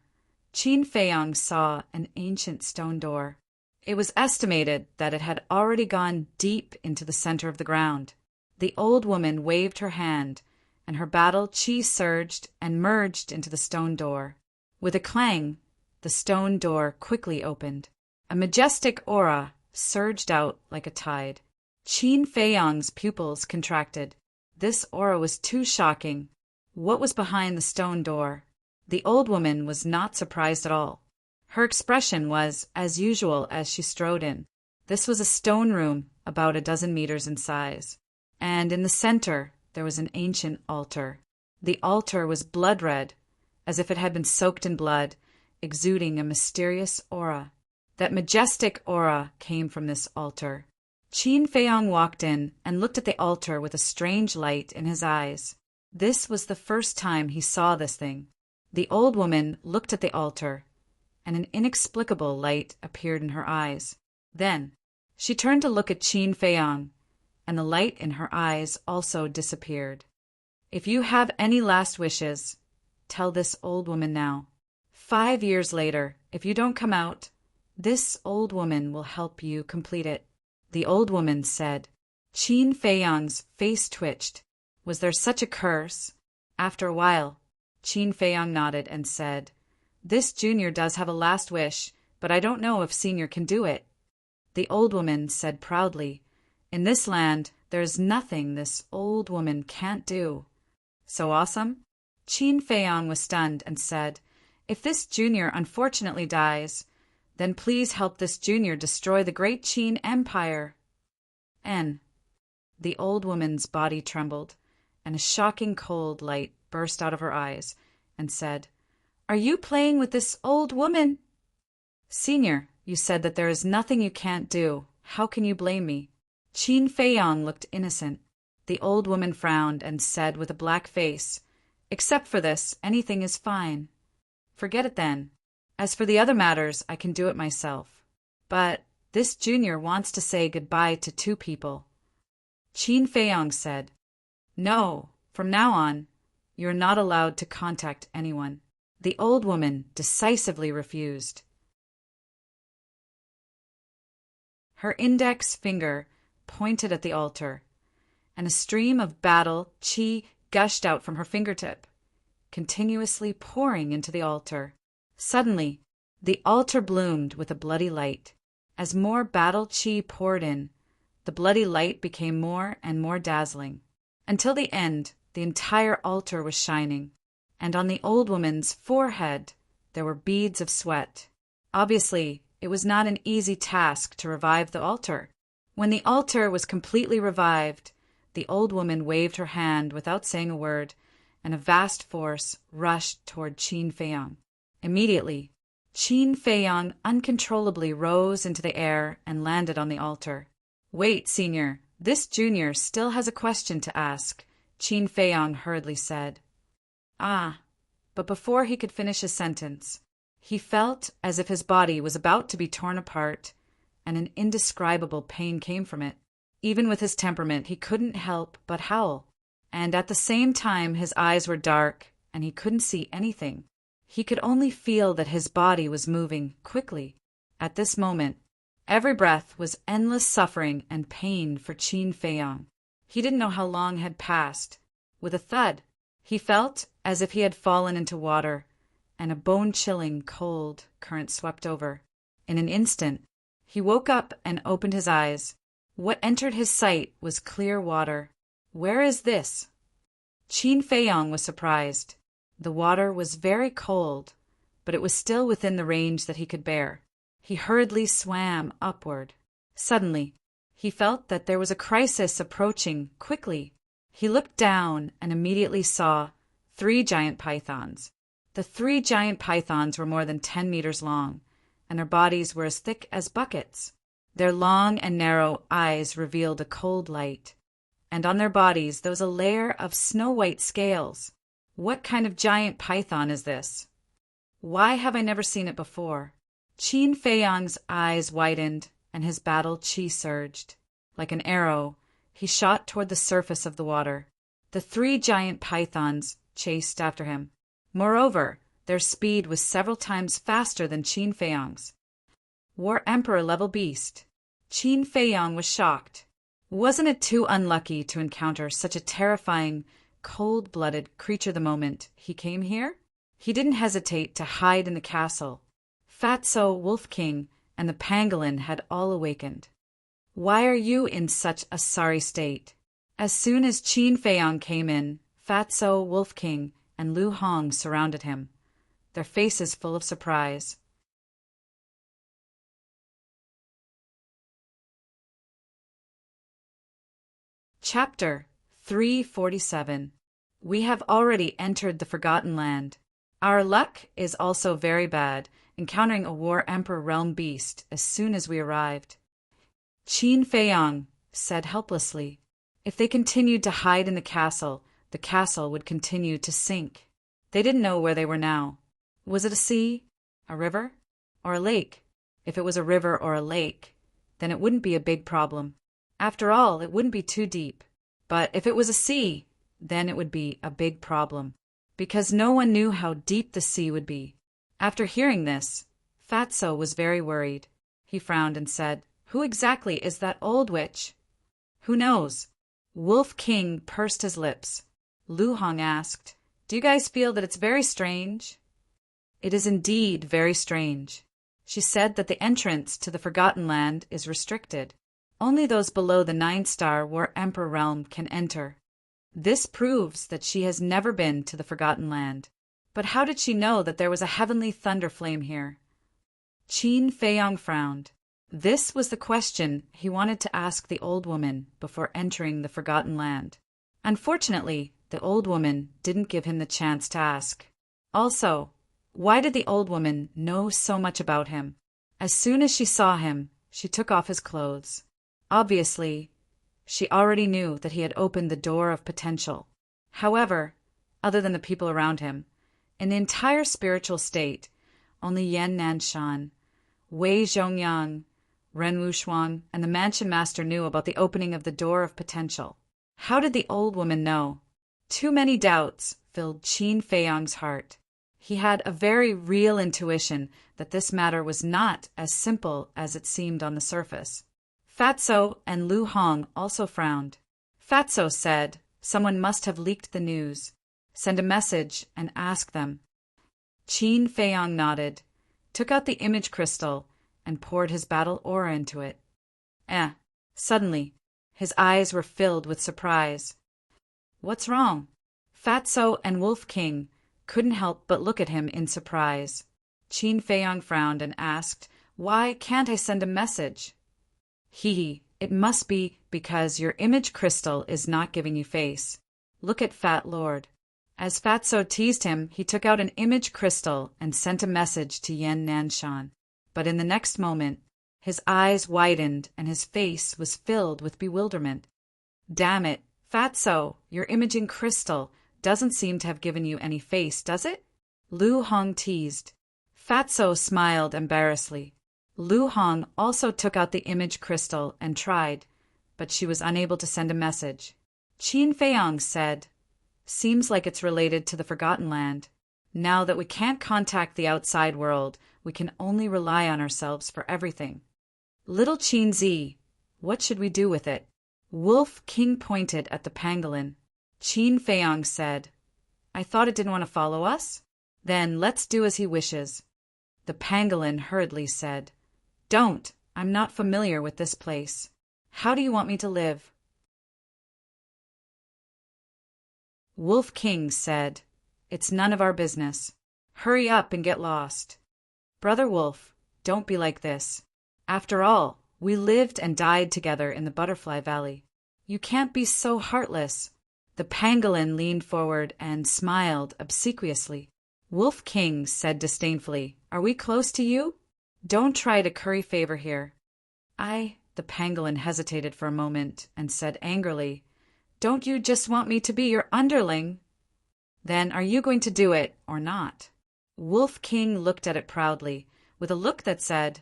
Qin Feiyong saw an ancient stone door. It was estimated that it had already gone deep into the center of the ground. The old woman waved her hand, and her battle qi surged and merged into the stone door. With a clang, the stone door quickly opened. A majestic aura surged out like a tide. Qin Feiyong's pupils contracted. This aura was too shocking. What was behind the stone door? The old woman was not surprised at all. Her expression was as usual as she strode in. This was a stone room about a dozen meters in size, and in the center there was an ancient altar. The altar was blood-red, as if it had been soaked in blood, exuding a mysterious aura. That majestic aura came from this altar. Qin Feiyong walked in and looked at the altar with a strange light in his eyes. This was the first time he saw this thing. The old woman looked at the altar, and an inexplicable light appeared in her eyes. Then she turned to look at Qin Feiyong, and the light in her eyes also disappeared. If you have any last wishes, tell this old woman now. 5 years later, if you don't come out, this old woman will help you complete it. The old woman said. Qin Feiyong's face twitched. Was there such a curse? After a while, Qin Feiyong nodded and said, "This junior does have a last wish, but I don't know if senior can do it." The old woman said proudly, "In this land, there is nothing this old woman can't do." So awesome? Qin Feiyong was stunned and said, "If this junior unfortunately dies, then please help this junior destroy the great Qin Empire." The old woman's body trembled, and a shocking cold light burst out of her eyes, and said, "Are you playing with this old woman?" "Senior, you said that there is nothing you can't do. How can you blame me?" Qin Feiyong looked innocent. The old woman frowned and said with a black face, "Except for this, anything is fine." "Forget it then. As for the other matters, I can do it myself. But this junior wants to say goodbye to 2 people." Qin Feiyong said, "No, from now on, you are not allowed to contact anyone." The old woman decisively refused. Her index finger pointed at the altar, and a stream of battle qi gushed out from her fingertip, continuously pouring into the altar. Suddenly, the altar bloomed with a bloody light. As more battle qi poured in, the bloody light became more and more dazzling. Until the end, the entire altar was shining, and on the old woman's forehead there were beads of sweat. Obviously, it was not an easy task to revive the altar. When the altar was completely revived, the old woman waved her hand without saying a word, and a vast force rushed toward Qin Feiyong. Immediately, Qin Feiyong uncontrollably rose into the air and landed on the altar. "Wait, senior, this junior still has a question to ask," Qin Feiyong hurriedly said. But before he could finish his sentence, he felt as if his body was about to be torn apart, and an indescribable pain came from it. Even with his temperament, he couldn't help but howl, and at the same time his eyes were dark and he couldn't see anything. He could only feel that his body was moving quickly. At this moment, every breath was endless suffering and pain for Qin Feiyong. He didn't know how long had passed. With a thud, he felt as if he had fallen into water, and a bone-chilling cold current swept over. In an instant, he woke up and opened his eyes. What entered his sight was clear water. "Where is this?" Qin Feiyong was surprised. The water was very cold, but it was still within the range that he could bear. He hurriedly swam upward. Suddenly, he felt that there was a crisis approaching quickly. He looked down and immediately saw 3 giant pythons. The 3 giant pythons were more than 10 meters long, and their bodies were as thick as buckets. Their long and narrow eyes revealed a cold light, and on their bodies there was a layer of snow-white scales. What kind of giant python is this? Why have I never seen it before? Qin Feiyang's eyes widened, and his battle chi surged. Like an arrow, he shot toward the surface of the water. The 3 giant pythons chased after him. Moreover, their speed was several times faster than Qin Feiyang's. War Emperor level beast. Qin Feiyang was shocked. Wasn't it too unlucky to encounter such a terrifying, cold-blooded creature the moment he came here? He didn't hesitate to hide in the castle. Fatso, Wolf King, and the pangolin had all awakened. Why are you in such a sorry state? As soon as Qin Feiyang came in, Fatso, Wolf King, and Lu Hong surrounded him, their faces full of surprise. Chapter 347. We have already entered the Forgotten Land. Our luck is also very bad, encountering a War Emperor realm beast as soon as we arrived. Qin Feiyang said helplessly. If they continued to hide in the castle would continue to sink. They didn't know where they were now. Was it a sea, a river, or a lake? If it was a river or a lake, then it wouldn't be a big problem. After all, it wouldn't be too deep. But if it was a sea, then it would be a big problem, because no one knew how deep the sea would be. After hearing this, Fatso was very worried. He frowned and said, "Who exactly is that old witch?" "Who knows?" Wolf King pursed his lips. Lu Hong asked, "Do you guys feel that it's very strange?" "It is indeed very strange." She said that the entrance to the Forgotten Land is restricted. Only those below the 9-star War Emperor realm can enter. This proves that she has never been to the Forgotten Land. But how did she know that there was a heavenly thunder flame here? Qin Feiyang frowned. This was the question he wanted to ask the old woman before entering the Forgotten Land. Unfortunately, the old woman didn't give him the chance to ask. Also, why did the old woman know so much about him? As soon as she saw him, she took off his clothes. Obviously, she already knew that he had opened the door of potential. However, other than the people around him, in the entire spiritual state, only Yan Nanshan, Wei Zhongyang, Ren Wushuang, and the mansion master knew about the opening of the door of potential. How did the old woman know? Too many doubts filled Qin Feiyang's heart. He had a very real intuition that this matter was not as simple as it seemed on the surface. Fatso and Lu Hong also frowned. Fatso said, "Someone must have leaked the news. Send a message and ask them." Qin Feiyang nodded, took out the image crystal, and poured his battle aura into it. Suddenly, his eyes were filled with surprise. "What's wrong?" Fatso and Wolf King couldn't help but look at him in surprise. Qin Feiyang frowned and asked, "Why can't I send a message?" It must be because your image crystal is not giving you face. Look at Fat Lord." As Fatso teased him, he took out an image crystal and sent a message to Yan Nanshan. But in the next moment, his eyes widened and his face was filled with bewilderment. "Damn it, Fatso, your imaging crystal doesn't seem to have given you any face, does it?" Lu Hong teased. Fatso smiled embarrassedly. Lu Hong also took out the image crystal and tried, but she was unable to send a message. Qin Feiyang said, "Seems like it's related to the Forgotten Land. Now that we can't contact the outside world, we can only rely on ourselves for everything. Little Qin Zi, what should we do with it?" Wolf King pointed at the pangolin. Qin Feiyang said, "I thought it didn't want to follow us? Then let's do as he wishes." The pangolin hurriedly said, "Don't. I'm not familiar with this place. How do you want me to live?" Wolf King said, It's none of our business. Hurry up and get lost. Brother Wolf, don't be like this. After all, we lived and died together in the Butterfly Valley. You can't be so heartless. The pangolin leaned forward and smiled obsequiously. Wolf King said disdainfully, "Are we close to you? Don't try to curry favor here." The pangolin hesitated for a moment and said angrily, "Don't you just want me to be your underling? Then are you going to do it or not?" Wolf King looked at it proudly, with a look that said,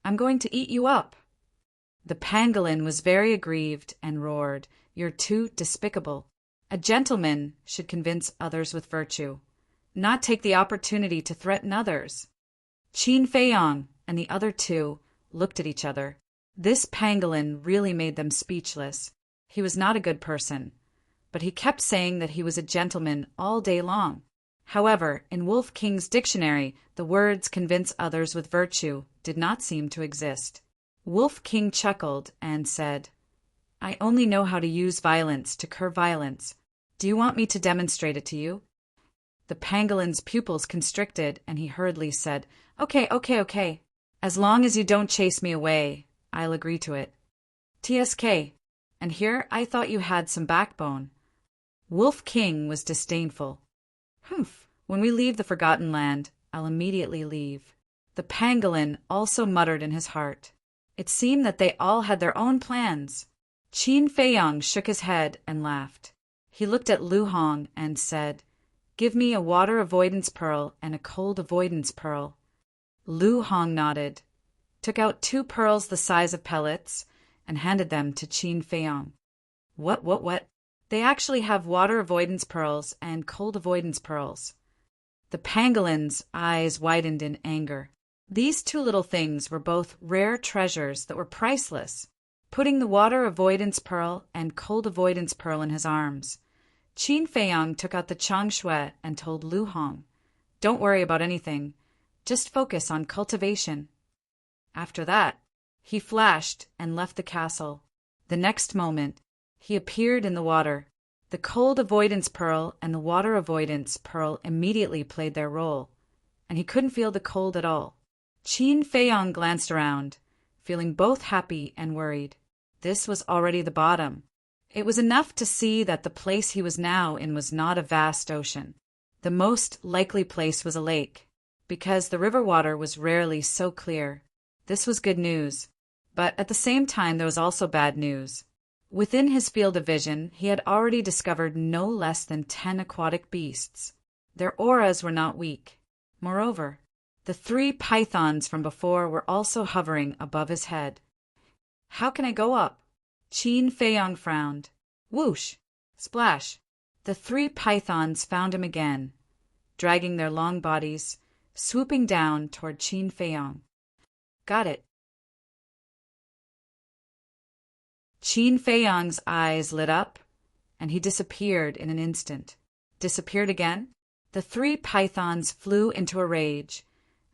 "I'm going to eat you up." The pangolin was very aggrieved and roared, "You're too despicable. A gentleman should convince others with virtue, not take the opportunity to threaten others." Qin Feiyong and the other two looked at each other. This pangolin really made them speechless. He was not a good person, but he kept saying that he was a gentleman all day long. However, in Wolf King's dictionary, the words "convince others with virtue" did not seem to exist. Wolf King chuckled and said, "I only know how to use violence to cur violence. Do you want me to demonstrate it to you?" The pangolin's pupils constricted, and he hurriedly said, Okay. As long as you don't chase me away, I'll agree to it. TSK. And here I thought you had some backbone." Wolf King was disdainful. "Humph, when we leave the Forgotten Land, I'll immediately leave." The pangolin also muttered in his heart. It seemed that they all had their own plans. Qin Feiyong shook his head and laughed. He looked at Lu Hong and said, "Give me a water avoidance pearl and a cold avoidance pearl." Lu Hong nodded, took out 2 pearls the size of pellets, and handed them to Qin Feiyong. What? They actually have water avoidance pearls and cold avoidance pearls." The pangolin's eyes widened in anger. These 2 little things were both rare treasures that were priceless. Putting the water avoidance pearl and cold avoidance pearl in his arms, Qin Feiyong took out the changshui and told Lu Hong, "Don't worry about anything. Just focus on cultivation." After that, he flashed and left the castle. The next moment, he appeared in the water. The cold avoidance pearl and the water avoidance pearl immediately played their role, and he couldn't feel the cold at all. Qin Feiyong glanced around, feeling both happy and worried. This was already the bottom. It was enough to see that the place he was now in was not a vast ocean. The most likely place was a lake, because the river water was rarely so clear. This was good news, but at the same time there was also bad news. Within his field of vision, he had already discovered no less than 10 aquatic beasts. Their auras were not weak. Moreover, the 3 pythons from before were also hovering above his head. "How can I go up?" Qin Feiyong frowned. Whoosh! Splash! The 3 pythons found him again, dragging their long bodies, swooping down toward Qin Feiyong. "Got it." Qin Feiyong's eyes lit up, and he disappeared in an instant. Disappeared again? The 3 pythons flew into a rage,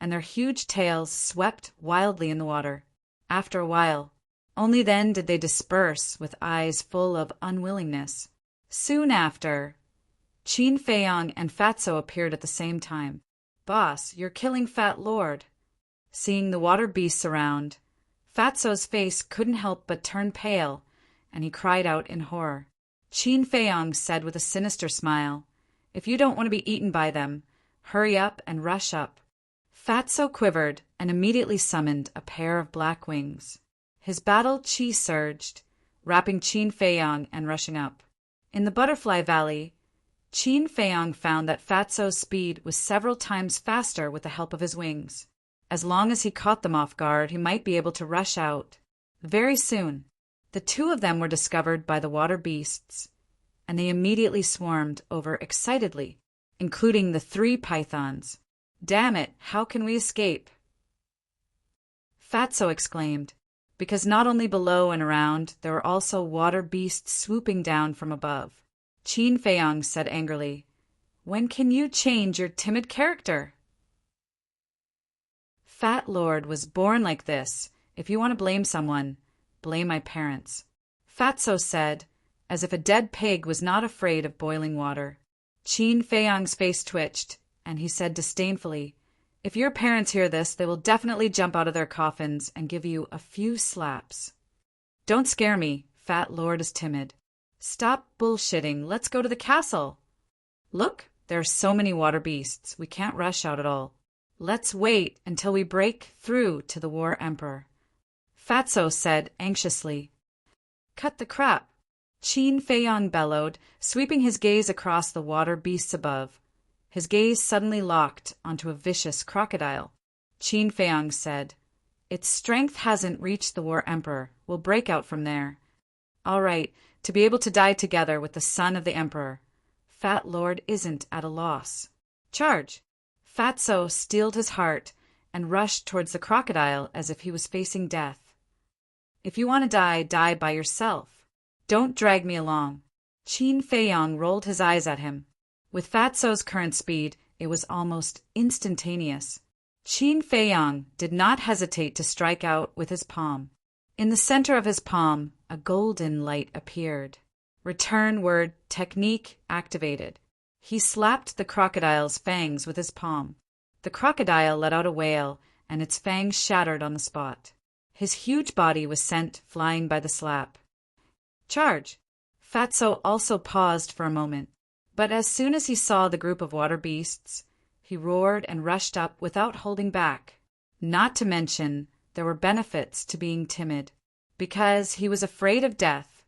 and their huge tails swept wildly in the water. After a while, only then did they disperse with eyes full of unwillingness. Soon after, Qin Feiyong and Fatso appeared at the same time. "Boss, you're killing Fat Lord." Seeing the water beasts around, Fatso's face couldn't help but turn pale, and he cried out in horror. Qin Feiyong said with a sinister smile, "If you don't want to be eaten by them, hurry up and rush up." Fatso quivered and immediately summoned a pair of black wings. His battle chi surged, wrapping Qin Feiyong and rushing up. In the Butterfly Valley, Qin Feiyong found that Fatso's speed was several times faster with the help of his wings. As long as he caught them off guard, he might be able to rush out. Very soon, the 2 of them were discovered by the water beasts, and they immediately swarmed over excitedly, including the 3 pythons. "Damn it, how can we escape?" Fatso exclaimed, because not only below and around, there were also water beasts swooping down from above. Qin Feiyong said angrily, "When can you change your timid character?" "Fat Lord was born like this. If you want to blame someone, blame my parents," Fatso said, as if a dead pig was not afraid of boiling water. Qin Feiyang's face twitched, and he said disdainfully, "If your parents hear this, they will definitely jump out of their coffins and give you a few slaps." "Don't scare me. Fat Lord is timid." "Stop bullshitting. Let's go to the castle." "Look, there are so many water beasts. We can't rush out at all. Let's wait until we break through to the War Emperor," Fatso said anxiously. "Cut the crap," Qin Feiyang bellowed, sweeping his gaze across the water beasts above. His gaze suddenly locked onto a vicious crocodile. Qin Feiyang said, "Its strength hasn't reached the War Emperor. We'll break out from there. All right, to be able to die together with the son of the Emperor. Fat Lord isn't at a loss. Charge!" Fatso steeled his heart and rushed towards the crocodile as if he was facing death. "If you want to die, die by yourself. Don't drag me along." Qin Feiyang rolled his eyes at him. With Fatso's current speed, it was almost instantaneous. Qin Feiyang did not hesitate to strike out with his palm. In the center of his palm, a golden light appeared. Return word technique activated. He slapped the crocodile's fangs with his palm. The crocodile let out a wail, and its fangs shattered on the spot. His huge body was sent flying by the slap. "Charge!" Fatso also paused for a moment, but as soon as he saw the group of water beasts, he roared and rushed up without holding back. Not to mention, there were benefits to being timid. Because he was afraid of death,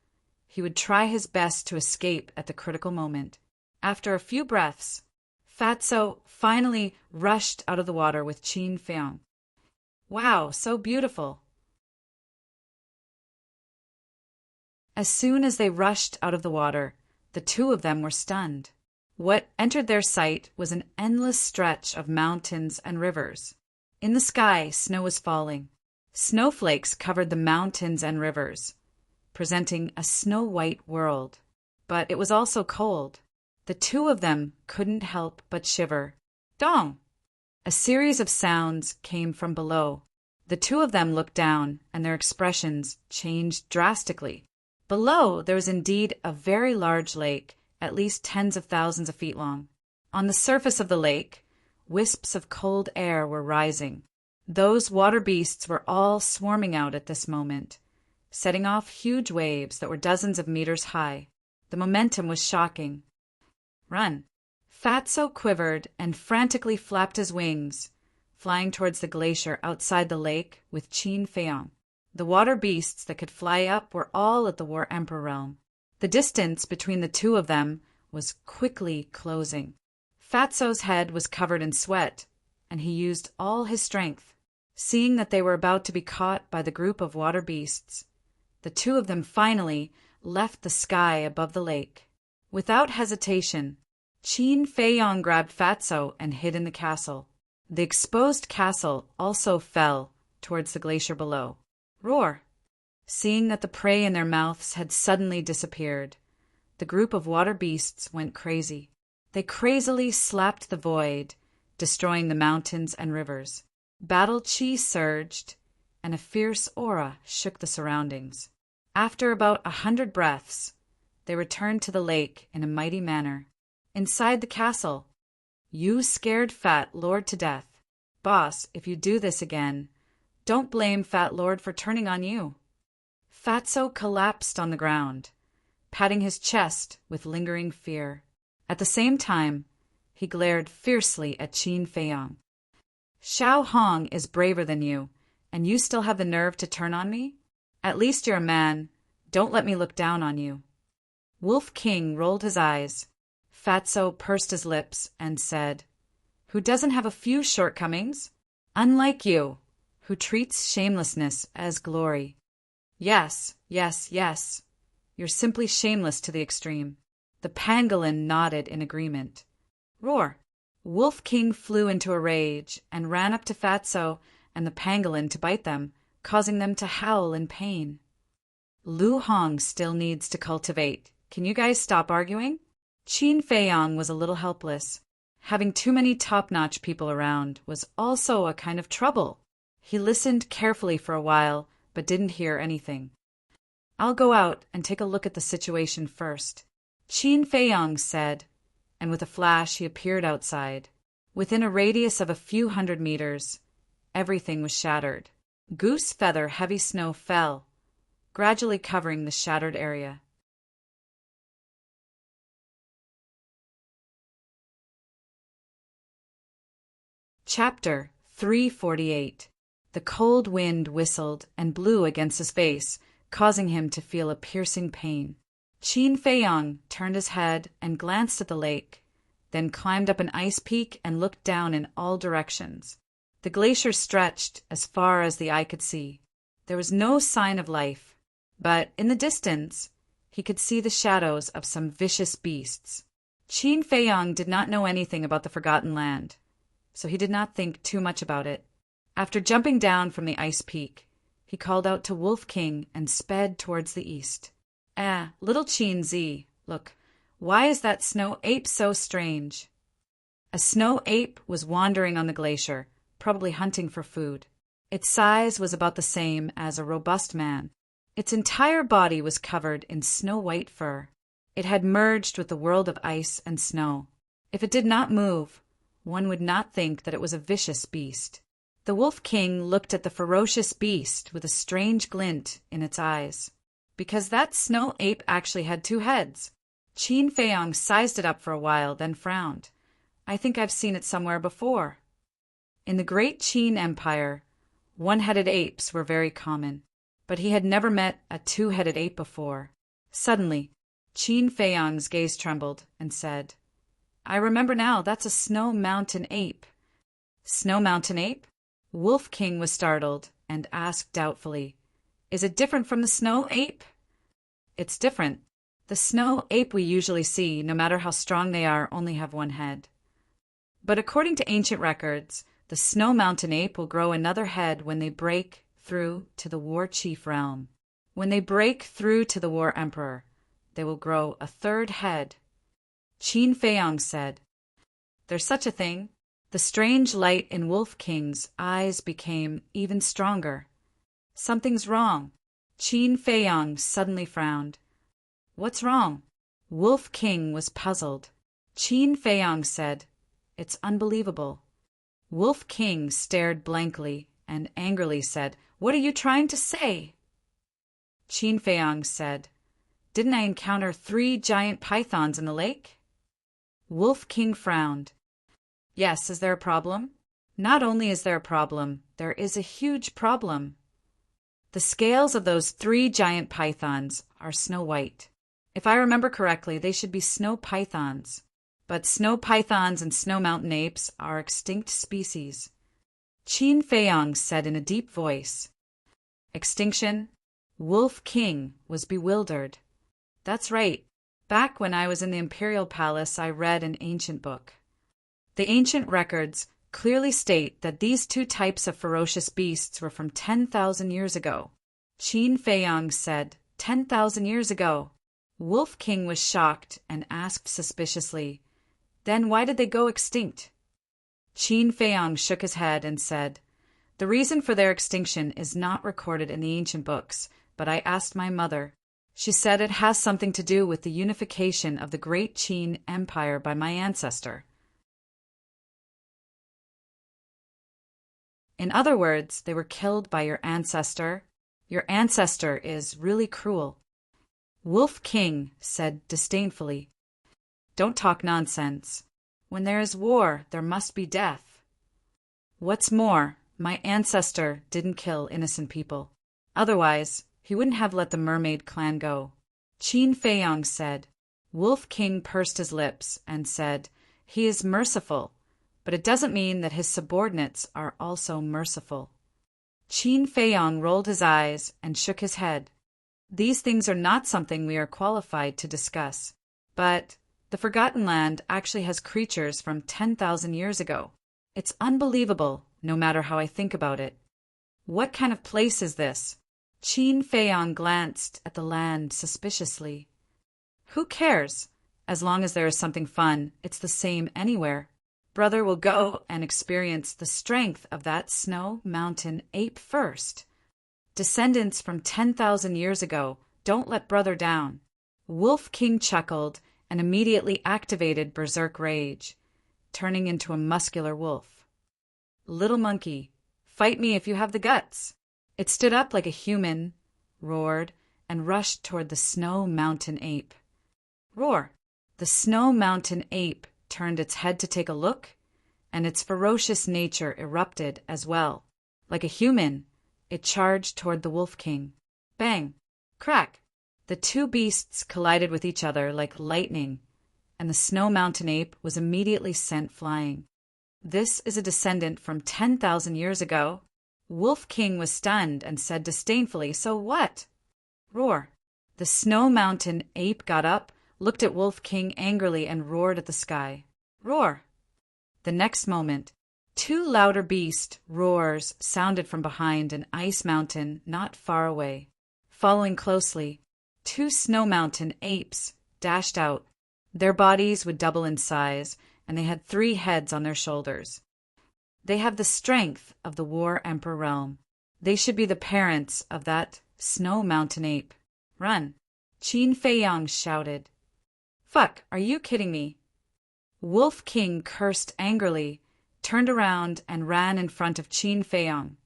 he would try his best to escape at the critical moment. After a few breaths, Fatso finally rushed out of the water with Qin Feiyang. "Wow, so beautiful." As soon as they rushed out of the water, the two of them were stunned. What entered their sight was an endless stretch of mountains and rivers. In the sky, snow was falling. Snowflakes covered the mountains and rivers, presenting a snow-white world. But it was also cold. The two of them couldn't help but shiver. Dong! A series of sounds came from below. The two of them looked down, and their expressions changed drastically. Below, there was indeed a very large lake, at least tens of thousands of feet long. On the surface of the lake, wisps of cold air were rising. Those water beasts were all swarming out at this moment, setting off huge waves that were dozens of meters high. The momentum was shocking. "Run!" Fatso quivered and frantically flapped his wings, flying towards the glacier outside the lake with Qin Feiyang. The water beasts that could fly up were all at the War Emperor realm. The distance between the two of them was quickly closing. Fatso's head was covered in sweat, and he used all his strength. Seeing that they were about to be caught by the group of water beasts, the two of them finally left the sky above the lake. Without hesitation, Qin Feiyang grabbed Fatso and hid in the castle. The exposed castle also fell towards the glacier below. Roar! Seeing that the prey in their mouths had suddenly disappeared, the group of water beasts went crazy. They crazily slapped the void, destroying the mountains and rivers. Battle chi surged, and a fierce aura shook the surroundings. After about 100 breaths, they returned to the lake in a mighty manner. Inside the castle, "You scared Fat Lord to death. Boss, if you do this again, don't blame Fat Lord for turning on you." Fatso collapsed on the ground, patting his chest with lingering fear. At the same time, he glared fiercely at Qin Feiyang. "Xiao Hong is braver than you, and you still have the nerve to turn on me? At least you're a man. Don't let me look down on you." Wolf King rolled his eyes. Fatso pursed his lips and said, "Who doesn't have a few shortcomings? Unlike you, who treats shamelessness as glory." "Yes, yes, yes. You're simply shameless to the extreme." The pangolin nodded in agreement. Roar! Wolf King flew into a rage and ran up to Fatso and the pangolin to bite them, causing them to howl in pain. "Lu Hong still needs to cultivate. Can you guys stop arguing?" Qin Feiyang was a little helpless. Having too many top-notch people around was also a kind of trouble. He listened carefully for a while, but didn't hear anything. "I'll go out and take a look at the situation first," Qin Feiyang said, and with a flash he appeared outside. Within a radius of a few hundred meters, everything was shattered. Goose feather heavy snow fell, gradually covering the shattered area. Chapter 348. The cold wind whistled and blew against his face, causing him to feel a piercing pain. Qin Feiyang turned his head and glanced at the lake, then climbed up an ice peak and looked down in all directions. The glacier stretched as far as the eye could see. There was no sign of life, but in the distance he could see the shadows of some vicious beasts. Qin Feiyang did not know anything about the Forgotten Land, so he did not think too much about it. After jumping down from the ice peak, he called out to Wolf King and sped towards the east. Little Qin Zi, look, why is that snow ape so strange? A snow ape was wandering on the glacier, probably hunting for food. Its size was about the same as a robust man. Its entire body was covered in snow-white fur. It had merged with the world of ice and snow. If it did not move, one would not think that it was a vicious beast. The Wolf King looked at the ferocious beast with a strange glint in its eyes. Because that snow ape actually had 2 heads. Qin Feiyang sized it up for a while, then frowned. I think I've seen it somewhere before. In the great Qin Empire, 1-headed apes were very common, but he had never met a 2-headed ape before. Suddenly, Qin Feiyang's gaze trembled and said, I remember now, that's a snow mountain ape. Snow mountain ape? Wolf King was startled and asked doubtfully, Is it different from the snow ape? It's different. The snow ape we usually see, no matter how strong they are, only have 1 head. But according to ancient records, the snow mountain ape will grow another head when they break through to the war chief realm. When they break through to the war emperor, they will grow a 3rd head. Qin Feiyang said, There's such a thing. The strange light in Wolf King's eyes became even stronger. Something's wrong. Qin Feiyang suddenly frowned. What's wrong? Wolf King was puzzled. Qin Feiyang said, It's unbelievable. Wolf King stared blankly and angrily said, What are you trying to say? Qin Feiyang said, Didn't I encounter 3 giant pythons in the lake? Wolf King frowned. Yes, is there a problem? Not only is there a problem, there is a huge problem. The scales of those 3 giant pythons are snow-white. If I remember correctly, they should be snow pythons. But snow pythons and snow mountain apes are extinct species. Qin Feiyang said in a deep voice. Extinction? Wolf King was bewildered. That's right. Back when I was in the Imperial Palace, I read an ancient book. The ancient records clearly state that these 2 types of ferocious beasts were from 10,000 years ago. Qin Feiyang said, 10,000 years ago. Wolf King was shocked and asked suspiciously, Then why did they go extinct? Qin Feiyang shook his head and said, The reason for their extinction is not recorded in the ancient books, but I asked my mother. She said it has something to do with the unification of the great Qin Empire by my ancestor. In other words, they were killed by your ancestor. Your ancestor is really cruel. Wolf King said disdainfully, Don't talk nonsense. When there is war, there must be death. What's more, my ancestor didn't kill innocent people. Otherwise, he wouldn't have let the mermaid clan go. Qin Feiyang said. Wolf King pursed his lips and said, He is merciful, but it doesn't mean that his subordinates are also merciful. Qin Feiyang rolled his eyes and shook his head. These things are not something we are qualified to discuss. But the Forgotten Land actually has creatures from 10,000 years ago. It's unbelievable, no matter how I think about it. What kind of place is this? Qin Feiyang glanced at the land suspiciously. Who cares? As long as there is something fun, it's the same anywhere. Brother will go and experience the strength of that snow mountain ape first. Descendants from 10,000 years ago, don't let brother down. Wolf King chuckled and immediately activated berserk rage, turning into a muscular wolf. "Little monkey, fight me if you have the guts." It stood up like a human, roared, and rushed toward the Snow Mountain Ape. Roar! The Snow Mountain Ape turned its head to take a look, and its ferocious nature erupted as well. Like a human, it charged toward the Wolf King. Bang! Crack! The two beasts collided with each other like lightning, and the Snow Mountain Ape was immediately sent flying. This is a descendant from 10,000 years ago. Wolf King was stunned and said disdainfully, "So what?" Roar! The Snow Mountain Ape got up, looked at Wolf King angrily, and roared at the sky. Roar! The next moment, two louder beast roars sounded from behind an ice mountain not far away. Following closely, two Snow Mountain Apes dashed out. Their bodies would double in size, and they had 3 heads on their shoulders. They have the strength of the War Emperor realm. They should be the parents of that Snow Mountain Ape. Run! Qin Feiyang shouted. Fuck, are you kidding me? Wolf King cursed angrily, turned around and ran in front of Qin Feiyang,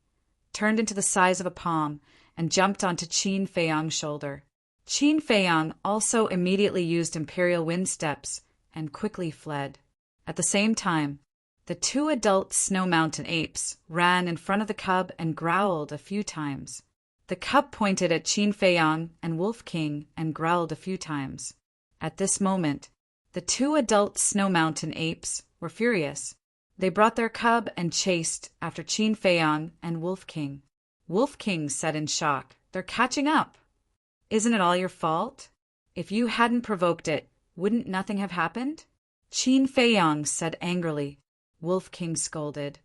turned into the size of a palm, and jumped onto Qin Feiyang's shoulder. Qin Feiyang also immediately used Imperial Wind Steps and quickly fled. At the same time, the 2 adult Snow Mountain Apes ran in front of the cub and growled a few times. The cub pointed at Qin Feiyang and Wolf King and growled a few times. At this moment, the 2 adult Snow Mountain Apes were furious. They brought their cub and chased after Qin Feiyang and Wolf King. Wolf King said in shock, "They're catching up." "Isn't it all your fault? If you hadn't provoked it, wouldn't nothing have happened?" Qin Feiyang said angrily. Wolf King scolded.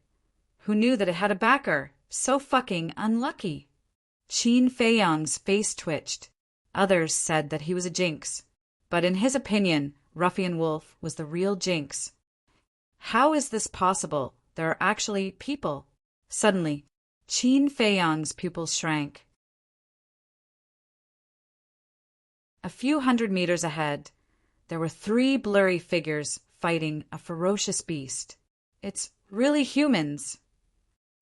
"Who knew that it had a backer? So fucking unlucky." Qin Feiyang's face twitched. Others said that he was a jinx. But in his opinion, Ruffian Wolf was the real jinx. How is this possible? There are actually people. Suddenly, Qin Feiyang's pupils shrank. A few hundred meters ahead, there were 3 blurry figures fighting a ferocious beast. It's really humans.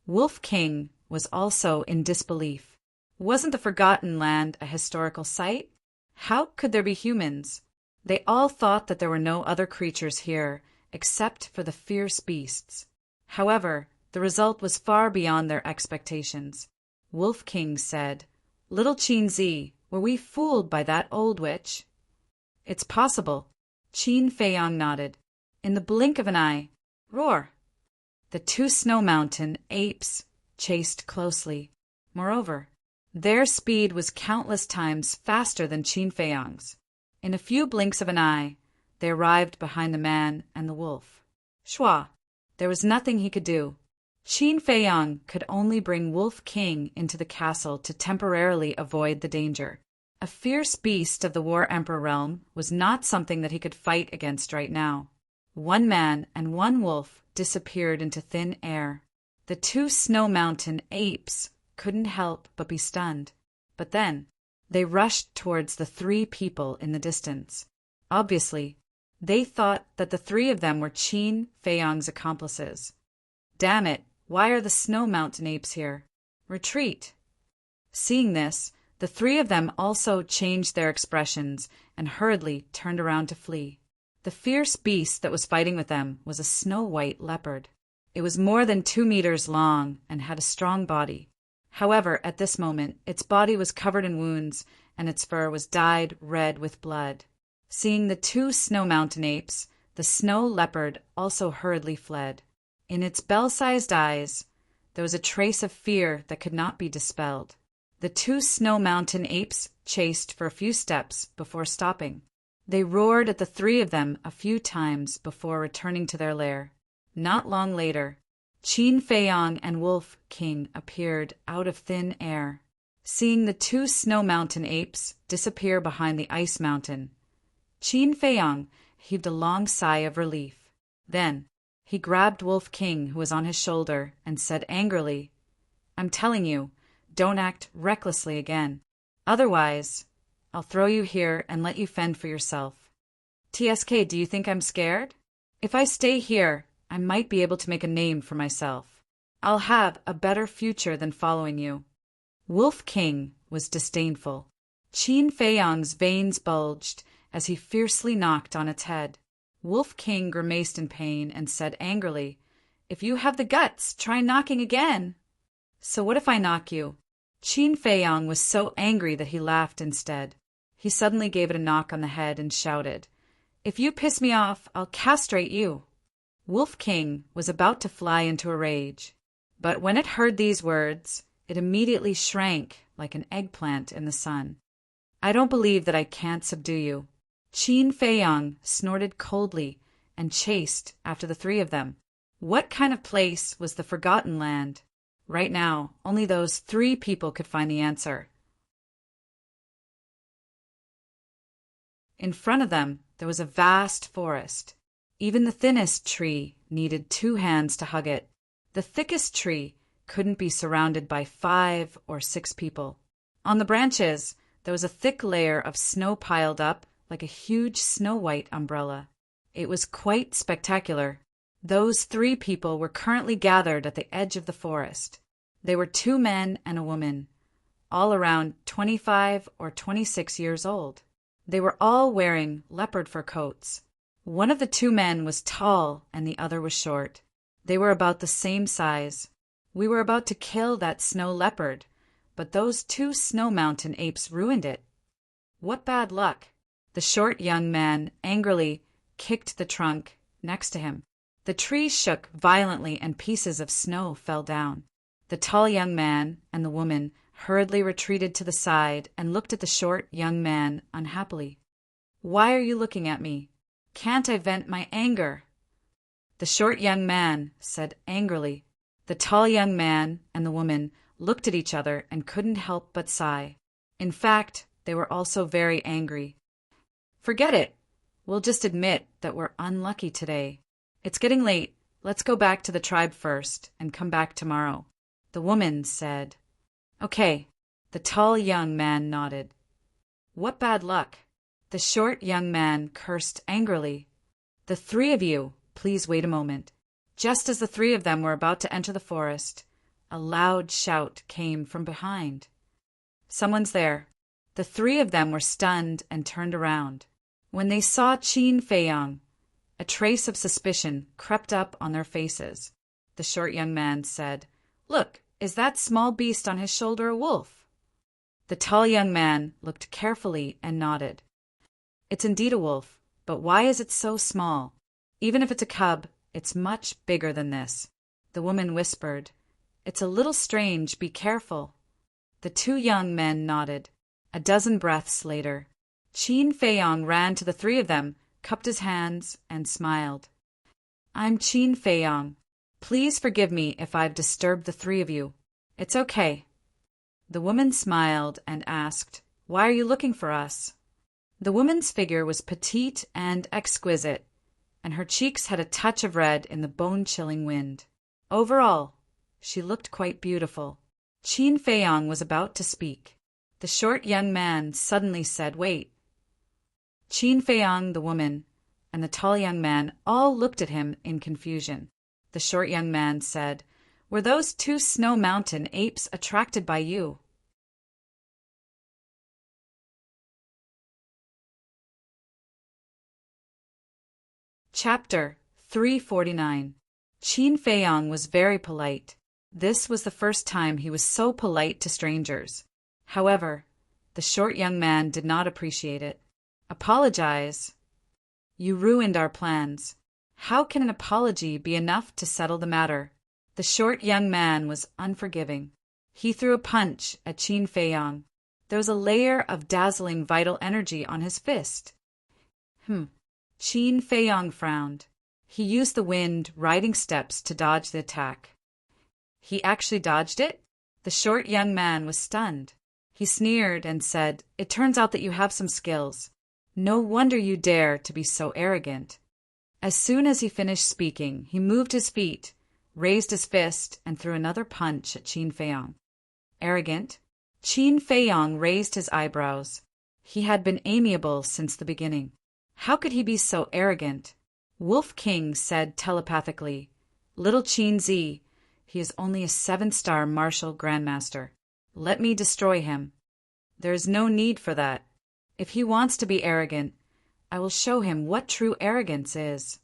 Wolf King was also in disbelief. Wasn't the Forgotten Land a historical site? How could there be humans? They all thought that there were no other creatures here except for the fierce beasts. However, the result was far beyond their expectations. Wolf King said, "Little Qin Zi, were we fooled by that old witch?" "It's possible." Qin Feiyang nodded. "In the blink of an eye." Roar! The 2 Snow Mountain Apes chased closely. Moreover, their speed was countless times faster than Qin Feiyang's. In a few blinks of an eye, they arrived behind the man and the wolf. Shua! There was nothing he could do. Qin Feiyang could only bring Wolf King into the castle to temporarily avoid the danger. A fierce beast of the War Emperor realm was not something that he could fight against right now. 1 man and 1 wolf disappeared into thin air. The 2 Snow Mountain Apes couldn't help but be stunned. But then, they rushed towards the 3 people in the distance. Obviously, they thought that the 3 of them were Qin Feiyang's accomplices. Damn it, why are the Snow Mountain Apes here? Retreat! Seeing this, the 3 of them also changed their expressions and hurriedly turned around to flee. The fierce beast that was fighting with them was a snow-white leopard. It was more than 2 meters long and had a strong body. However, at this moment, its body was covered in wounds and its fur was dyed red with blood. Seeing the 2 Snow Mountain Apes, the snow leopard also hurriedly fled. In its bell-sized eyes, there was a trace of fear that could not be dispelled. The 2 Snow Mountain Apes chased for a few steps before stopping. They roared at the 3 of them a few times before returning to their lair. Not long later, Qin Feiyang and Wolf King appeared out of thin air. Seeing the 2 Snow Mountain Apes disappear behind the ice mountain, Qin Feiyang heaved a long sigh of relief. Then, he grabbed Wolf King, who was on his shoulder, and said angrily, "I'm telling you, don't act recklessly again. Otherwise, I'll throw you here and let you fend for yourself." TSK, do you think I'm scared? If I stay here, I might be able to make a name for myself. I'll have a better future than following you. Wolf King was disdainful. Qin Feiyang's veins bulged as he fiercely knocked on its head. Wolf King grimaced in pain and said angrily, "If you have the guts, try knocking again." "So what if I knock you?" Qin Feiyang was so angry that he laughed instead. He suddenly gave it a knock on the head and shouted, "If you piss me off, I'll castrate you." Wolf King was about to fly into a rage, but when it heard these words, it immediately shrank like an eggplant in the sun. "I don't believe that I can't subdue you." Qin Feiyang snorted coldly and chased after the three of them. What kind of place was the Forgotten Land? Right now, only those three people could find the answer. In front of them, there was a vast forest. Even the thinnest tree needed 2 hands to hug it. The thickest tree couldn't be surrounded by 5 or 6 people. On the branches, there was a thick layer of snow piled up like a huge snow-white umbrella. It was quite spectacular. Those 3 people were currently gathered at the edge of the forest. They were 2 men and a woman, all around 25 or 26 years old. They were all wearing leopard fur coats. One of the 2 men was tall and the other was short. They were about the same size. We were about to kill that snow leopard, but those 2 snow mountain apes ruined it. What bad luck! The short young man angrily kicked the trunk next to him. The tree shook violently and pieces of snow fell down. The tall young man and the woman hurriedly retreated to the side and looked at the short young man unhappily. "Why are you looking at me? Can't I vent my anger?" The short young man said angrily. The tall young man and the woman looked at each other and couldn't help but sigh. In fact, they were also very angry. "Forget it. We'll just admit that we're unlucky today. It's getting late. Let's go back to the tribe first and come back tomorrow." The woman said, "Okay." The tall young man nodded. "What bad luck." The short young man cursed angrily. "The 3 of you, please wait a moment." Just as the 3 of them were about to enter the forest, a loud shout came from behind. "Someone's there." The 3 of them were stunned and turned around. When they saw Qin Feiyang, a trace of suspicion crept up on their faces. The short young man said, "Look, is that small beast on his shoulder a wolf?" The tall young man looked carefully and nodded. "It's indeed a wolf, but why is it so small? Even if it's a cub, it's much bigger than this." The woman whispered, "It's a little strange, be careful." The 2 young men nodded. A dozen breaths later, Qin Feiyang ran to the 3 of them, cupped his hands, and smiled. "I'm Qin Feiyang. Please forgive me if I've disturbed the 3 of you. It's okay." The woman smiled and asked, "Why are you looking for us?" The woman's figure was petite and exquisite, and her cheeks had a touch of red in the bone-chilling wind. Overall, she looked quite beautiful. Qin Feiyang was about to speak. The short young man suddenly said, "Wait." Qin Feiyang, the woman, and the tall young man all looked at him in confusion. The short young man said, "Were those 2 snow mountain apes attracted by you?" Chapter 349. Qin Feiyang was very polite. This was the first time he was so polite to strangers. However, the short young man did not appreciate it. "Apologize? You ruined our plans. How can an apology be enough to settle the matter?" The short young man was unforgiving. He threw a punch at Qin Feiyang. There was a layer of dazzling vital energy on his fist. Qin Feiyang frowned. He used the wind riding steps to dodge the attack. He actually dodged it? The short young man was stunned. He sneered and said, "It turns out that you have some skills. No wonder you dare to be so arrogant." As soon as he finished speaking, he moved his feet, raised his fist, and threw another punch at Qin Feiyang. Arrogant? Qin Feiyang raised his eyebrows. He had been amiable since the beginning. How could he be so arrogant? Wolf King said telepathically, "Little Qin Zi, he is only a 7-star martial grandmaster. Let me destroy him." "There is no need for that. If he wants to be arrogant, I will show him what true arrogance is."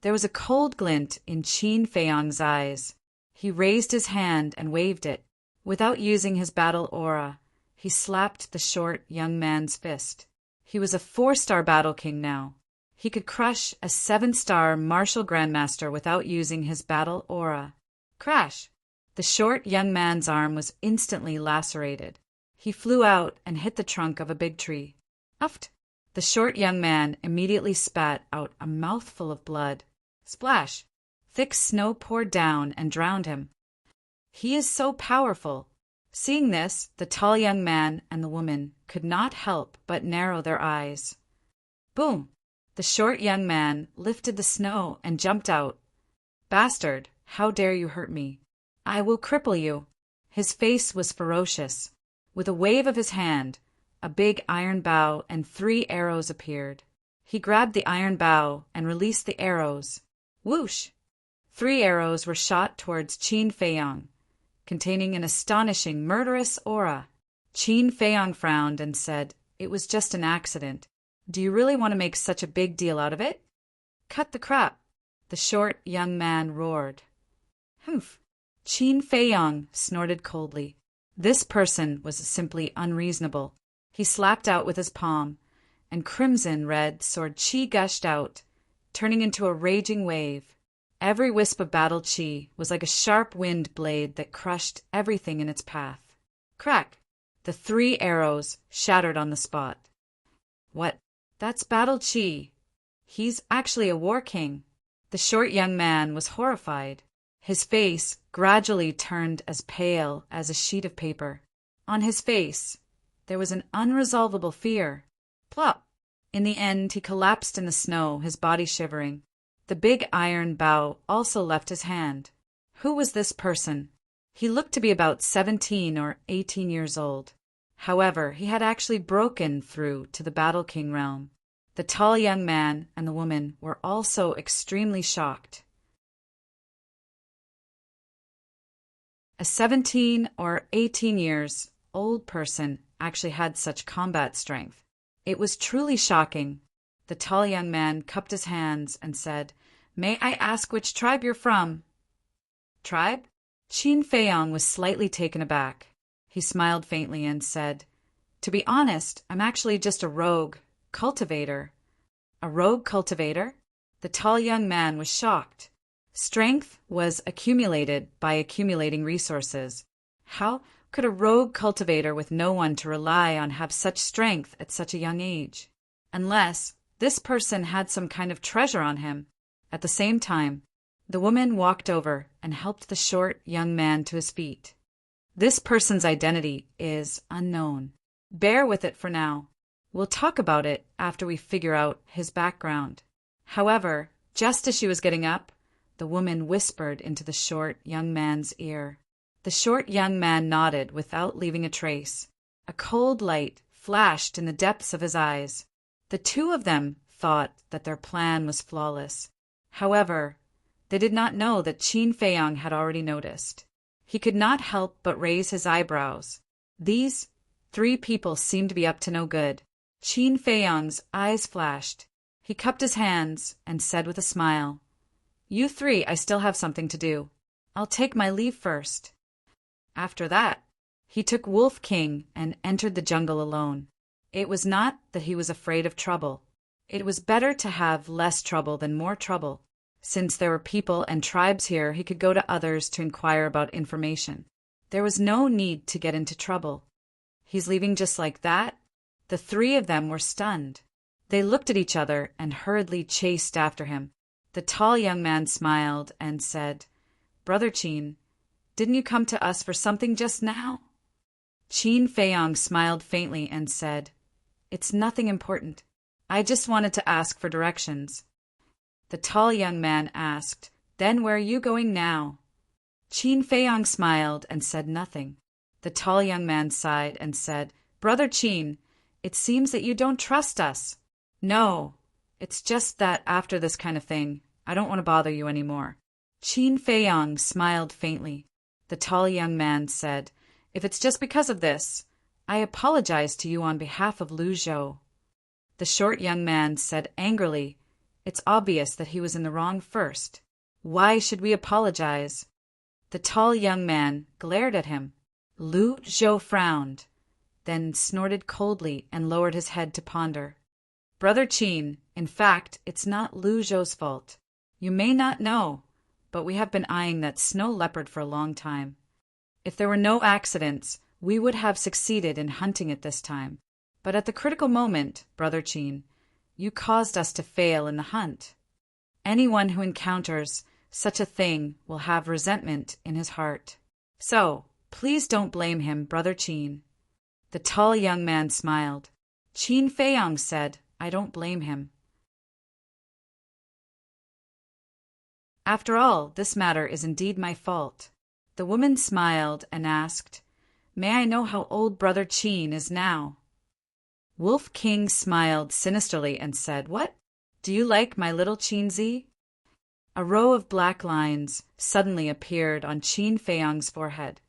There was a cold glint in Qin Feiyang's eyes. He raised his hand and waved it. Without using his battle aura, he slapped the short young man's fist. He was a 4-star battle king now. He could crush a 7-star martial grandmaster without using his battle aura. Crash! The short young man's arm was instantly lacerated. He flew out and hit the trunk of a big tree. Uft! The short young man immediately spat out a mouthful of blood. Splash! Thick snow poured down and drowned him. He is so powerful. Seeing this, the tall young man and the woman could not help but narrow their eyes. Boom! The short young man lifted the snow and jumped out. "Bastard, how dare you hurt me? I will cripple you." His face was ferocious. With a wave of his hand, a big iron bow and 3 arrows appeared. He grabbed the iron bow and released the arrows. Whoosh! 3 arrows were shot towards Qin Feiyang, containing an astonishing murderous aura. Qin Feiyang frowned and said, "It was just an accident. Do you really want to make such a big deal out of it?" "Cut the crap!" the short young man roared. Humph! Qin Feiyang snorted coldly. This person was simply unreasonable. He slapped out with his palm, and crimson-red sword qi gushed out, turning into a raging wave. Every wisp of battle qi was like a sharp wind blade that crushed everything in its path. Crack! The 3 arrows shattered on the spot. "What? That's battle qi. He's actually a war king." The short young man was horrified. His face gradually turned as pale as a sheet of paper. On his face, there was an unresolvable fear. Plop! In the end, he collapsed in the snow, his body shivering. The big iron bow also left his hand. Who was this person? He looked to be about 17 or 18 years old. However, he had actually broken through to the Battle King realm. The tall young man and the woman were also extremely shocked. A 17 or 18 years old person actually had such combat strength. It was truly shocking. The tall young man cupped his hands and said, "May I ask which tribe you're from?" "Tribe?" Qin Feiyang was slightly taken aback. He smiled faintly and said, "To be honest, I'm actually just a rogue cultivator." "A rogue cultivator?" The tall young man was shocked. Strength was accumulated by accumulating resources. How could a rogue cultivator with no one to rely on have such strength at such a young age? Unless this person had some kind of treasure on him. At the same time, the woman walked over and helped the short young man to his feet. This person's identity is unknown. Bear with it for now. We'll talk about it after we figure out his background. However, just as she was getting up, the woman whispered into the short young man's ear. The short young man nodded without leaving a trace. A cold light flashed in the depths of his eyes. The 2 of them thought that their plan was flawless. However, they did not know that Qin Feiyang had already noticed. He could not help but raise his eyebrows. These 3 people seemed to be up to no good. Qin Feiyang's eyes flashed. He cupped his hands and said with a smile, "You 3, I still have something to do. I'll take my leave first." After that, he took Wolf King and entered the jungle alone. It was not that he was afraid of trouble. It was better to have less trouble than more trouble. Since there were people and tribes here, he could go to others to inquire about information. There was no need to get into trouble. He's leaving just like that? The 3 of them were stunned. They looked at each other and hurriedly chased after him. The tall young man smiled and said, "Brother Qin, didn't you come to us for something just now?" Qin Feiyang smiled faintly and said, "It's nothing important. I just wanted to ask for directions." The tall young man asked, "Then where are you going now?" Qin Feiyang smiled and said nothing. The tall young man sighed and said, "Brother Qin, it seems that you don't trust us." "No, It's just that after this kind of thing, I don't want to bother you anymore. Qin Feiyang smiled faintly. The tall young man said, If it's just because of this, I apologize to you on behalf of Lu Zhou. The short young man said angrily, It's obvious that he was in the wrong first. Why should we apologize? The tall young man glared at him. Lu Zhou frowned, then snorted coldly and lowered his head to ponder. Brother Qin, in fact, it's not Lu Zhou's fault. You may not know, but we have been eyeing that snow leopard for a long time. If there were no accidents, we would have succeeded in hunting it this time. But at the critical moment, Brother Qin, you caused us to fail in the hunt. Anyone who encounters such a thing will have resentment in his heart. So, please don't blame him, Brother Qin. The tall young man smiled. Qin Feiyang said, I don't blame him. After all, this matter is indeed my fault. The woman smiled and asked, May I know how old Brother Qin is now? Wolf King smiled sinisterly and said, What? Do you like my little Qinzi? A row of black lines suddenly appeared on Qin Feiyang's forehead.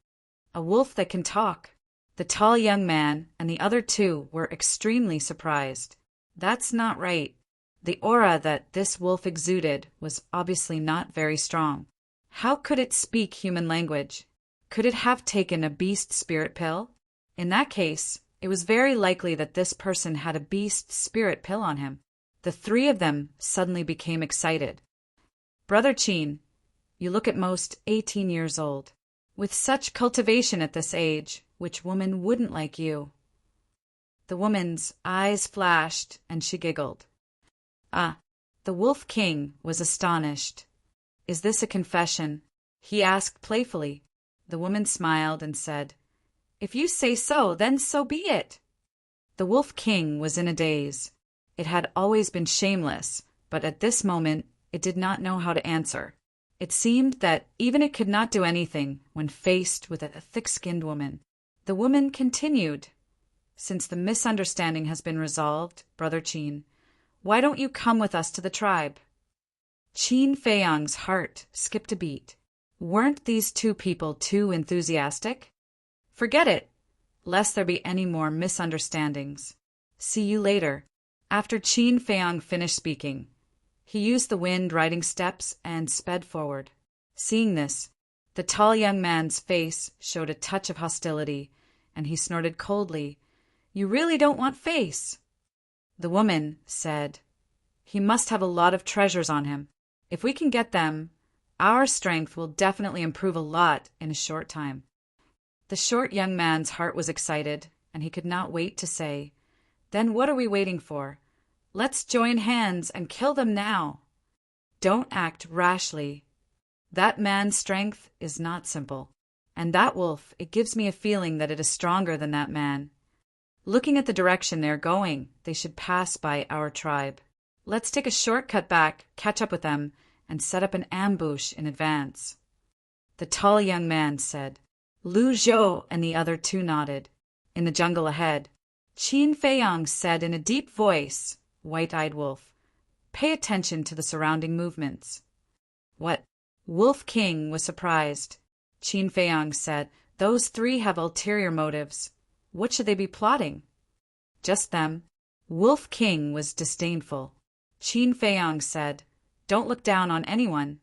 A wolf that can talk. The tall young man and the other two were extremely surprised. That's not right. The aura that this wolf exuded was obviously not very strong. How could it speak human language? Could it have taken a beast spirit pill? In that case, it was very likely that this person had a beast spirit pill on him. The three of them suddenly became excited. Brother Qin, you look at most 18 years old. With such cultivation at this age, which woman wouldn't like you? The woman's eyes flashed and she giggled. Ah, the Wolf King was astonished. Is this a confession? He asked playfully. The woman smiled and said, If you say so, then so be it. The Wolf King was in a daze. It had always been shameless, but at this moment it did not know how to answer. It seemed that even it could not do anything when faced with a thick-skinned woman. The woman continued, Since the misunderstanding has been resolved, Brother Qin, why don't you come with us to the tribe? Qin Feiyang's heart skipped a beat. Weren't these two people too enthusiastic? Forget it, lest there be any more misunderstandings. See you later. After Qin Feiyang finished speaking, he used the wind-riding steps and sped forward. Seeing this, the tall young man's face showed a touch of hostility, and he snorted coldly, You really don't want face? The woman said, He must have a lot of treasures on him. If we can get them, our strength will definitely improve a lot in a short time. The short young man's heart was excited, and he could not wait to say, Then what are we waiting for? Let's join hands and kill them now. Don't act rashly. That man's strength is not simple. And that wolf, it gives me a feeling that it is stronger than that man. Looking at the direction they're going, they should pass by our tribe. Let's take a shortcut back, catch up with them, and set up an ambush in advance. The tall young man said. Lu Zhou and the other two nodded. In the jungle ahead, Qin Feiyang said in a deep voice, White-eyed wolf, pay attention to the surrounding movements. What? Wolf King was surprised. Qin Feiyang said, Those three have ulterior motives. What should they be plotting? Just them. Wolf King was disdainful. Qin Feiyang said, Don't look down on anyone.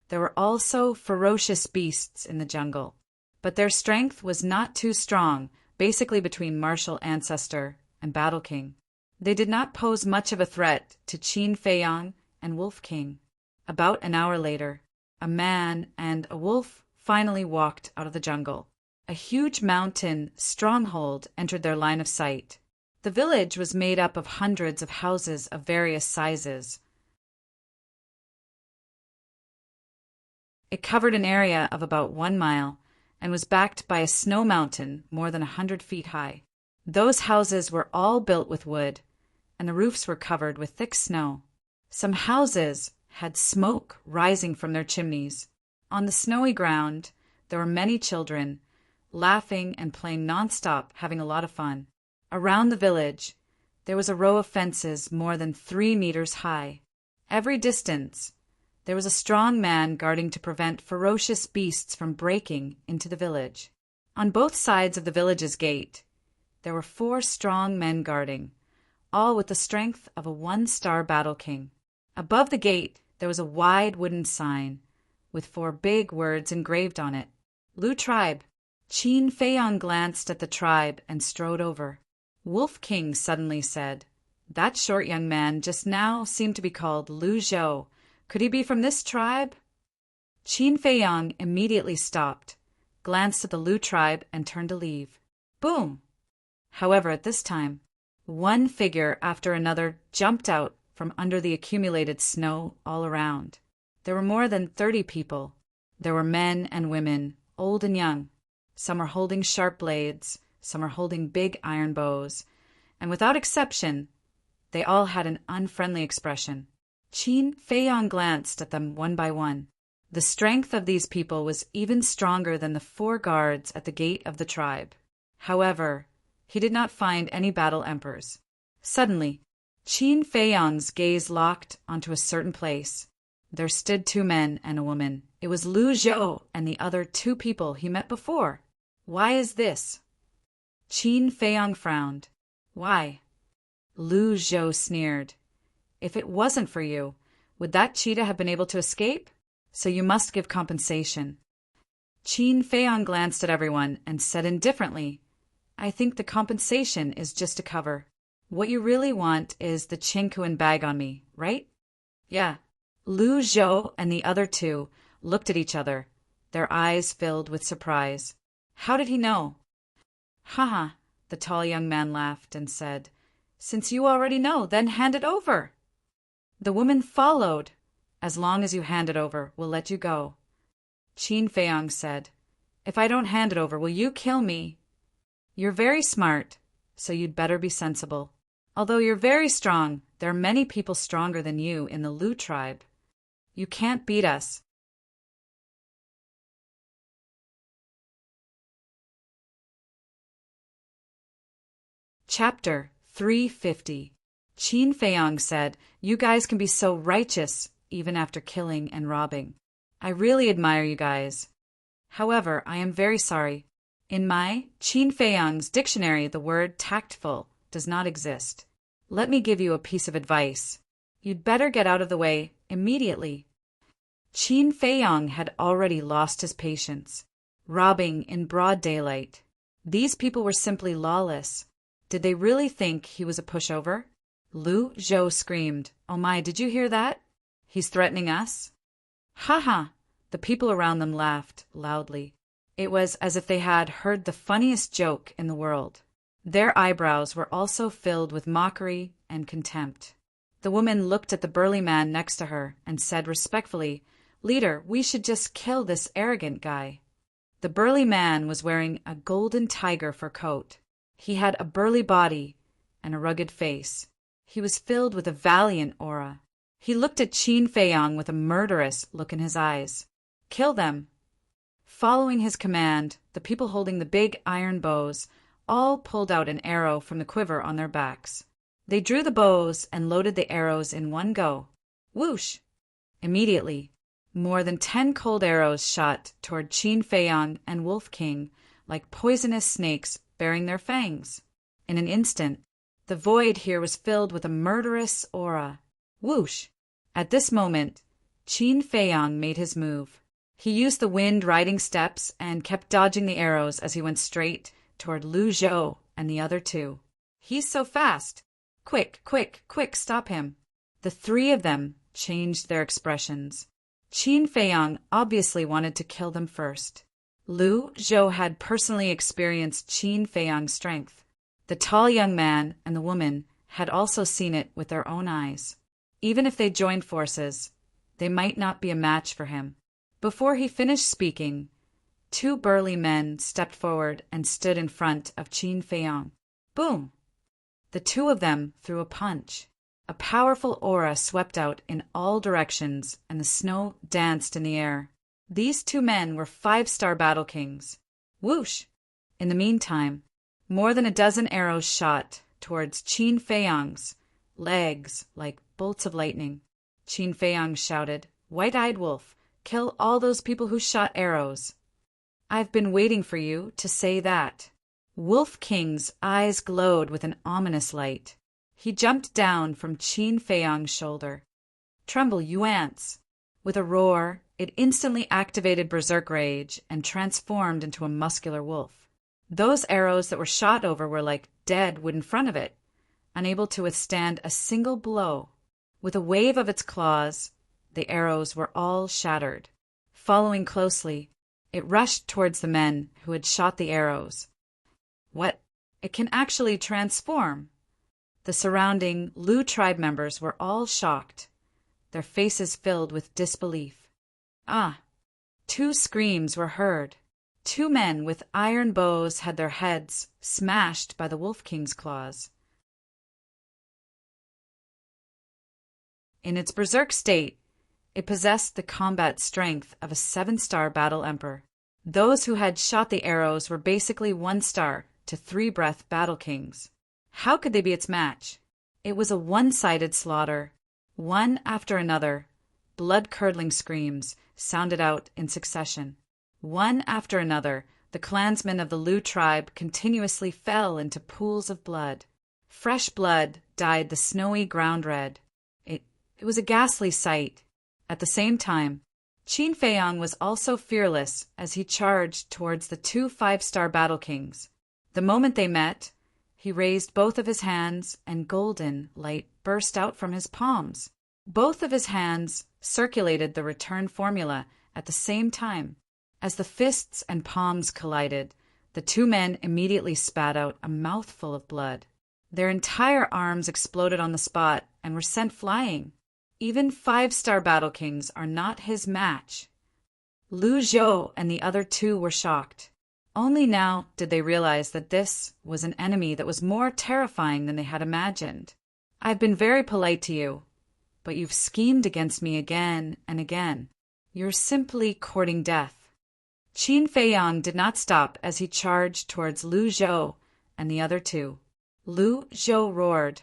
There were also ferocious beasts in the jungle, but their strength was not too strong, basically between martial ancestor and battle king. They did not pose much of a threat to Qin Feiyang and Wolf King. About an hour later, a man and a wolf finally walked out of the jungle. A huge mountain stronghold entered their line of sight. The village was made up of hundreds of houses of various sizes. It covered an area of about 1 mile and was backed by a snow mountain more than 100 feet high. Those houses were all built with wood, and the roofs were covered with thick snow. Some houses had smoke rising from their chimneys. On the snowy ground, there were many children, laughing and playing nonstop, having a lot of fun. Around the village, There was a row of fences more than 3 meters high. Every distance, there was a strong man guarding to prevent ferocious beasts from breaking into the village. On both sides of the village's gate, there were 4 strong men guarding, all with the strength of a 1-star battle king. Above the gate, there was a wide wooden sign with 4 big words engraved on it. Lu tribe. Qin Feiyang glanced at the tribe and strode over. Wolf King suddenly said, "That short young man just now seemed to be called Lu Zhou. Could he be from this tribe?" Qin Feiyang immediately stopped, glanced at the Lu tribe, and turned to leave. Boom! However, at this time, one figure after another jumped out from under the accumulated snow all around. There were more than 30 people. There were men and women, old and young. Some were holding sharp blades, some were holding big iron bows, and without exception, they all had an unfriendly expression. Qin Feiyang glanced at them one by one. The strength of these people was even stronger than the 4 guards at the gate of the tribe. However, he did not find any battle emperors. Suddenly, Qin Feiyang's gaze locked onto a certain place. There stood 2 men and a woman. It was Lu Zhou and the other 2 people he met before. Why is this? Qin Feiyang frowned. Why? Lu Zhou sneered. If it wasn't for you, would that cheetah have been able to escape? So you must give compensation. Qin Feiyang glanced at everyone and said indifferently, I think the compensation is just a cover. What you really want is the chinku bag on me, right? Yeah. Lu Zhou and the other 2 looked at each other, their eyes filled with surprise. How did he know? Haha, the tall young man laughed and said, Since you already know, then hand it over. The woman followed. As long as you hand it over, we'll let you go. Qin Feiyang said, If I don't hand it over, will you kill me? You're very smart, so you'd better be sensible. Although you're very strong, there are many people stronger than you in the Lu tribe. You can't beat us. Chapter 350. Qin Feiyang said, You guys can be so righteous, even after killing and robbing. I really admire you guys. However, I am very sorry. In my Qin Feiyang's dictionary, the word tactful does not exist. Let me give you a piece of advice. You'd better get out of the way immediately. Qin Feiyang had already lost his patience. Robbing in broad daylight. These people were simply lawless. Did they really think he was a pushover? Lu Zhou screamed, Oh my, did you hear that? He's threatening us? Ha ha! The people around them laughed loudly. It was as if they had heard the funniest joke in the world. Their eyebrows were also filled with mockery and contempt. The woman looked at the burly man next to her and said respectfully, Leader, we should just kill this arrogant guy. The burly man was wearing a golden tiger fur coat. He had a burly body and a rugged face. He was filled with a valiant aura. He looked at Qin Feiyang with a murderous look in his eyes. Kill them. Following his command, the people holding the big iron bows all pulled out an arrow from the quiver on their backs. They drew the bows and loaded the arrows in one go. Whoosh! Immediately, more than 10 cold arrows shot toward Qin Feiyang and Wolf King like poisonous snakes bearing their fangs. In an instant, the void here was filled with a murderous aura. Whoosh! At this moment, Qin Feiyang made his move. He used the wind-riding steps and kept dodging the arrows as he went straight toward Lu Zhou and the other 2. He's so fast! Quick, quick, quick, stop him! The 3 of them changed their expressions. Qin Feiyang obviously wanted to kill them first. Lu Zhou had personally experienced Qin Feiyang's strength. The tall young man and the woman had also seen it with their own eyes. Even if they joined forces, they might not be a match for him. Before he finished speaking, 2 burly men stepped forward and stood in front of Qin Feiyang. Boom! The 2 of them threw a punch. A powerful aura swept out in all directions, and the snow danced in the air. These 2 men were 5-star battle kings. Whoosh! In the meantime, more than a dozen arrows shot towards Qin Feiyang's legs like bolts of lightning. Qin Feiyang shouted, "White-eyed wolf, kill all those people who shot arrows." "I've been waiting for you to say that." Wolf King's eyes glowed with an ominous light. He jumped down from Qin Feiyang's shoulder. "Tremble, you ants!" With a roar, it instantly activated Berserk Rage and transformed into a muscular wolf. Those arrows that were shot over were like dead wood in front of it, unable to withstand a single blow. With a wave of its claws, the arrows were all shattered. Following closely, it rushed towards the men who had shot the arrows. What? It can actually transform! The surrounding Lu tribe members were all shocked, their faces filled with disbelief. Ah! 2 screams were heard. 2 men with iron bows had their heads smashed by the Wolf King's claws. In its berserk state, it possessed the combat strength of a 7-star battle emperor. Those who had shot the arrows were basically 1-star to 3-breath battle kings. How could they be its match? It was a one-sided slaughter. One after another, blood-curdling screams sounded out in succession. One after another, the clansmen of the Lu tribe continuously fell into pools of blood. Fresh blood dyed the snowy ground red. It was a ghastly sight. At the same time, Qin Feiyang was also fearless as he charged towards the 2 5-star battle kings. The moment they met, he raised both of his hands and golden light burst out from his palms. Both of his hands circulated the return formula at the same time. As the fists and palms collided, the 2 men immediately spat out a mouthful of blood. Their entire arms exploded on the spot and were sent flying. Even 5-star battle kings are not his match. Lu Zhou and the other 2 were shocked. Only now did they realize that this was an enemy that was more terrifying than they had imagined. "I've been very polite to you, but you've schemed against me again and again. You're simply courting death." Qin Feiyang did not stop as he charged towards Lu Zhou and the other 2. Lu Zhou roared,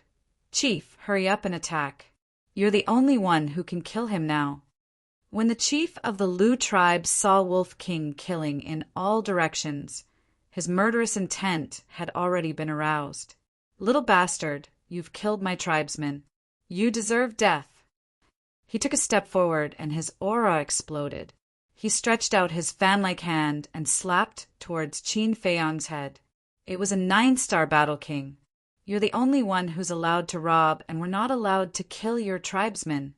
"Chief, hurry up and attack. You're the only one who can kill him now." When the chief of the Lu tribe saw Wolf King killing in all directions, his murderous intent had already been aroused. "Little bastard, you've killed my tribesmen. You deserve death." He took a step forward and his aura exploded. He stretched out his fan-like hand and slapped towards Qin Feiyang's head. It was a 9-star battle king. "You're the only one who's allowed to rob, and we're not allowed to kill your tribesmen."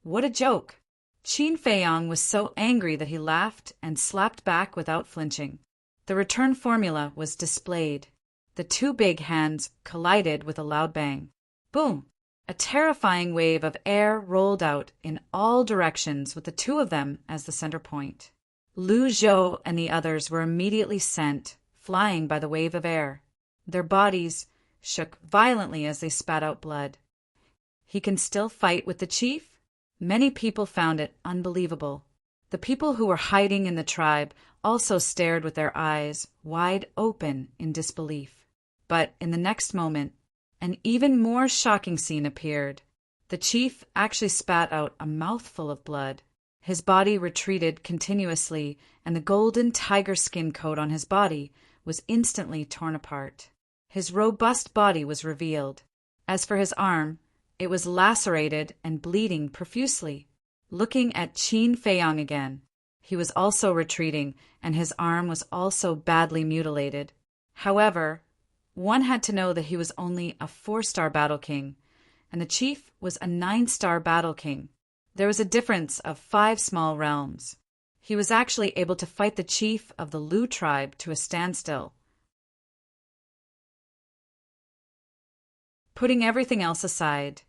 What a joke! Qin Feiyang was so angry that he laughed and slapped back without flinching. The return formula was displayed. The 2 big hands collided with a loud bang. Boom! A terrifying wave of air rolled out in all directions with the 2 of them as the center point. Lu Zhou and the others were immediately sent flying by the wave of air. Their bodies shook violently as they spat out blood. He can still fight with the chief? Many people found it unbelievable. The people who were hiding in the tribe also stared with their eyes wide open in disbelief. But in the next moment, an even more shocking scene appeared. The chief actually spat out a mouthful of blood. His body retreated continuously, and the golden tiger skin coat on his body was instantly torn apart. His robust body was revealed. As for his arm, it was lacerated and bleeding profusely. Looking at Qin Feiyang again, he was also retreating, and his arm was also badly mutilated. However, one had to know that he was only a 4-star battle king, and the chief was a 9-star battle king. There was a difference of 5 small realms. He was actually able to fight the chief of the Lu tribe to a standstill. Putting everything else aside,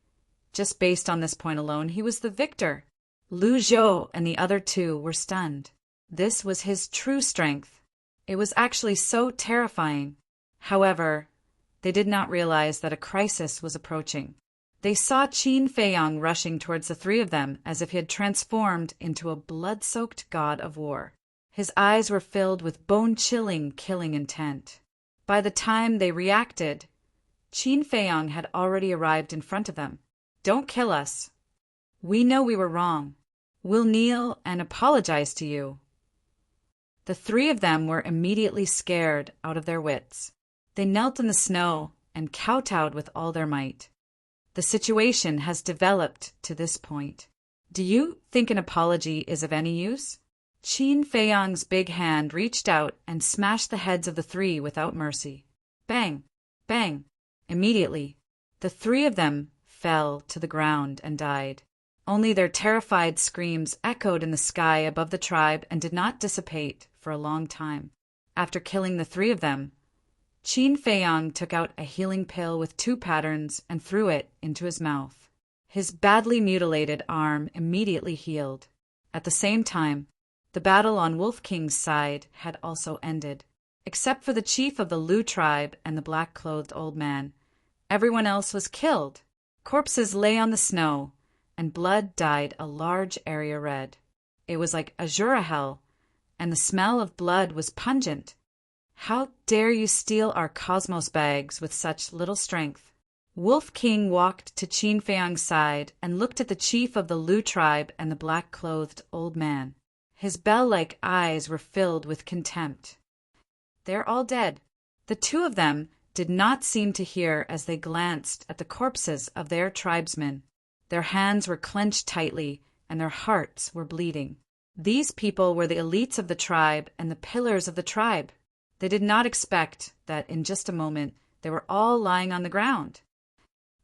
just based on this point alone, he was the victor. Lu Zhou and the other 2 were stunned. This was his true strength. It was actually so terrifying. However, they did not realize that a crisis was approaching. They saw Qin Feiyang rushing towards the 3 of them as if he had transformed into a blood-soaked god of war. His eyes were filled with bone-chilling killing intent. By the time they reacted, Qin Feiyang had already arrived in front of them. "Don't kill us. We know we were wrong. We'll kneel and apologize to you." The three of them were immediately scared out of their wits. They knelt in the snow and kowtowed with all their might. The situation has developed to this point. Do you think an apology is of any use? Qin Feiyang's big hand reached out and smashed the heads of the three without mercy. Bang! Bang! Immediately, the three of them fell to the ground and died. Only their terrified screams echoed in the sky above the tribe and did not dissipate for a long time. After killing the three of them, Qin Feiyang took out a healing pill with 2 patterns and threw it into his mouth. His badly mutilated arm immediately healed. At the same time, the battle on Wolf King's side had also ended. Except for the chief of the Lu tribe and the black-clothed old man, everyone else was killed. Corpses lay on the snow, and blood dyed a large area red. It was like Azura hell, and the smell of blood was pungent. How dare you steal our cosmos bags with such little strength? Wolf King walked to Qin Feiyang's side and looked at the chief of the Lu tribe and the black-clothed old man. His bell-like eyes were filled with contempt. "They're all dead." The 2 of them did not seem to hear as they glanced at the corpses of their tribesmen. Their hands were clenched tightly, and their hearts were bleeding. These people were the elites of the tribe and the pillars of the tribe. They did not expect that in just a moment they were all lying on the ground.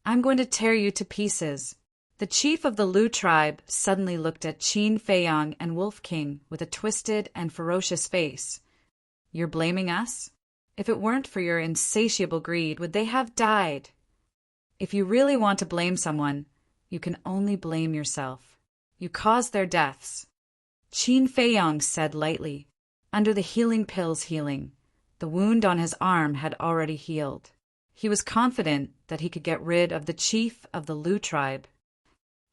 "I'm going to tear you to pieces." The chief of the Lu tribe suddenly looked at Qin Feiyang and Wolf King with a twisted and ferocious face. "You're blaming us? If it weren't for your insatiable greed, would they have died? If you really want to blame someone, you can only blame yourself. You caused their deaths." Qin Feiyang said lightly, "Under the healing pill's healing, the wound on his arm had already healed." He was confident that he could get rid of the chief of the Lu tribe.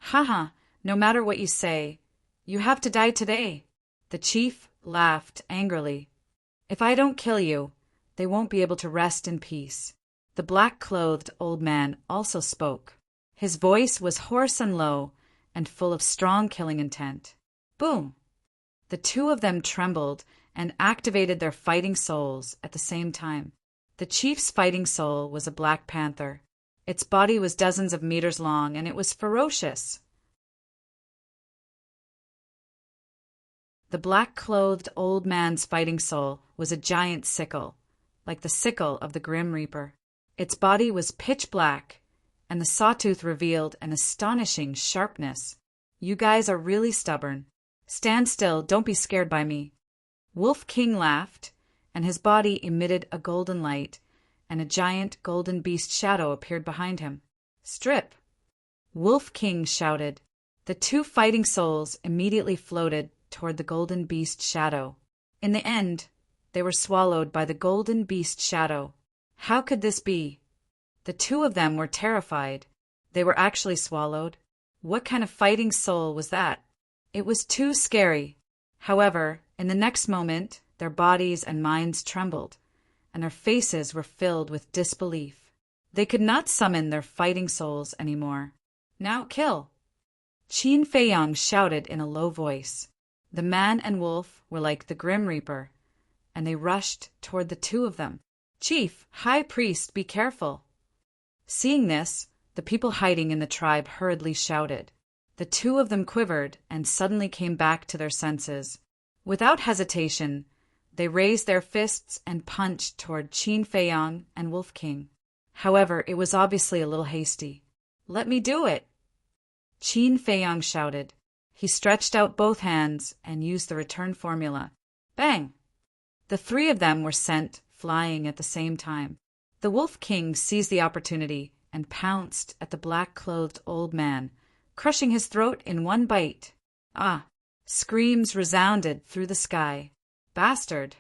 "Haha, no matter what you say, you have to die today." The chief laughed angrily. "If I don't kill you, they won't be able to rest in peace." The black-clothed old man also spoke. His voice was hoarse and low, and full of strong killing intent. Boom! The 2 of them trembled and activated their fighting souls at the same time. The chief's fighting soul was a black panther. Its body was dozens of meters long, and it was ferocious. The black-clothed old man's fighting soul was a giant sickle, like the sickle of the Grim Reaper. Its body was pitch black, and the sawtooth revealed an astonishing sharpness. "You guys are really stubborn. Stand still, don't be scared by me." Wolf King laughed, and his body emitted a golden light, and a giant golden beast shadow appeared behind him. "Strip!" Wolf King shouted. The 2 fighting souls immediately floated toward the golden beast shadow. In the end, they were swallowed by the golden beast shadow. How could this be? The 2 of them were terrified. They were actually swallowed. What kind of fighting soul was that? It was too scary. However, in the next moment, their bodies and minds trembled, and their faces were filled with disbelief. They could not summon their fighting souls anymore. "Now kill!" Qin Feiyang shouted in a low voice. The man and wolf were like the Grim Reaper, and they rushed toward the 2 of them. "Chief, High Priest, be careful!" Seeing this, the people hiding in the tribe hurriedly shouted. The 2 of them quivered and suddenly came back to their senses. Without hesitation, they raised their fists and punched toward Qin Feiyang and Wolf King. However, it was obviously a little hasty. "Let me do it!" Qin Feiyang shouted. He stretched out both hands and used the return formula. Bang! The 3 of them were sent flying at the same time. The Wolf King seized the opportunity and pounced at the black-clothed old man, crushing his throat in one bite. Ah! Screams resounded through the sky. "Bastard!"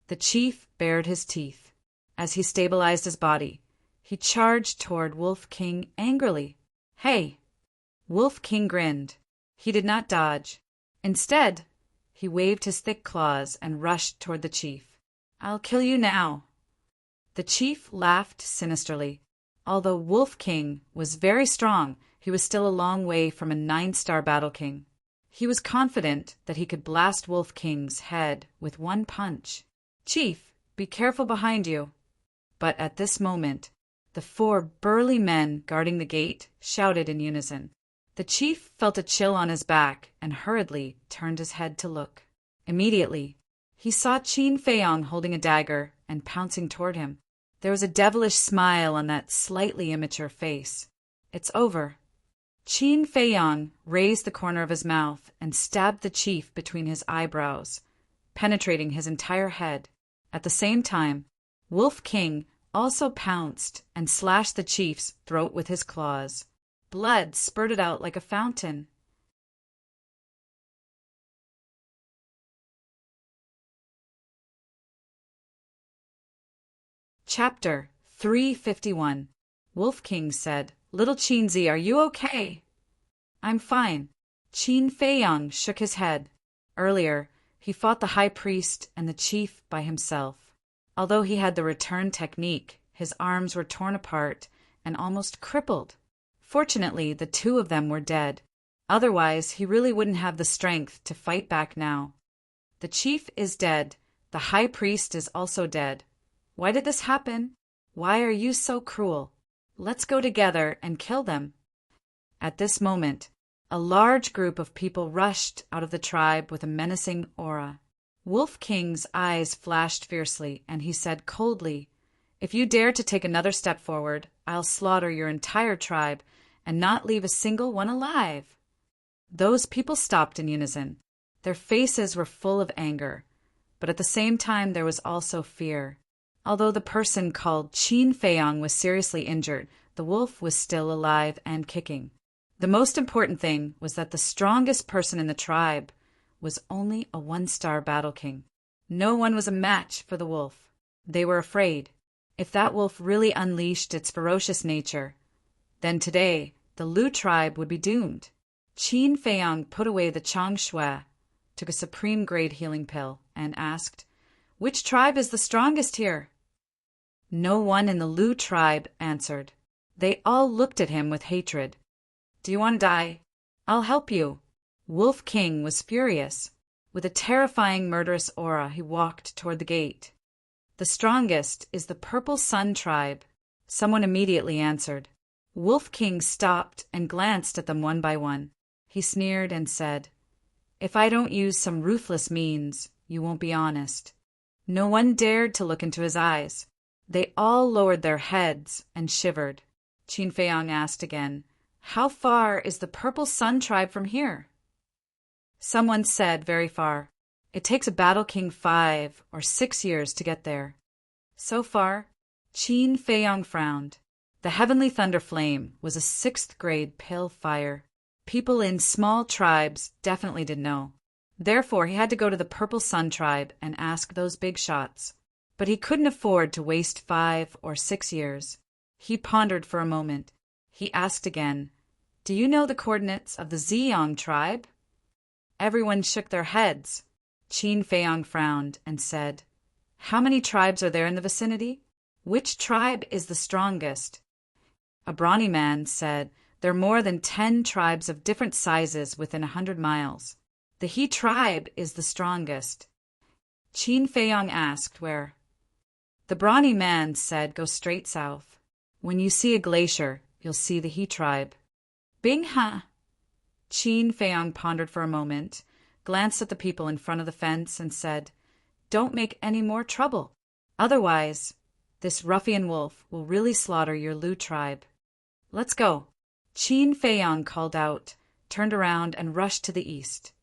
The chief bared his teeth. As he stabilized his body, he charged toward Wolf King angrily. "Hey!" Wolf King grinned. He did not dodge. Instead, he waved his thick claws and rushed toward the chief. "I'll kill you now." The chief laughed sinisterly. Although Wolf King was very strong, he was still a long way from a 9-star Battle King. He was confident that he could blast Wolf King's head with one punch. "Chief, be careful behind you." But at this moment, the 4 burly men guarding the gate shouted in unison. The chief felt a chill on his back and hurriedly turned his head to look. Immediately, he saw Qin Feiyong holding a dagger and pouncing toward him. There was a devilish smile on that slightly immature face. "It's over." Qin Feiyong raised the corner of his mouth and stabbed the chief between his eyebrows, penetrating his entire head. At the same time, Wolf King also pounced and slashed the chief's throat with his claws. Blood spurted out like a fountain. Chapter 351. Wolf King said, "Little Qinzi, are you okay?" "I'm fine." Qin Feiyong shook his head. Earlier, he fought the high priest and the chief by himself. Although he had the return technique, his arms were torn apart and almost crippled. Fortunately, the 2 of them were dead. Otherwise, he really wouldn't have the strength to fight back now. "The chief is dead. The high priest is also dead. Why did this happen? Why are you so cruel? Let's go together and kill them." At this moment, a large group of people rushed out of the tribe with a menacing aura. Wolf King's eyes flashed fiercely, and he said coldly, "If you dare to take another step forward, I'll slaughter your entire tribe and not leave a single one alive." Those people stopped in unison. Their faces were full of anger, but at the same time there was also fear. Although the person called Qin Feiyong was seriously injured, the wolf was still alive and kicking. The most important thing was that the strongest person in the tribe was only a 1-star Battle King. No one was a match for the wolf. They were afraid. If that wolf really unleashed its ferocious nature, then today the Lu tribe would be doomed. Qin Feiyong put away the Chang Shui, took a supreme-grade healing pill, and asked, "Which tribe is the strongest here?" No one in the Lu tribe answered. They all looked at him with hatred. "Do you want to die? I'll help you." Wolf King was furious. With a terrifying murderous aura, he walked toward the gate. "The strongest is the Purple Sun tribe." Someone immediately answered. Wolf King stopped and glanced at them one by one. He sneered and said, "If I don't use some ruthless means, you won't be honest." No one dared to look into his eyes. They all lowered their heads and shivered. Qin Feiyong asked again, "How far is the Purple Sun tribe from here?" Someone said, "Very far. It takes a Battle King 5 or 6 years to get there." So far, Qin Feiyong frowned. The Heavenly Thunder Flame was a 6th-grade pill fire. People in small tribes definitely didn't know. Therefore, he had to go to the Purple Sun tribe and ask those big shots. But he couldn't afford to waste 5 or 6 years. He pondered for a moment. He asked again, "Do you know the coordinates of the Ziyang tribe?" Everyone shook their heads. Qin Feiyong frowned and said, "How many tribes are there in the vicinity? Which tribe is the strongest?" A brawny man said, "There are more than 10 tribes of different sizes within 100 miles. The He tribe is the strongest." Qin Feiyong asked, "Where?" The brawny man said, "Go straight south. When you see a glacier, you'll see the He tribe." "Bing ha!" Qin Feiyong pondered for a moment, glanced at the people in front of the fence, and said, "Don't make any more trouble. Otherwise, this ruffian wolf will really slaughter your Lu tribe. Let's go." Qin Feiyong called out, turned around, and rushed to the east.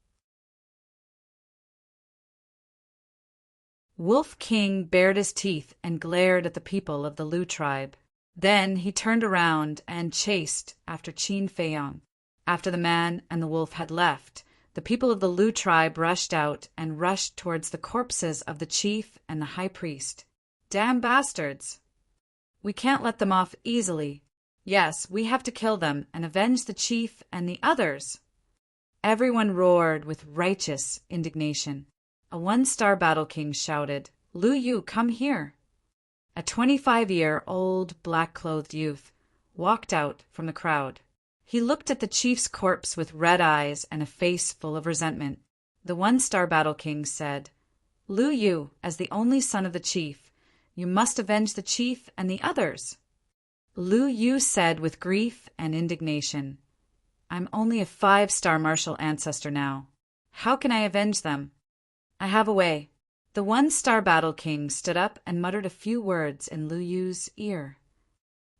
Wolf King bared his teeth and glared at the people of the Lu tribe. Then he turned around and chased after Qin Feiyong. After the man and the wolf had left, the people of the Lu tribe rushed out and rushed towards the corpses of the chief and the high priest. "Damn bastards! We can't let them off easily. Yes, we have to kill them and avenge the chief and the others." Everyone roared with righteous indignation. A 1-star Battle King shouted, "Lu Yu, come here." A 25-year-old black-clothed youth walked out from the crowd. He looked at the chief's corpse with red eyes and a face full of resentment. The one-star battle king said, "Lu Yu, as the only son of the chief, you must avenge the chief and the others." Lu Yu said with grief and indignation, "I'm only a 5-star martial ancestor now. How can I avenge them? I have a way." The one-star battle king stood up and muttered a few words in Lu Yu's ear.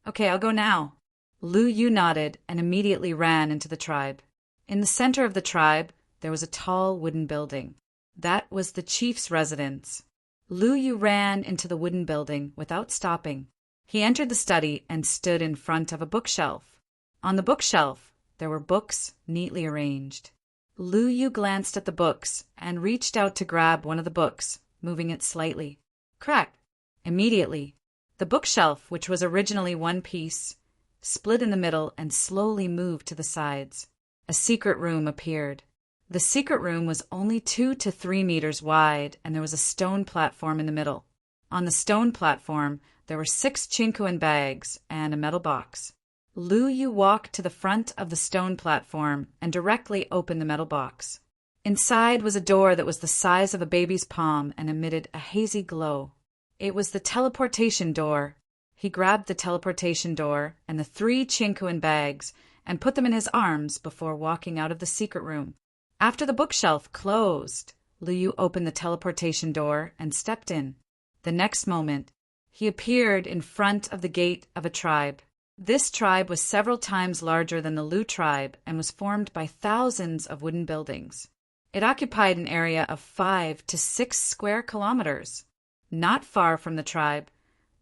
"Okay, I'll go now." Lu Yu nodded and immediately ran into the tribe. In the center of the tribe, there was a tall wooden building. That was the chief's residence. Lu Yu ran into the wooden building without stopping. He entered the study and stood in front of a bookshelf. On the bookshelf, there were books neatly arranged. Lu Yu glanced at the books and reached out to grab one of the books, moving it slightly. Crack! Immediately, the bookshelf, which was originally one piece, split in the middle and slowly moved to the sides. A secret room appeared. The secret room was only 2 to 3 meters wide, and there was a stone platform in the middle. On the stone platform, there were 6 chinkuan bags and a metal box. Lu Yu walked to the front of the stone platform and directly opened the metal box. Inside was a door that was the size of a baby's palm and emitted a hazy glow. It was the teleportation door. He grabbed the teleportation door and the 3 chinkuan bags and put them in his arms before walking out of the secret room. After the bookshelf closed, Lu Yu opened the teleportation door and stepped in. The next moment, he appeared in front of the gate of a tribe. This tribe was several times larger than the Lu tribe and was formed by thousands of wooden buildings. It occupied an area of 5 to 6 square kilometers. Not far from the tribe,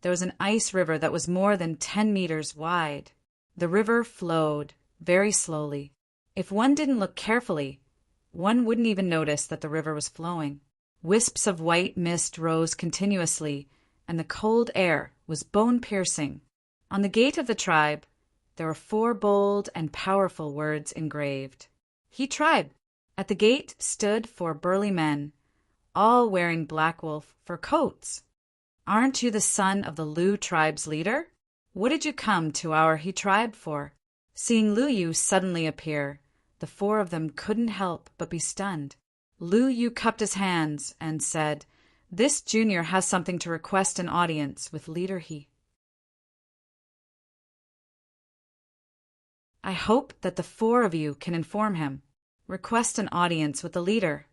there was an ice river that was more than 10 meters wide. The river flowed very slowly. If one didn't look carefully, one wouldn't even notice that the river was flowing. Wisps of white mist rose continuously, and the cold air was bone-piercing. On the gate of the tribe, there were 4 bold and powerful words engraved. He tribe. At the gate stood 4 burly men, all wearing black wolf fur coats. "Aren't you the son of the Lu tribe's leader? What did you come to our He tribe for?" Seeing Lu Yu suddenly appear, the 4 of them couldn't help but be stunned. Lu Yu cupped his hands and said, "This junior has something to request an audience with leader He." "I hope that the 4 of you can inform him. Request an audience with the leader."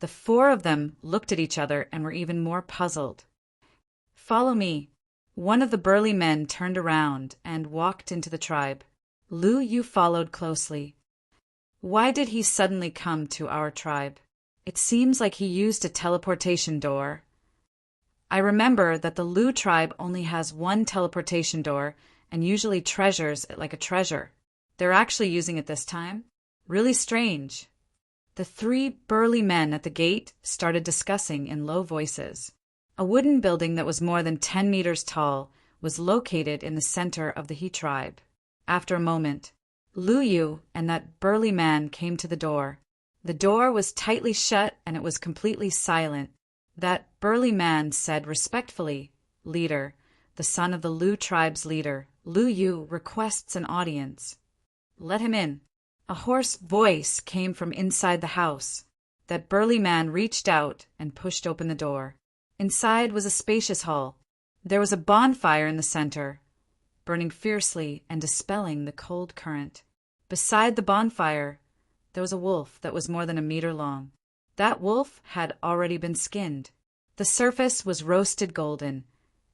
The 4 of them looked at each other and were even more puzzled. "Follow me." One of the burly men turned around and walked into the tribe. Lu Yu followed closely. Why did he suddenly come to our tribe? It seems like he used a teleportation door. I remember that the Lu tribe only has 1 teleportation door and usually treasures it like a treasure. They're actually using it this time? Really strange. The 3 burly men at the gate started discussing in low voices. A wooden building that was more than 10 meters tall was located in the center of the He tribe. After a moment, Lu Yu and that burly man came to the door. The door was tightly shut and it was completely silent. That burly man said respectfully, "Leader, the son of the Lu tribe's leader, Lu Yu requests an audience." "Let him in." A hoarse voice came from inside the house. That burly man reached out and pushed open the door. Inside was a spacious hall. There was a bonfire in the center, burning fiercely and dispelling the cold current. Beside the bonfire, there was a wolf that was more than a meter long. That wolf had already been skinned. The surface was roasted golden,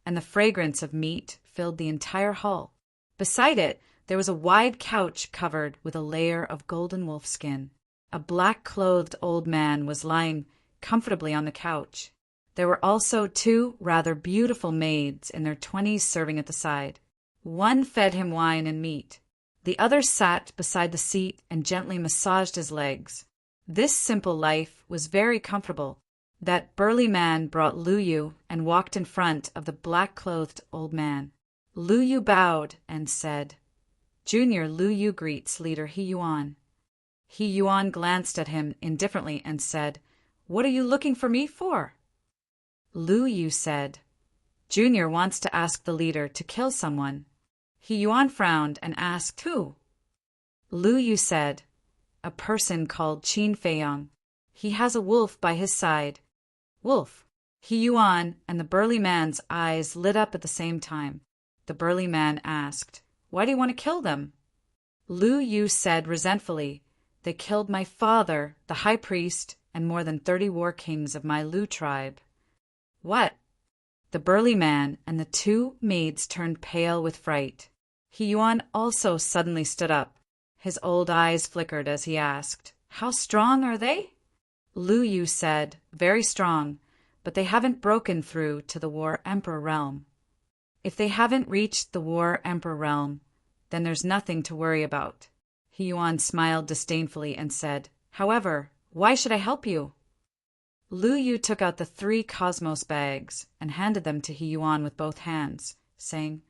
and the fragrance of meat filled the entire hall. Beside it, there was a wide couch covered with a layer of golden wolf skin. A black-clothed old man was lying comfortably on the couch. There were also 2 rather beautiful maids in their 20s serving at the side. One fed him wine and meat. The other sat beside the seat and gently massaged his legs. This simple life was very comfortable. That burly man brought Lu Yu and walked in front of the black-clothed old man. Lu Yu bowed and said, "Junior Lu Yu greets leader He Yuan." He Yuan glanced at him indifferently and said, "What are you looking for me for?" Lu Yu said, Junior wants to ask the leader to kill someone. He Yuan frowned and asked who. Lu Yu said, a person called Qin Feiyang. He has a wolf by his side. Wolf. He Yuan and the burly man's eyes lit up at the same time. The burly man asked, why do you want to kill them? Lu Yu said resentfully, they killed my father, the high priest, and more than 30 war kings of my Lu tribe. What? The burly man and the 2 maids turned pale with fright. He Yuan also suddenly stood up. His old eyes flickered as he asked, how strong are they? Lu Yu said, very strong, but they haven't broken through to the War Emperor realm. If they haven't reached the War Emperor realm, then there's nothing to worry about. He Yuan smiled disdainfully and said, however, why should I help you? Lu Yu took out the 3 cosmos bags and handed them to He Yuan with both hands, saying,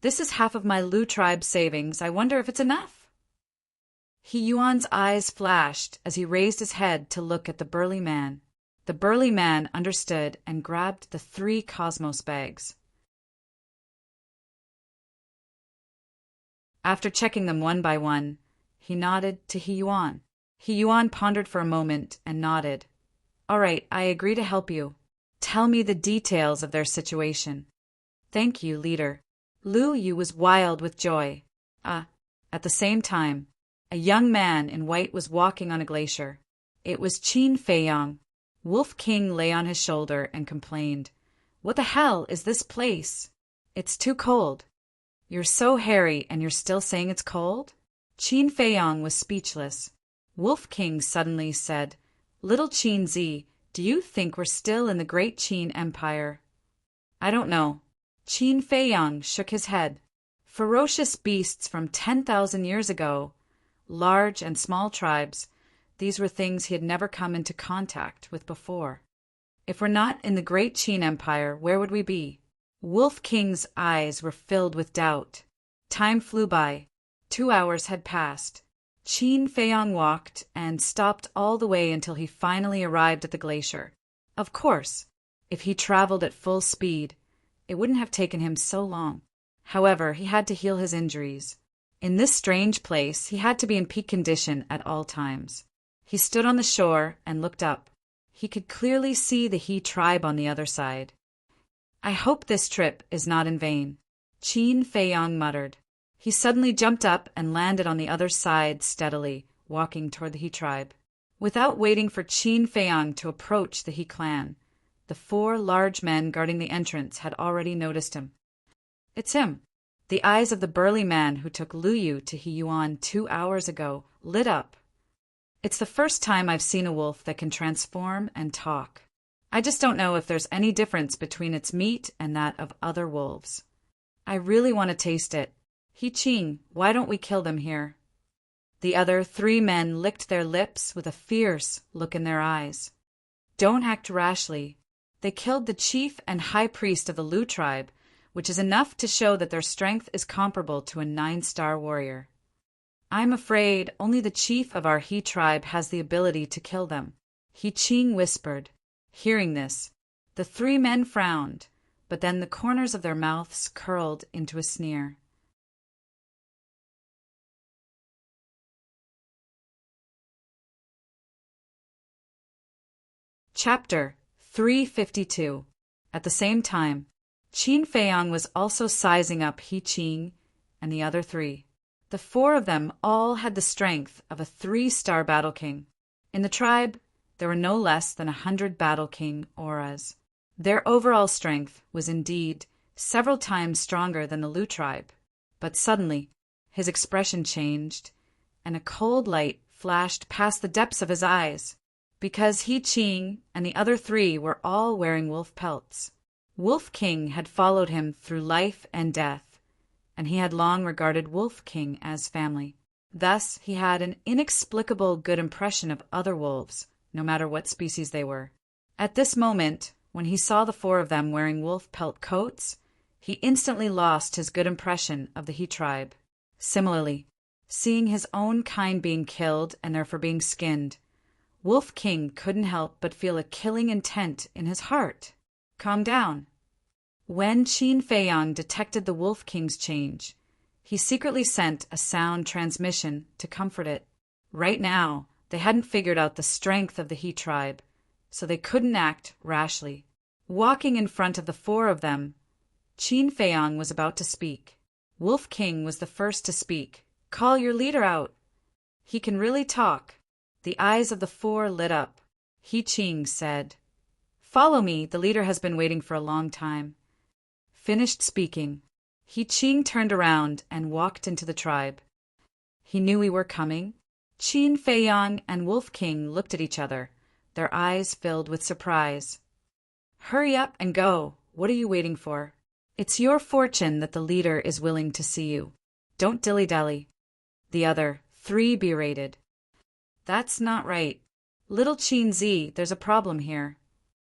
this is half of my Lu tribe savings. I wonder if it's enough. He Yuan's eyes flashed as he raised his head to look at the burly man. The burly man understood and grabbed the 3 cosmos bags. After checking them one by one, he nodded to He Yuan. He Yuan pondered for a moment and nodded. All right, I agree to help you. Tell me the details of their situation. Thank you, leader. Lu Yu was wild with joy. At the same time, a young man in white was walking on a glacier. It was Qin Feiyang. Wolf King lay on his shoulder and complained, what the hell is this place? It's too cold. You're so hairy and you're still saying it's cold? Qin Feiyang was speechless. Wolf King suddenly said, little Qin Zi, do you think we're still in the great Qin Empire? I don't know. Qin Feiyang shook his head. Ferocious beasts from 10,000 years ago, large and small tribes, these were things he had never come into contact with before. If we're not in the great Qin Empire, where would we be? Wolf King's eyes were filled with doubt. Time flew by. 2 hours had passed. Qin Feiyang walked and stopped all the way until he finally arrived at the glacier. Of course, if he traveled at full speed, it wouldn't have taken him so long. However, he had to heal his injuries. In this strange place, he had to be in peak condition at all times. He stood on the shore and looked up. He could clearly see the He tribe on the other side. I hope this trip is not in vain, Qin Feiyang muttered. He suddenly jumped up and landed on the other side steadily, walking toward the He tribe. Without waiting for Qin Feiyang to approach the He clan, the 4 large men guarding the entrance had already noticed him. It's him. The eyes of the burly man who took Lu Yu to He Yuan 2 hours ago lit up. It's the first time I've seen a wolf that can transform and talk. I just don't know if there's any difference between its meat and that of other wolves. I really want to taste it. He Qing, why don't we kill them here? The other 3 men licked their lips with a fierce look in their eyes. Don't act rashly. They killed the chief and high priest of the Lu tribe, which is enough to show that their strength is comparable to a 9-star warrior. I'm afraid only the chief of our He tribe has the ability to kill them, He Qing whispered. Hearing this, the 3 men frowned, but then the corners of their mouths curled into a sneer. Chapter 352. At the same time, Qin Feiyang was also sizing up He Qing and the other 3. The 4 of them all had the strength of a 3-star battle king. In the tribe, there were no less than 100 battle king auras. Their overall strength was indeed several times stronger than the Lu tribe. But suddenly, his expression changed, and a cold light flashed past the depths of his eyes, because He Qing and the other 3 were all wearing wolf pelts. Wolf King had followed him through life and death, and he had long regarded Wolf King as family. Thus, he had an inexplicable good impression of other wolves, no matter what species they were. At this moment, when he saw the 4 of them wearing wolf pelt coats, he instantly lost his good impression of the He tribe. Similarly, seeing his own kind being killed and therefore being skinned, Wolf King couldn't help but feel a killing intent in his heart. Calm down. When Qin Feiyang detected the Wolf King's change, he secretly sent a sound transmission to comfort it. Right now, they hadn't figured out the strength of the He tribe, so they couldn't act rashly. Walking in front of the four of them, Qin Feiyang was about to speak. Wolf King was the first to speak. "Call your leader out. He can really talk." The eyes of the four lit up. He Qing said, "Follow me, the leader has been waiting for a long time." Finished speaking, He Qing turned around and walked into the tribe. He knew we were coming. Qin Feiyang and Wolf King looked at each other, their eyes filled with surprise. "Hurry up and go. What are you waiting for? It's your fortune that the leader is willing to see you. Don't dilly-dally." The other three berated. "That's not right. Little Qin Z, there's a problem here."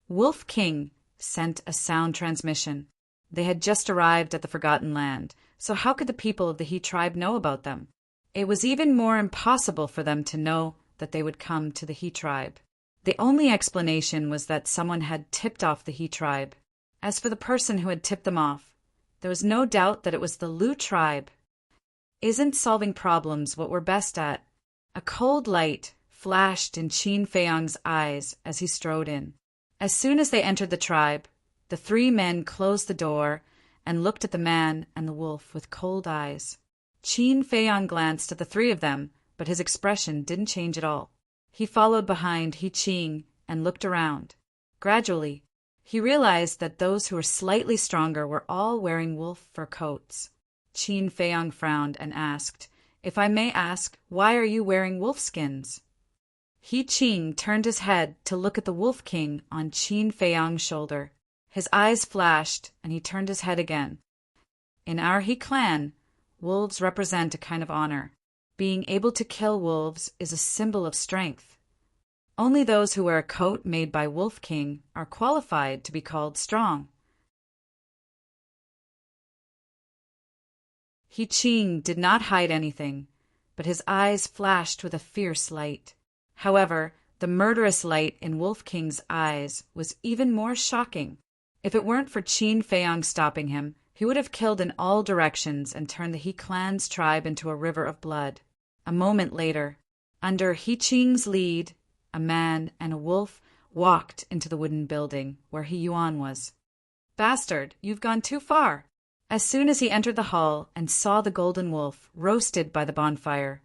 Wolf King sent a sound transmission. They had just arrived at the Forgotten Land, so how could the people of the He tribe know about them? It was even more impossible for them to know that they would come to the He tribe. The only explanation was that someone had tipped off the He tribe. As for the person who had tipped them off, there was no doubt that it was the Lu tribe. Isn't solving problems what we're best at? A cold light flashed in Qin Feiyang's eyes as he strode in. As soon as they entered the tribe, the three men closed the door and looked at the man and the wolf with cold eyes. Qin Feiyang glanced at the three of them, but his expression didn't change at all. He followed behind He Qing and looked around. Gradually, he realized that those who were slightly stronger were all wearing wolf fur coats. Qin Feiyang frowned and asked, "If I may ask, why are you wearing wolf skins?" He Qing turned his head to look at the Wolf King on Qin Feiyang's shoulder. His eyes flashed, and he turned his head again. "In our He clan, wolves represent a kind of honor. Being able to kill wolves is a symbol of strength. Only those who wear a coat made by Wolf King are qualified to be called strong." He Qing did not hide anything, but his eyes flashed with a fierce light. However, the murderous light in Wolf King's eyes was even more shocking. If it weren't for Qin Feiyang stopping him, he would have killed in all directions and turned the He clan's tribe into a river of blood. A moment later, under He Qing's lead, a man and a wolf walked into the wooden building where He Yuan was. "Bastard, you've gone too far." As soon as he entered the hall and saw the golden wolf roasted by the bonfire,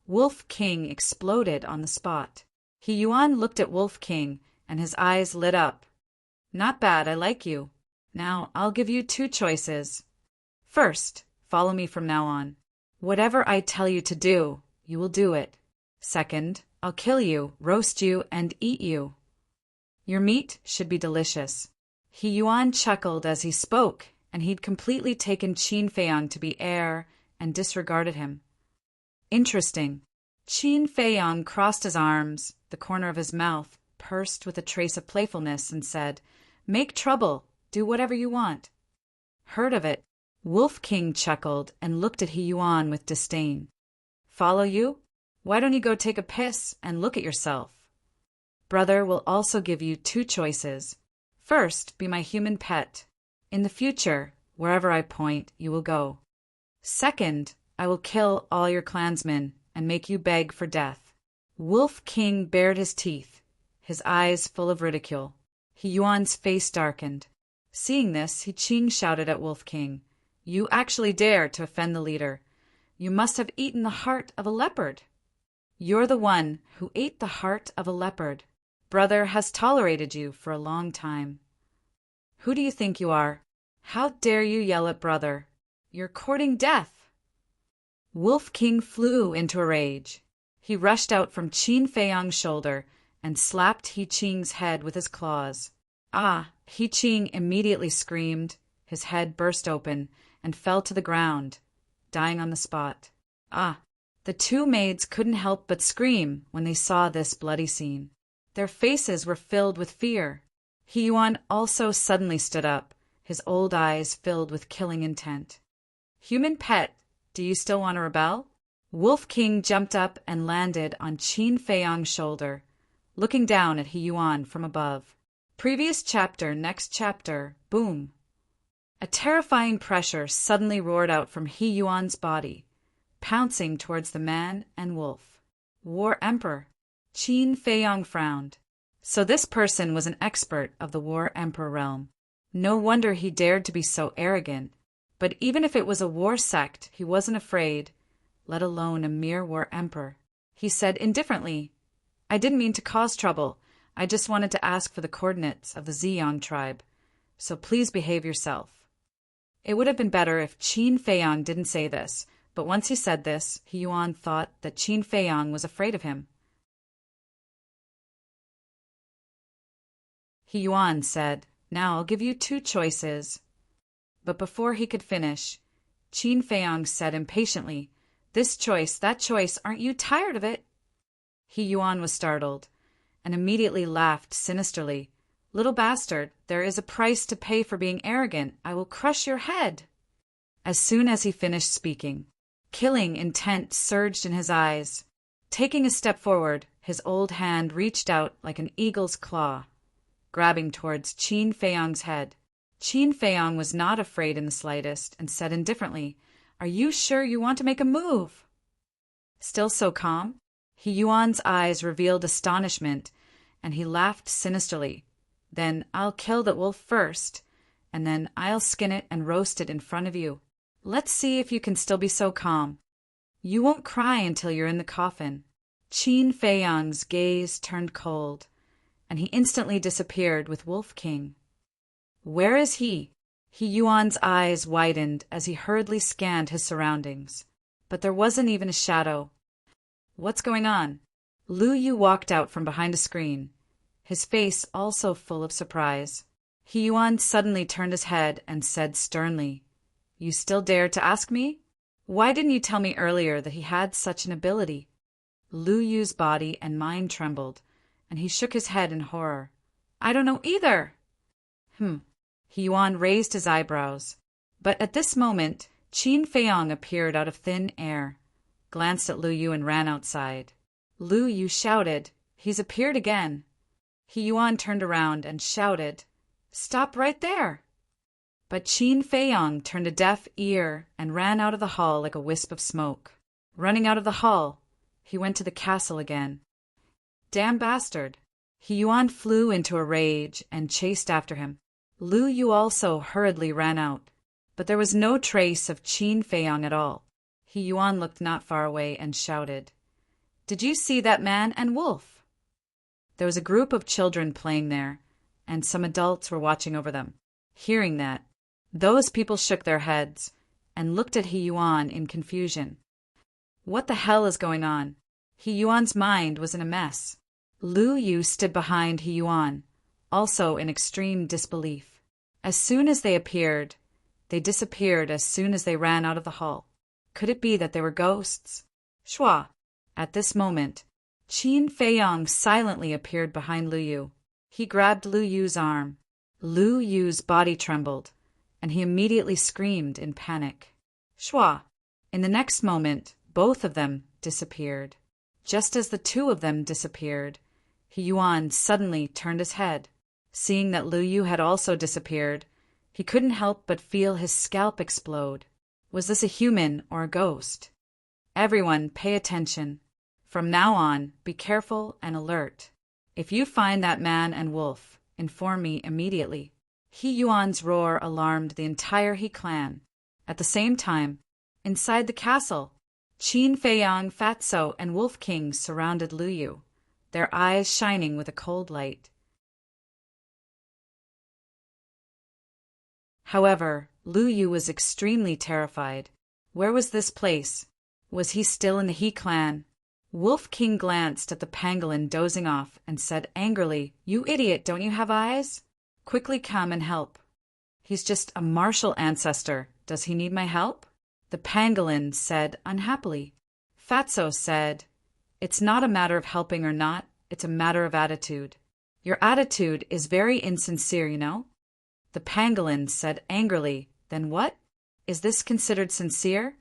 Wolf King exploded on the spot. He Yuan looked at Wolf King, and his eyes lit up. "Not bad, I like you. Now, I'll give you two choices. First, follow me from now on. Whatever I tell you to do, you will do it. Second, I'll kill you, roast you, and eat you. Your meat should be delicious." He Yuan chuckled as he spoke, and he'd completely taken Qin Feiyang to be heir and disregarded him. Interesting. Qin Feiyang crossed his arms, the corner of his mouth pursed with a trace of playfulness, and said, "Make trouble. Do whatever you want." "Heard of it." Wolf King chuckled and looked at He Yuan with disdain. "Follow you? Why don't you go take a piss and look at yourself? Brother will also give you two choices. First, be my human pet. In the future, wherever I point, you will go. Second, I will kill all your clansmen and make you beg for death." Wolf King bared his teeth, his eyes full of ridicule. He Yuan's face darkened. Seeing this, He Qing shouted at Wolf King, "You actually dare to offend the leader. You must have eaten the heart of a leopard." "You're the one who ate the heart of a leopard. Brother has tolerated you for a long time. Who do you think you are? How dare you yell at brother? You're courting death." Wolf King flew into a rage. He rushed out from Qin Feiyang's shoulder and slapped He Qing's head with his claws. "Ah!" He Qing immediately screamed, his head burst open, and fell to the ground, dying on the spot. "Ah!" The two maids couldn't help but scream when they saw this bloody scene. Their faces were filled with fear. He Yuan also suddenly stood up, his old eyes filled with killing intent. "Human pet, do you still want to rebel?" Wolf King jumped up and landed on Qin Feiyang's shoulder, looking down at He Yuan from above. Previous chapter, next chapter, boom. A terrifying pressure suddenly roared out from He Yuan's body, pouncing towards the man and wolf. War Emperor. Qin Feiyong frowned. So this person was an expert of the War Emperor realm. No wonder he dared to be so arrogant. But even if it was a war sect, he wasn't afraid, let alone a mere War Emperor. He said indifferently, I didn't mean to cause trouble. I just wanted to ask for the coordinates of the Ziyang tribe. So please behave yourself. It would have been better if Qin Feiyong didn't say this, but once he said this, He Yuan thought that Qin Feiyong was afraid of him. He Yuan said, Now I'll give you two choices. But before he could finish, Qin Feiyong said impatiently, This choice, that choice, aren't you tired of it? He Yuan was startled, and immediately laughed sinisterly. Little bastard, there is a price to pay for being arrogant. I will crush your head. As soon as he finished speaking, killing intent surged in his eyes. Taking a step forward, his old hand reached out like an eagle's claw, grabbing towards Qin Feiyong's head. Qin Feiyong was not afraid in the slightest and said indifferently, Are you sure you want to make a move? Still so calm, He Yuan's eyes revealed astonishment, and he laughed sinisterly. Then I'll kill that wolf first, and then I'll skin it and roast it in front of you. Let's see if you can still be so calm. You won't cry until you're in the coffin. Qin Feiyong's gaze turned cold, and he instantly disappeared with Wolf King. Where is he? He Yuan's eyes widened as he hurriedly scanned his surroundings, but there wasn't even a shadow. What's going on? Lu Yu walked out from behind a screen, his face also full of surprise. He Yuan suddenly turned his head and said sternly, You still dare to ask me? Why didn't you tell me earlier that he had such an ability? Lu Yu's body and mind trembled, and he shook his head in horror. I don't know either. He Yuan raised his eyebrows. But at this moment, Qin Feiyong appeared out of thin air, glanced at Lu Yu and ran outside. Lu Yu shouted, He's appeared again. He Yuan turned around and shouted, Stop right there! But Qin Feiyong turned a deaf ear and ran out of the hall like a wisp of smoke. Running out of the hall, he went to the castle again. Damn bastard! He Yuan flew into a rage and chased after him. Lu Yu also hurriedly ran out, but there was no trace of Qin Feiyong at all. He Yuan looked not far away and shouted, Did you see that man and wolf? There was a group of children playing there, and some adults were watching over them. Hearing that, those people shook their heads and looked at He Yuan in confusion. What the hell is going on? He Yuan's mind was in a mess. Lu Yu stood behind He Yuan, also in extreme disbelief. As soon as they appeared, they disappeared as soon as they ran out of the hall. Could it be that they were ghosts? Shua! At this moment, Qin Feiyong silently appeared behind Lu Yu. He grabbed Lu Yu's arm. Lu Yu's body trembled, and he immediately screamed in panic. Shua! In the next moment, both of them disappeared. Just as the two of them disappeared, He Yuan suddenly turned his head. Seeing that Lu Yu had also disappeared, he couldn't help but feel his scalp explode. Was this a human or a ghost? Everyone, pay attention. From now on, be careful and alert. If you find that man and wolf, inform me immediately. He Yuan's roar alarmed the entire He clan. At the same time, inside the castle, Qin Feiyong, Fatso, and Wolf King surrounded Lu Yu, their eyes shining with a cold light. However, Lu Yu was extremely terrified. Where was this place? Was he still in the He clan? Wolf King glanced at the pangolin dozing off and said angrily, You idiot, don't you have eyes? Quickly come and help. He's just a martial ancestor. Does he need my help? The pangolin said unhappily. Fatso said, It's not a matter of helping or not, it's a matter of attitude. Your attitude is very insincere, you know? The pangolin said angrily, Then what? Is this considered sincere?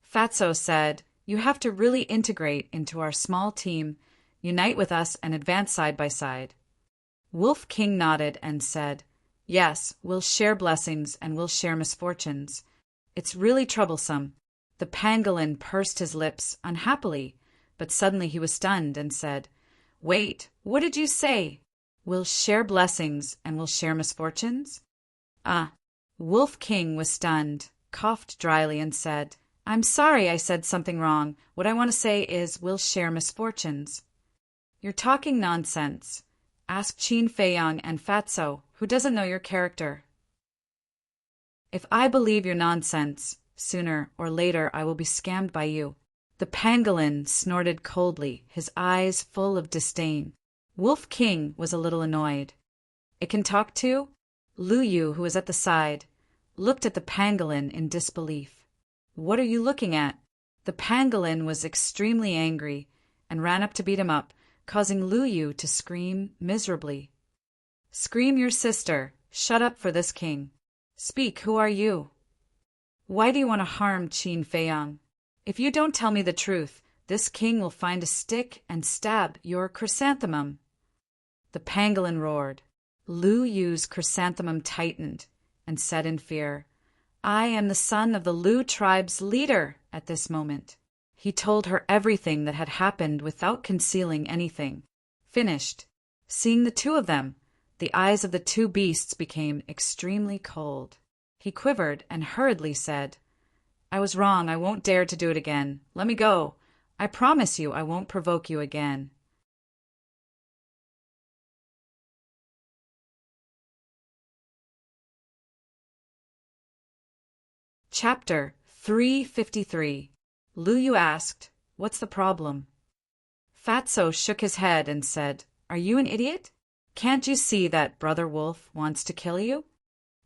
Fatso said, You have to really integrate into our small team, unite with us and advance side by side. Wolf King nodded and said, Yes, we'll share blessings and we'll share misfortunes. It's really troublesome. The pangolin pursed his lips unhappily, but suddenly he was stunned and said, Wait, what did you say? We'll share blessings and we'll share misfortunes? Ah. Wolf King was stunned, coughed dryly, and said, I'm sorry I said something wrong. What I want to say is we'll share misfortunes. You're talking nonsense. Ask Qin Feiyang and Fatso, who doesn't know your character. If I believe your nonsense, sooner or later I will be scammed by you. The pangolin snorted coldly, his eyes full of disdain. Wolf King was a little annoyed. It can talk too? Lu Yu, who was at the side, looked at the pangolin in disbelief. What are you looking at? The pangolin was extremely angry and ran up to beat him up, causing Lu Yu to scream miserably. Scream your sister. Shut up for this king. Speak, who are you? Why do you want to harm Qin Feiyang? If you don't tell me the truth, this king will find a stick and stab your chrysanthemum. The pangolin roared. Lu Yu's chrysanthemum tightened and said in fear, I am the son of the Lu tribe's leader at this moment. He told her everything that had happened without concealing anything. Finished. Seeing the two of them, the eyes of the two beasts became extremely cold. He quivered and hurriedly said, I was wrong. I won't dare to do it again. Let me go. I promise you I won't provoke you again. Chapter 353. Lu Yu asked, What's the problem? Fatso shook his head and said, Are you an idiot? Can't you see that Brother Wolf wants to kill you?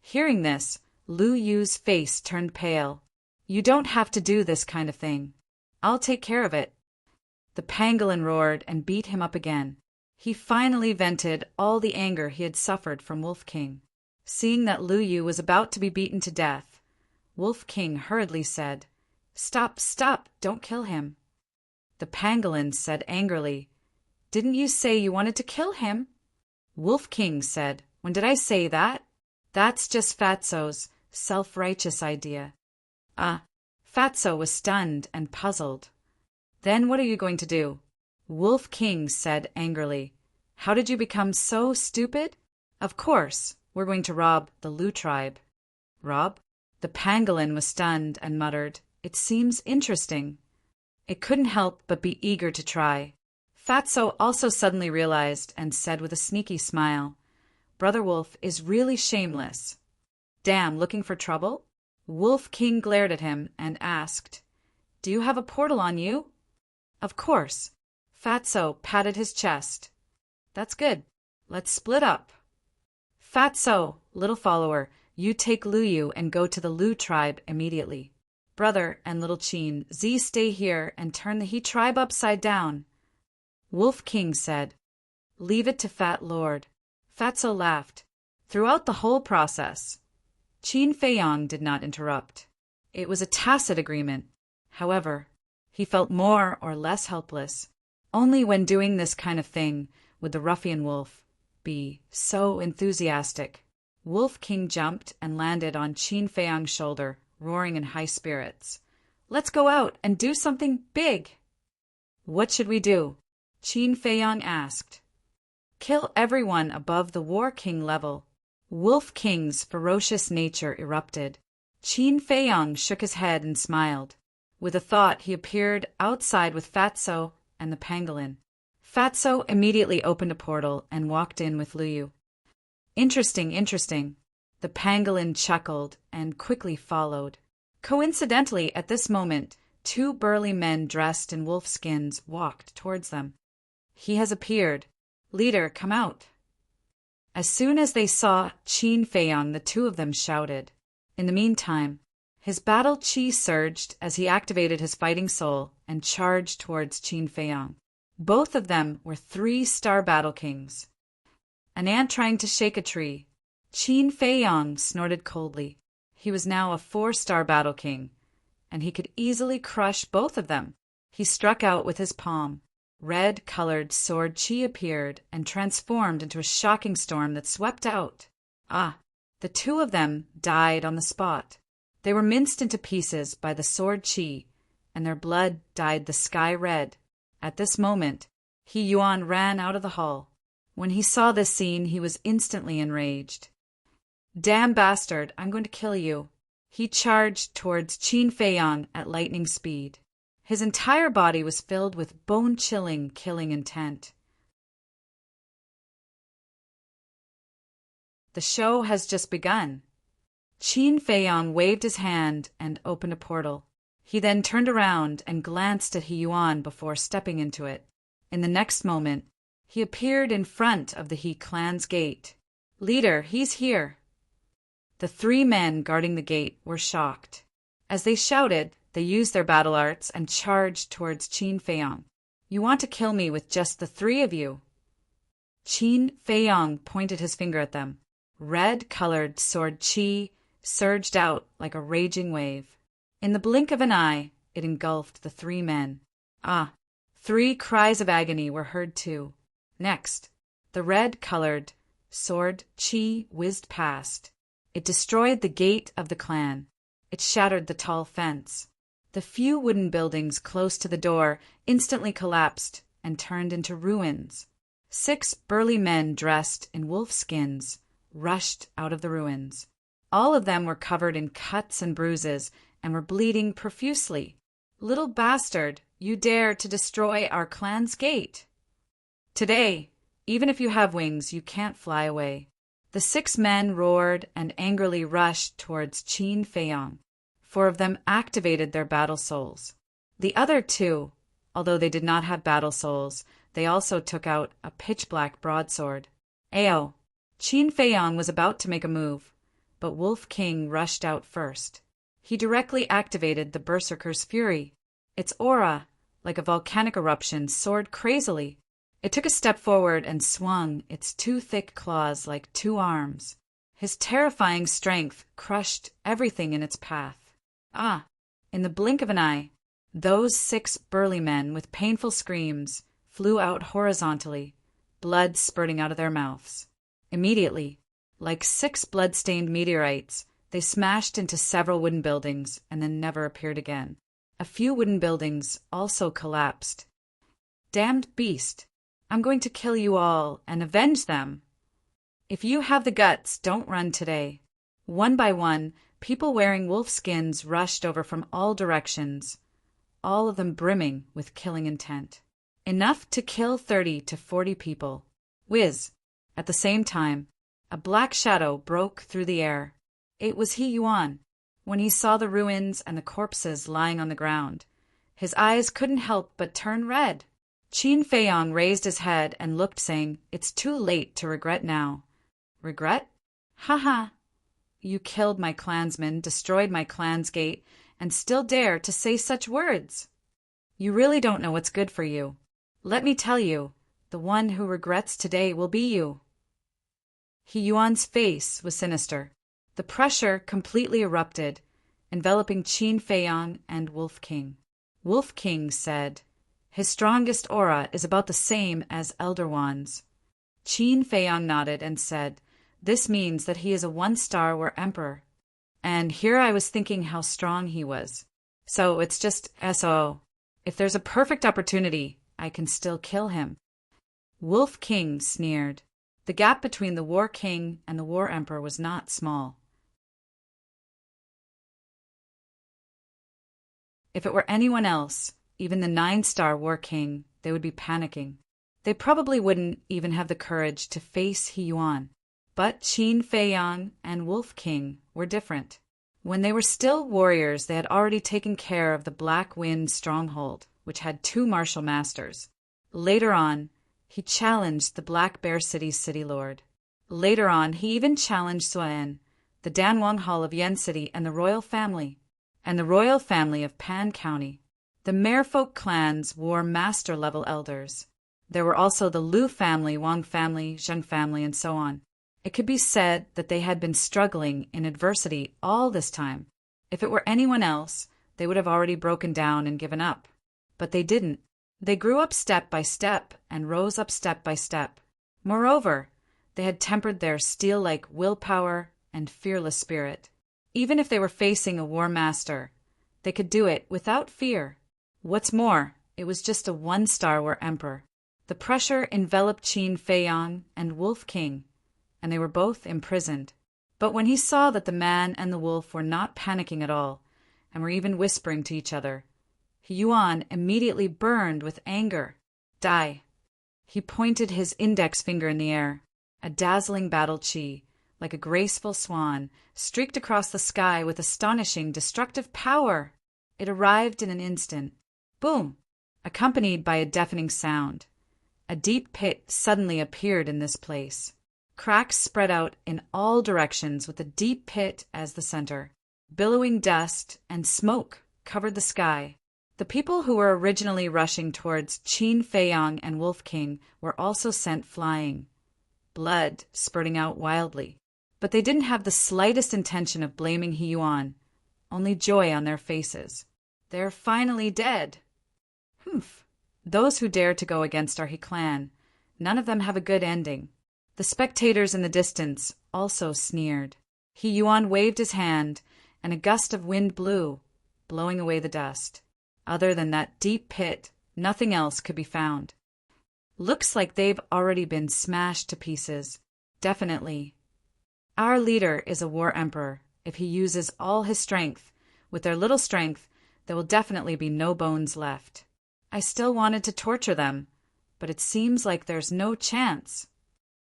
Hearing this, Lu Yu's face turned pale. You don't have to do this kind of thing. I'll take care of it. The pangolin roared and beat him up again. He finally vented all the anger he had suffered from Wolf King. Seeing that Lu Yu was about to be beaten to death, Wolf King hurriedly said, Stop, stop, don't kill him. The pangolin said angrily, Didn't you say you wanted to kill him? Wolf King said, When did I say that? That's just Fatso's self-righteous idea. Fatso was stunned and puzzled. Then what are you going to do? Wolf King said angrily, How did you become so stupid? Of course, we're going to rob the Lu tribe. Rob? The pangolin was stunned and muttered, It seems interesting. It couldn't help but be eager to try. Fatso also suddenly realized and said with a sneaky smile, Brother Wolf is really shameless. Damn, looking for trouble? Wolf King glared at him and asked, Do you have a portal on you? Of course. Fatso patted his chest. That's good. Let's split up. Fatso, little follower, you take Lu Yu and go to the Lu tribe immediately. Brother and little Qin, Z stay here and turn the He tribe upside down. Wolf King said, Leave it to Fat Lord. Fatso laughed. Throughout the whole process, Qin Feiyang did not interrupt. It was a tacit agreement. However, he felt more or less helpless. Only when doing this kind of thing would the ruffian wolf be so enthusiastic. Wolf King jumped and landed on Qin Feiyang's shoulder, roaring in high spirits. Let's go out and do something big. What should we do? Qin Feiyang asked. Kill everyone above the War King level. Wolf King's ferocious nature erupted. Qin Feiyang shook his head and smiled. With a thought, he appeared outside with Fatso and the pangolin. Fatso immediately opened a portal and walked in with Lu Yu. Interesting, interesting. The pangolin chuckled and quickly followed. Coincidentally, at this moment, two burly men dressed in wolf skins walked towards them. He has appeared. Leader, come out. As soon as they saw Qin Feiyang, the two of them shouted. In the meantime, his battle chi surged as he activated his fighting soul and charged towards Qin Feiyang. Both of them were 3-star battle kings. An ant trying to shake a tree. Qin Feiyang snorted coldly. He was now a 4-star battle king, and he could easily crush both of them. He struck out with his palm. Red-colored sword chi appeared and transformed into a shocking storm that swept out. The two of them died on the spot. They were minced into pieces by the sword Qi, and their blood dyed the sky red. At this moment, He Yuan ran out of the hall. When he saw this scene, he was instantly enraged. "Damn bastard, I'm going to kill you." He charged towards Qin Feiyang at lightning speed. His entire body was filled with bone-chilling, killing intent. The show has just begun. Qin Feiyang waved his hand and opened a portal. He then turned around and glanced at He Yuan before stepping into it. In the next moment, he appeared in front of the He clan's gate. "Leader, he's here." The three men guarding the gate were shocked. As they shouted, they used their battle arts and charged towards Qin Feiyang. "You want to kill me with just the three of you?" Qin Feiyang pointed his finger at them. Red-colored sword Qi surged out like a raging wave. In the blink of an eye, it engulfed the three men. Three cries of agony were heard too. Next, the red-colored sword Qi whizzed past. It destroyed the gate of the clan. It shattered the tall fence. The few wooden buildings close to the door instantly collapsed and turned into ruins. 6 burly men dressed in wolf skins rushed out of the ruins. All of them were covered in cuts and bruises and were bleeding profusely. "Little bastard, you dare to destroy our clan's gate! Today, even if you have wings, you can't fly away." The 6 men roared and angrily rushed towards Qin Feiyang. 4 of them activated their battle souls. The other 2, although they did not have battle souls, they also took out a pitch-black broadsword. Ao! Qin Feiyang was about to make a move, but Wolf King rushed out first. He directly activated the Berserker's Fury. Its aura, like a volcanic eruption, soared crazily. It took a step forward and swung its 2 thick claws like 2 arms. His terrifying strength crushed everything in its path. In the blink of an eye, those 6 burly men with painful screams flew out horizontally, blood spurting out of their mouths. Immediately, like 6 blood-stained meteorites, they smashed into several wooden buildings and then never appeared again. A few wooden buildings also collapsed. "Damned beast! I'm going to kill you all and avenge them. If you have the guts, don't run today." One by one, people wearing wolf skins rushed over from all directions, all of them brimming with killing intent. Enough to kill 30 to 40 people. Whiz! At the same time, a black shadow broke through the air. It was He Yuan. When he saw the ruins and the corpses lying on the ground, his eyes couldn't help but turn red. Qin Feiyang raised his head and looked, saying, "It's too late to regret now." "Regret? Ha! You killed my clansmen, destroyed my clan's gate, and still dare to say such words. You really don't know what's good for you. Let me tell you, the one who regrets today will be you." He Yuan's face was sinister. The pressure completely erupted, enveloping Qin Feiyang and Wolf King. Wolf King said, "His strongest aura is about the same as Elder Wan's." Qin Feiyang nodded and said, "This means that he is a 1-star war emperor. And here I was thinking how strong he was. So it's just SO. If there's a perfect opportunity, I can still kill him." Wolf King sneered. The gap between the War King and the War Emperor was not small. If it were anyone else, even the 9-star War King, they would be panicking. They probably wouldn't even have the courage to face He Yuan. But Qin Feiyang and Wolf King were different. When they were still warriors, they had already taken care of the Black Wind stronghold, which had 2 martial masters. Later on, he challenged the Black Bear City's city lord. Later on, he even challenged Suan, the Danwang Hall of Yen City, and the royal family of Pan County. The Merfolk clans wore master-level elders. There were also the Lu family, Wang family, Zheng family, and so on. It could be said that they had been struggling in adversity all this time. If it were anyone else, they would have already broken down and given up. But they didn't. They grew up step by step and rose up step by step. Moreover, they had tempered their steel-like willpower and fearless spirit. Even if they were facing a war master, they could do it without fear. What's more, it was just a one-star war emperor. The pressure enveloped Qin Feiyang and Wolf King, and they were both imprisoned. But when he saw that the man and the wolf were not panicking at all, and were even whispering to each other, Yuan immediately burned with anger. Die. He pointed his index finger in the air. A dazzling battle chi, like a graceful swan, streaked across the sky with astonishing destructive power. It arrived in an instant. Boom! Accompanied by a deafening sound. A deep pit suddenly appeared in this place. Cracks spread out in all directions with a deep pit as the center. Billowing dust and smoke covered the sky. The people who were originally rushing towards Qin Feiyang and Wolf King were also sent flying, blood spurting out wildly. But they didn't have the slightest intention of blaming He Yuan, only joy on their faces. They're finally dead. Humph. Those who dare to go against our He clan, none of them have a good ending. The spectators in the distance also sneered. He Yuan waved his hand, and a gust of wind blew, blowing away the dust. Other than that deep pit, nothing else could be found. Looks like they've already been smashed to pieces. Definitely. Our leader is a war emperor. If he uses all his strength, with their little strength, there will definitely be no bones left. I still wanted to torture them, but it seems like there's no chance.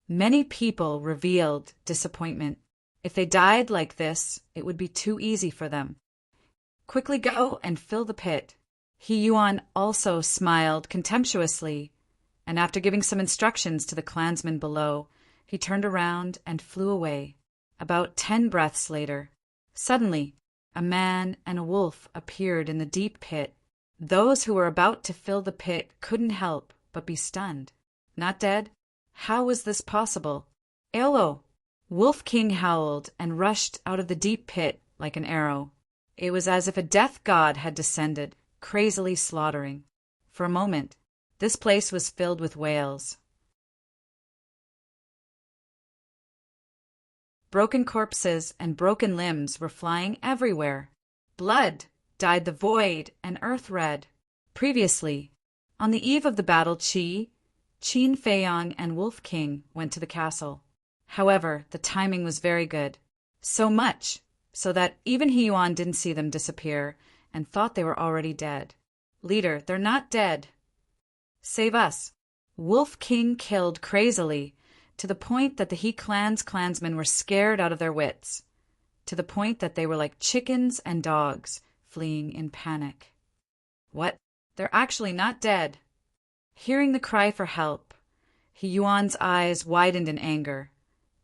Many people revealed disappointment. If they died like this, it would be too easy for them. Quickly go and fill the pit. He Yuan also smiled contemptuously, and after giving some instructions to the clansmen below, he turned around and flew away. About 10 breaths later, suddenly, a man and a wolf appeared in the deep pit. Those who were about to fill the pit couldn't help but be stunned. Not dead? How was this possible? Elo! Wolf King howled and rushed out of the deep pit like an arrow. It was as if a death god had descended, crazily slaughtering. For a moment, this place was filled with wails. Broken corpses and broken limbs were flying everywhere. Blood dyed the void and earth red. Previously, on the eve of the battle, Qin Feiyang and Wolf King went to the castle. However, the timing was very good. So much so that even He Yuan didn't see them disappear and thought they were already dead. Leader, they're not dead. Save us. Wolf King killed crazily, to the point that the He clan's clansmen were scared out of their wits, to the point that they were like chickens and dogs, fleeing in panic. What? They're actually not dead. Hearing the cry for help, He Yuan's eyes widened in anger,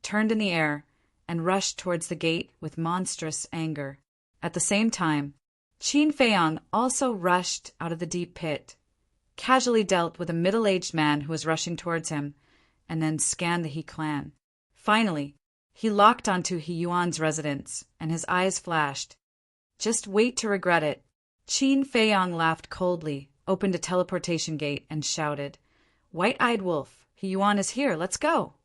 turned in the air, and rushed towards the gate with monstrous anger. At the same time, Qin Feiyang also rushed out of the deep pit, casually dealt with a middle-aged man who was rushing towards him, and then scanned the He clan. Finally, he locked onto He Yuan's residence, and his eyes flashed. Just wait to regret it. Qin Feiyang laughed coldly, opened a teleportation gate, and shouted, "White-eyed wolf, He Yuan is here, let's go!"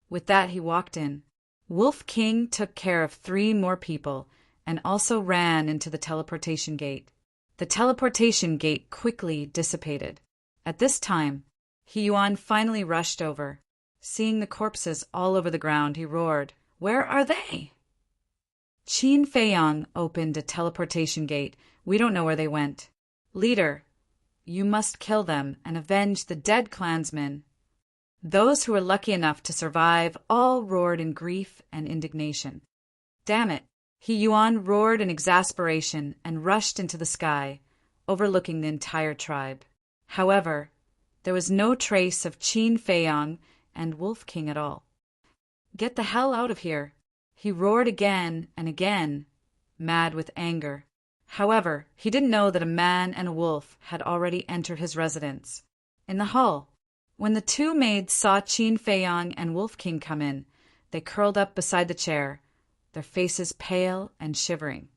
With that, he walked in. Wolf King took care of 3 more people, and also ran into the teleportation gate. The teleportation gate quickly dissipated. At this time, He Yuan finally rushed over. Seeing the corpses all over the ground, he roared, "Where are they?" Qin Feiyang opened a teleportation gate. "We don't know where they went. Leader, you must kill them and avenge the dead clansmen." Those who were lucky enough to survive all roared in grief and indignation. Damn it! He Yuan roared in exasperation and rushed into the sky, overlooking the entire tribe. However, there was no trace of Qin Feiyang and Wolf King at all. "Get the hell out of here!" He roared again and again, mad with anger. However, he didn't know that a man and a wolf had already entered his residence. In the hall, when the 2 maids saw Qin Feiyang and Wolf King come in, they curled up beside the chair, their faces pale and shivering.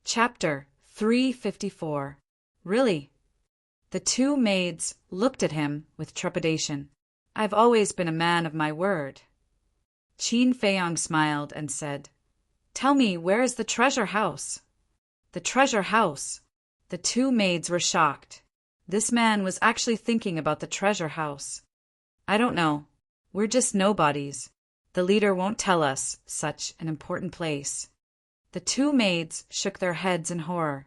Chapter 354. Really? The two maids looked at him with trepidation. "I've always been a man of my word." Qin Feiyong smiled and said, "Tell me, where is the treasure house?" The treasure house. The two maids were shocked. This man was actually thinking about the treasure house. "I don't know. We're just nobodies. The leader won't tell us such an important place." The two maids shook their heads in horror.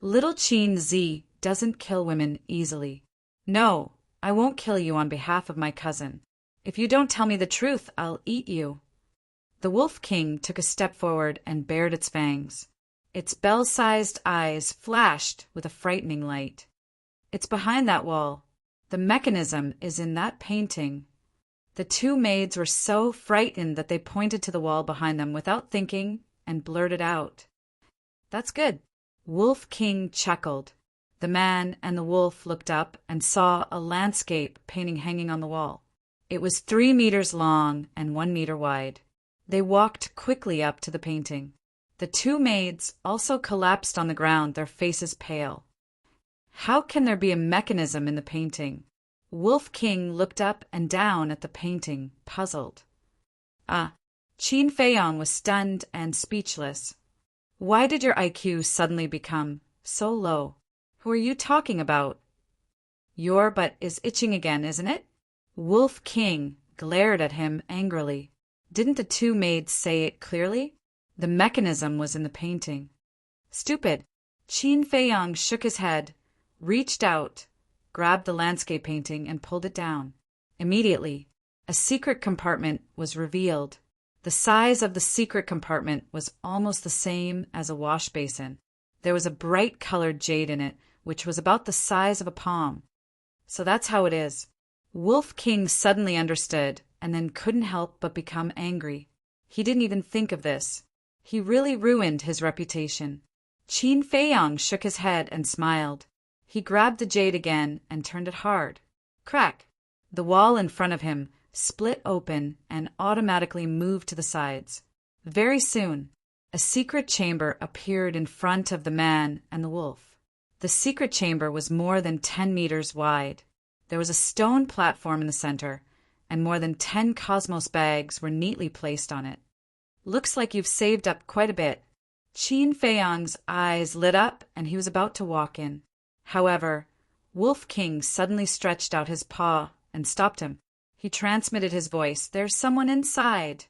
"Little Qin Zi doesn't kill women easily. No, I won't kill you on behalf of my cousin. If you don't tell me the truth, I'll eat you." The Wolf King took a step forward and bared its fangs. Its bell-sized eyes flashed with a frightening light. "It's behind that wall. The mechanism is in that painting." The two maids were so frightened that they pointed to the wall behind them without thinking and blurted out, "That's good." Wolf King chuckled. The man and the wolf looked up and saw a landscape painting hanging on the wall. It was 3 meters long and 1 meter wide. They walked quickly up to the painting. The two maids also collapsed on the ground, their faces pale. How can there be a mechanism in the painting? Wolf King looked up and down at the painting, puzzled. Qin Feiyong was stunned and speechless. "Why did your IQ suddenly become so low? Who are you talking about?" "Your butt is itching again, isn't it?" Wolf King glared at him angrily. Didn't the two maids say it clearly? The mechanism was in the painting. "Stupid." Qin Feiyong shook his head, reached out, grabbed the landscape painting and pulled it down. Immediately, a secret compartment was revealed. The size of the secret compartment was almost the same as a wash basin. There was a bright colored jade in it, which was about the size of a palm. So that's how it is. Wolf King suddenly understood and then couldn't help but become angry. He didn't even think of this. He really ruined his reputation. Qin Feiyong shook his head and smiled. He grabbed the jade again and turned it hard. Crack! The wall in front of him split open and automatically moved to the sides. Very soon, a secret chamber appeared in front of the man and the wolf. The secret chamber was more than 10 meters wide. There was a stone platform in the center, and more than 10 Cosmos bags were neatly placed on it. "Looks like you've saved up quite a bit." Qin Feiyong's eyes lit up and he was about to walk in. However, Wolf King suddenly stretched out his paw and stopped him. He transmitted his voice, "There's someone inside."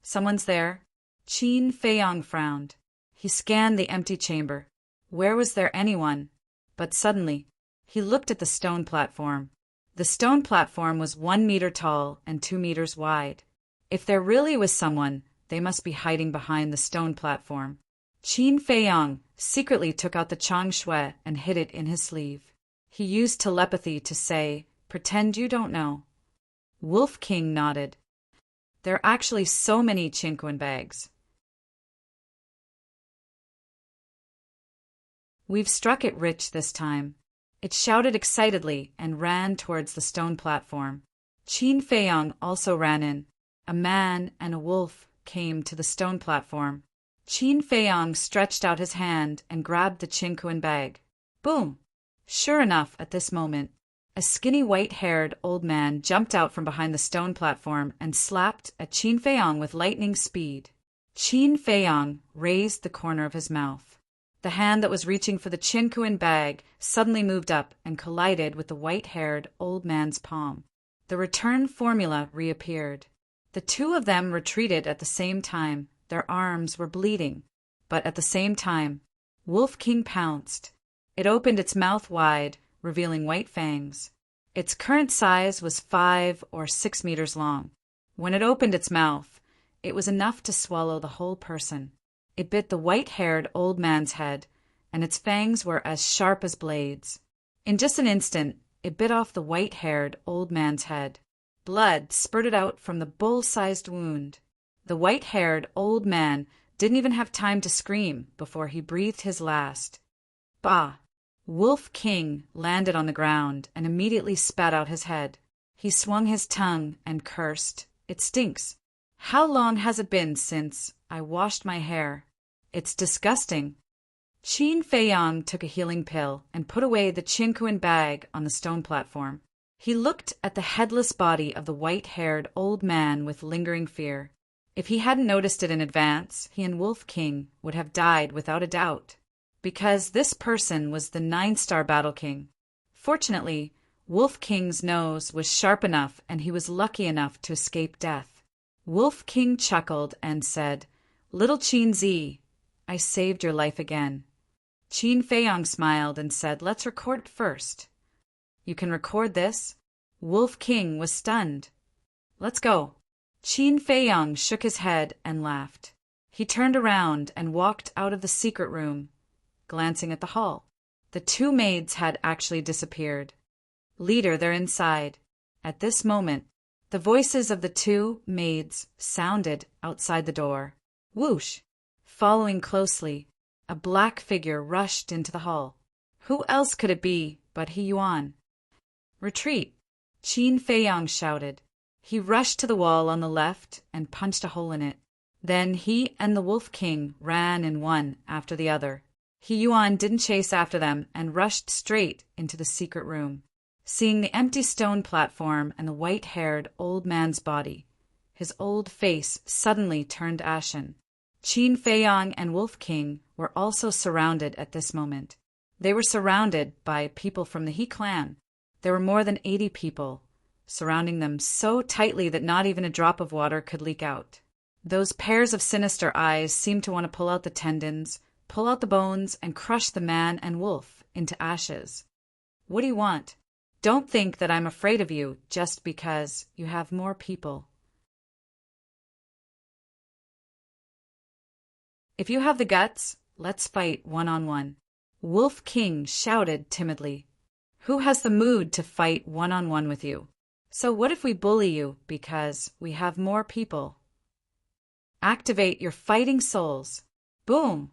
"Someone's there?" Qin Feiyong frowned. He scanned the empty chamber. Where was there anyone? But suddenly, he looked at the stone platform. The stone platform was 1 meter tall and 2 meters wide. If there really was someone, they must be hiding behind the stone platform. Qin Feiyong secretly took out the Chang Shui and hid it in his sleeve. He used telepathy to say, "Pretend you don't know." Wolf King nodded. "There are actually so many Qinquan bags. We've struck it rich this time." It shouted excitedly and ran towards the stone platform. Qin Feiyong also ran in. A man and a wolf came to the stone platform. Qin Feiyong stretched out his hand and grabbed the Qinquan bag. Boom! Sure enough, at this moment, a skinny white-haired old man jumped out from behind the stone platform and slapped at Qin Feiyong with lightning speed. Qin Feiyong raised the corner of his mouth. The hand that was reaching for the Qinquan bag suddenly moved up and collided with the white-haired old man's palm. The return formula reappeared. The two of them retreated at the same time. Their arms were bleeding. But at the same time, Wolf King pounced. It opened its mouth wide, revealing white fangs. Its current size was 5 or 6 meters long. When it opened its mouth, it was enough to swallow the whole person. It bit the white-haired old man's head, and its fangs were as sharp as blades. In just an instant, it bit off the white-haired old man's head. Blood spurted out from the bull-sized wound. The white-haired old man didn't even have time to scream before he breathed his last. Bah! Wolf King landed on the ground and immediately spat out his head. He swung his tongue and cursed. "It stinks. How long has it been since I washed my hair? It's disgusting." Qin Feiyang took a healing pill and put away the Qinkuan bag on the stone platform. He looked at the headless body of the white-haired old man with lingering fear. If he hadn't noticed it in advance, he and Wolf King would have died without a doubt, because this person was the 9-star Battle King. Fortunately, Wolf King's nose was sharp enough and he was lucky enough to escape death. Wolf King chuckled and said, "Little Qin Zi, I saved your life again." Qin Feiyang smiled and said, "Let's record first." "You can record this?" Wolf King was stunned. "Let's go." Qin Feiyang shook his head and laughed. He turned around and walked out of the secret room, glancing at the hall. The 2 maids had actually disappeared. "Leader, they're inside." At this moment, the voices of the 2 maids sounded outside the door. Whoosh! Following closely, a black figure rushed into the hall. Who else could it be but He Yuan? "Retreat!" Qin Feiyang shouted. He rushed to the wall on the left and punched a hole in it. Then he and the Wolf King ran in one after the other. He Yuan didn't chase after them and rushed straight into the secret room. Seeing the empty stone platform and the white-haired old man's body, his old face suddenly turned ashen. Qin Feiyang and Wolf King were also surrounded at this moment. They were surrounded by people from the He clan. There were more than 80 people, surrounding them so tightly that not even a drop of water could leak out. Those pairs of sinister eyes seemed to want to pull out the tendons, pull out the bones, and crush the man and wolf into ashes. "What do you want? Don't think that I'm afraid of you just because you have more people. If you have the guts, let's fight one-on-one." Wolf King shouted timidly. "Who has the mood to fight one-on-one with you? So what if we bully you because we have more people? Activate your fighting souls." Boom!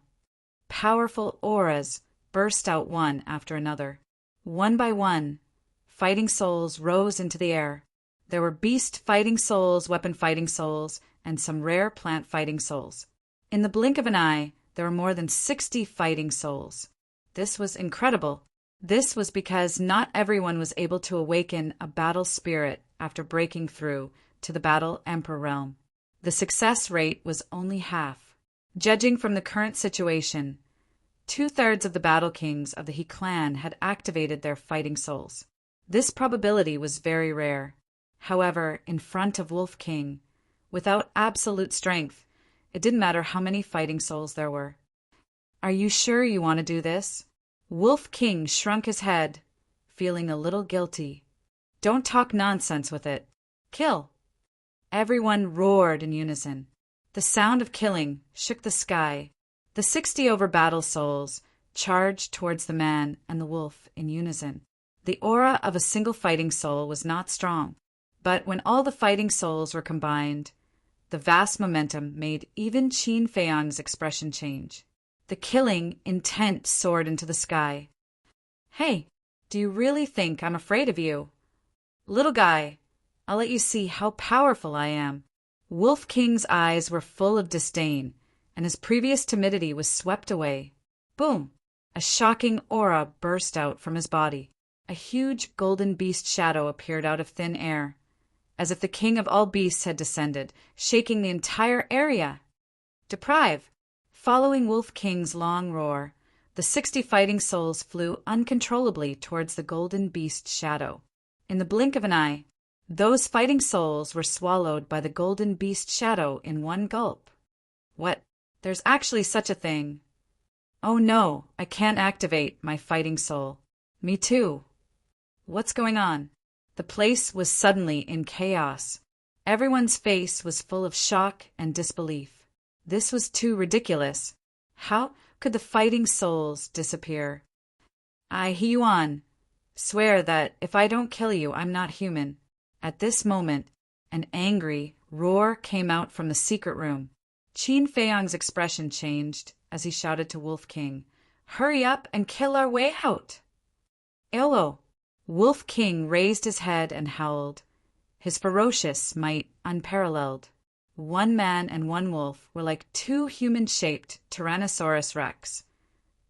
Powerful auras burst out one after another. One by one, fighting souls rose into the air. There were beast fighting souls, weapon fighting souls, and some rare plant fighting souls. In the blink of an eye, there were more than 60 fighting souls. This was incredible. This was because not everyone was able to awaken a battle spirit after breaking through to the Battle Emperor realm. The success rate was only half. Judging from the current situation, 2/3 of the Battle Kings of the He clan had activated their fighting souls. This probability was very rare. However, in front of Wolf King, without absolute strength, it didn't matter how many fighting souls there were. "Are you sure you want to do this?" Wolf King shrunk his head, feeling a little guilty. "Don't talk nonsense with it. Kill!" Everyone roared in unison. The sound of killing shook the sky. The 60 over battle souls charged towards the man and the wolf in unison. The aura of a single fighting soul was not strong, but when all the fighting souls were combined, the vast momentum made even Qin Feiyang's expression change. The killing intent soared into the sky. "Hey, do you really think I'm afraid of you? Little guy, I'll let you see how powerful I am." Wolf King's eyes were full of disdain, and his previous timidity was swept away. Boom! A shocking aura burst out from his body. A huge golden beast shadow appeared out of thin air, as if the king of all beasts had descended, shaking the entire area. "Deprive!" Following Wolf King's long roar, the 60 fighting souls flew uncontrollably towards the golden beast shadow. In the blink of an eye, those fighting souls were swallowed by the golden beast shadow in one gulp. "What? There's actually such a thing. Oh no, I can't activate my fighting soul. Me too. What's going on?" The place was suddenly in chaos. Everyone's face was full of shock and disbelief. This was too ridiculous. How could the fighting souls disappear? "I, He Yuan, swear that if I don't kill you, I'm not human." At this moment, an angry roar came out from the secret room. Qin Feiyang's expression changed as he shouted to Wolf King, "Hurry up and kill our way out!" "Hello!" Wolf King raised his head and howled, his ferocious might unparalleled. One man and one wolf were like 2 human-shaped Tyrannosaurus rex,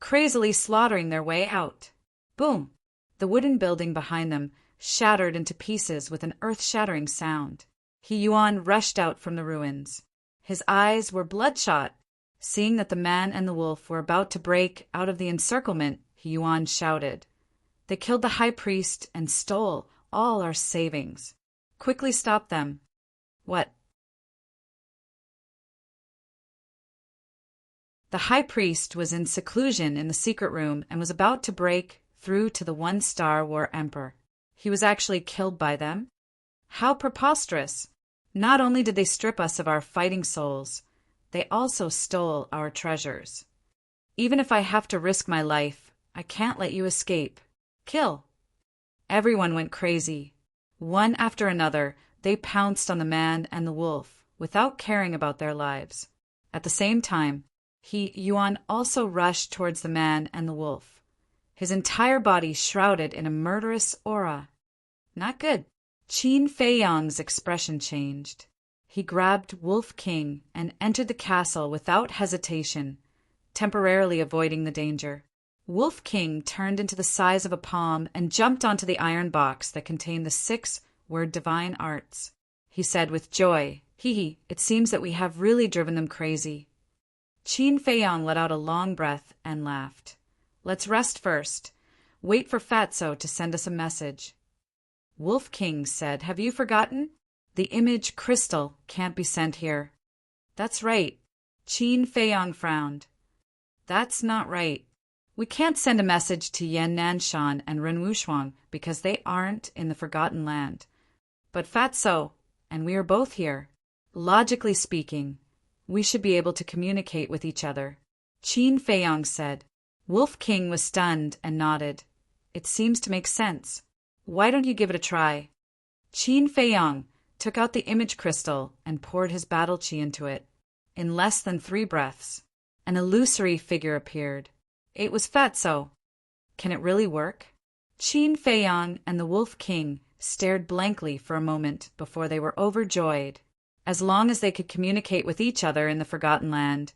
crazily slaughtering their way out. Boom! The wooden building behind them shattered into pieces with an earth-shattering sound. Yuan rushed out from the ruins. His eyes were bloodshot. Seeing that the man and the wolf were about to break out of the encirclement, Yuan shouted, "They killed the high priest and stole all our savings. Quickly stop them." "What?" The high priest was in seclusion in the secret room and was about to break through to the one-star war emperor. He was actually killed by them? How preposterous! Not only did they strip us of our fighting souls, they also stole our treasures. Even if I have to risk my life, I can't let you escape. Kill! Everyone went crazy. One after another, they pounced on the man and the wolf, without caring about their lives. At the same time, Yuan also rushed towards the man and the wolf, his entire body shrouded in a murderous aura. Not good. Qin Feiyang's expression changed. He grabbed Wolf King and entered the castle without hesitation, temporarily avoiding the danger. Wolf King turned into the size of a palm and jumped onto the iron box that contained the 6-word divine arts. He said with joy, "Hee, it seems that we have really driven them crazy." Qin Feiyang let out a long breath and laughed. "Let's rest first. Wait for Fatso to send us a message." Wolf King said, "Have you forgotten? The image crystal can't be sent here." "That's right." Qin Feiyang frowned. "That's not right. We can't send a message to Yan Nanshan and Ren Wuxuang because they aren't in the Forgotten Land. But Fatso and we are both here. Logically speaking, we should be able to communicate with each other." Qin Feiyang said. Wolf King was stunned and nodded. "It seems to make sense. Why don't you give it a try?" Qin Feiyang took out the image crystal and poured his battle chi into it. In less than 3 breaths, an illusory figure appeared. It was Fatso. Can it really work? Qin Feiyang and the Wolf King stared blankly for a moment before they were overjoyed. As long as they could communicate with each other in the Forgotten Land,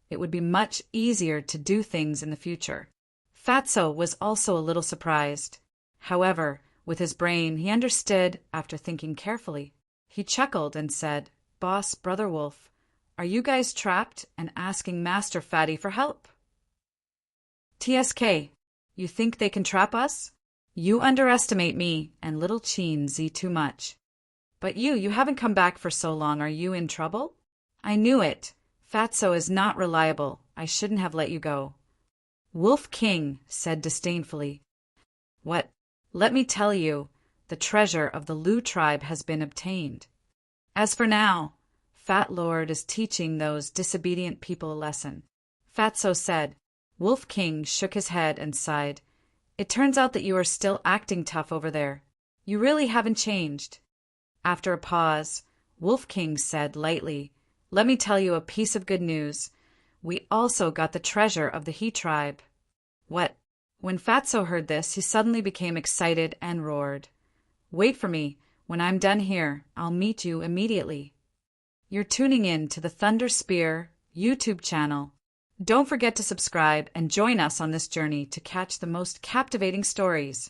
it would be much easier to do things in the future. Fatso was also a little surprised. However, with his brain, he understood after thinking carefully. He chuckled and said, "Boss, Brother Wolf, are you guys trapped and asking Master Fatty for help?" "TSK, you think they can trap us? You underestimate me and little Qin Z too much. But you haven't come back for so long. Are you in trouble?" "I knew it. Fatso is not reliable. I shouldn't have let you go." Wolf King said disdainfully, "What? Let me tell you, the treasure of the Lu tribe has been obtained. As for now, Fat Lord is teaching those disobedient people a lesson." Fatso said. Wolf King shook his head and sighed. "It turns out that you are still acting tough over there. You really haven't changed." After a pause, Wolf King said lightly, "Let me tell you a piece of good news. We also got the treasure of the He tribe." "What?" When Fatso heard this, he suddenly became excited and roared, "Wait for me. When I'm done here, I'll meet you immediately." You're tuning in to the Thunder Spear YouTube channel. Don't forget to subscribe and join us on this journey to catch the most captivating stories.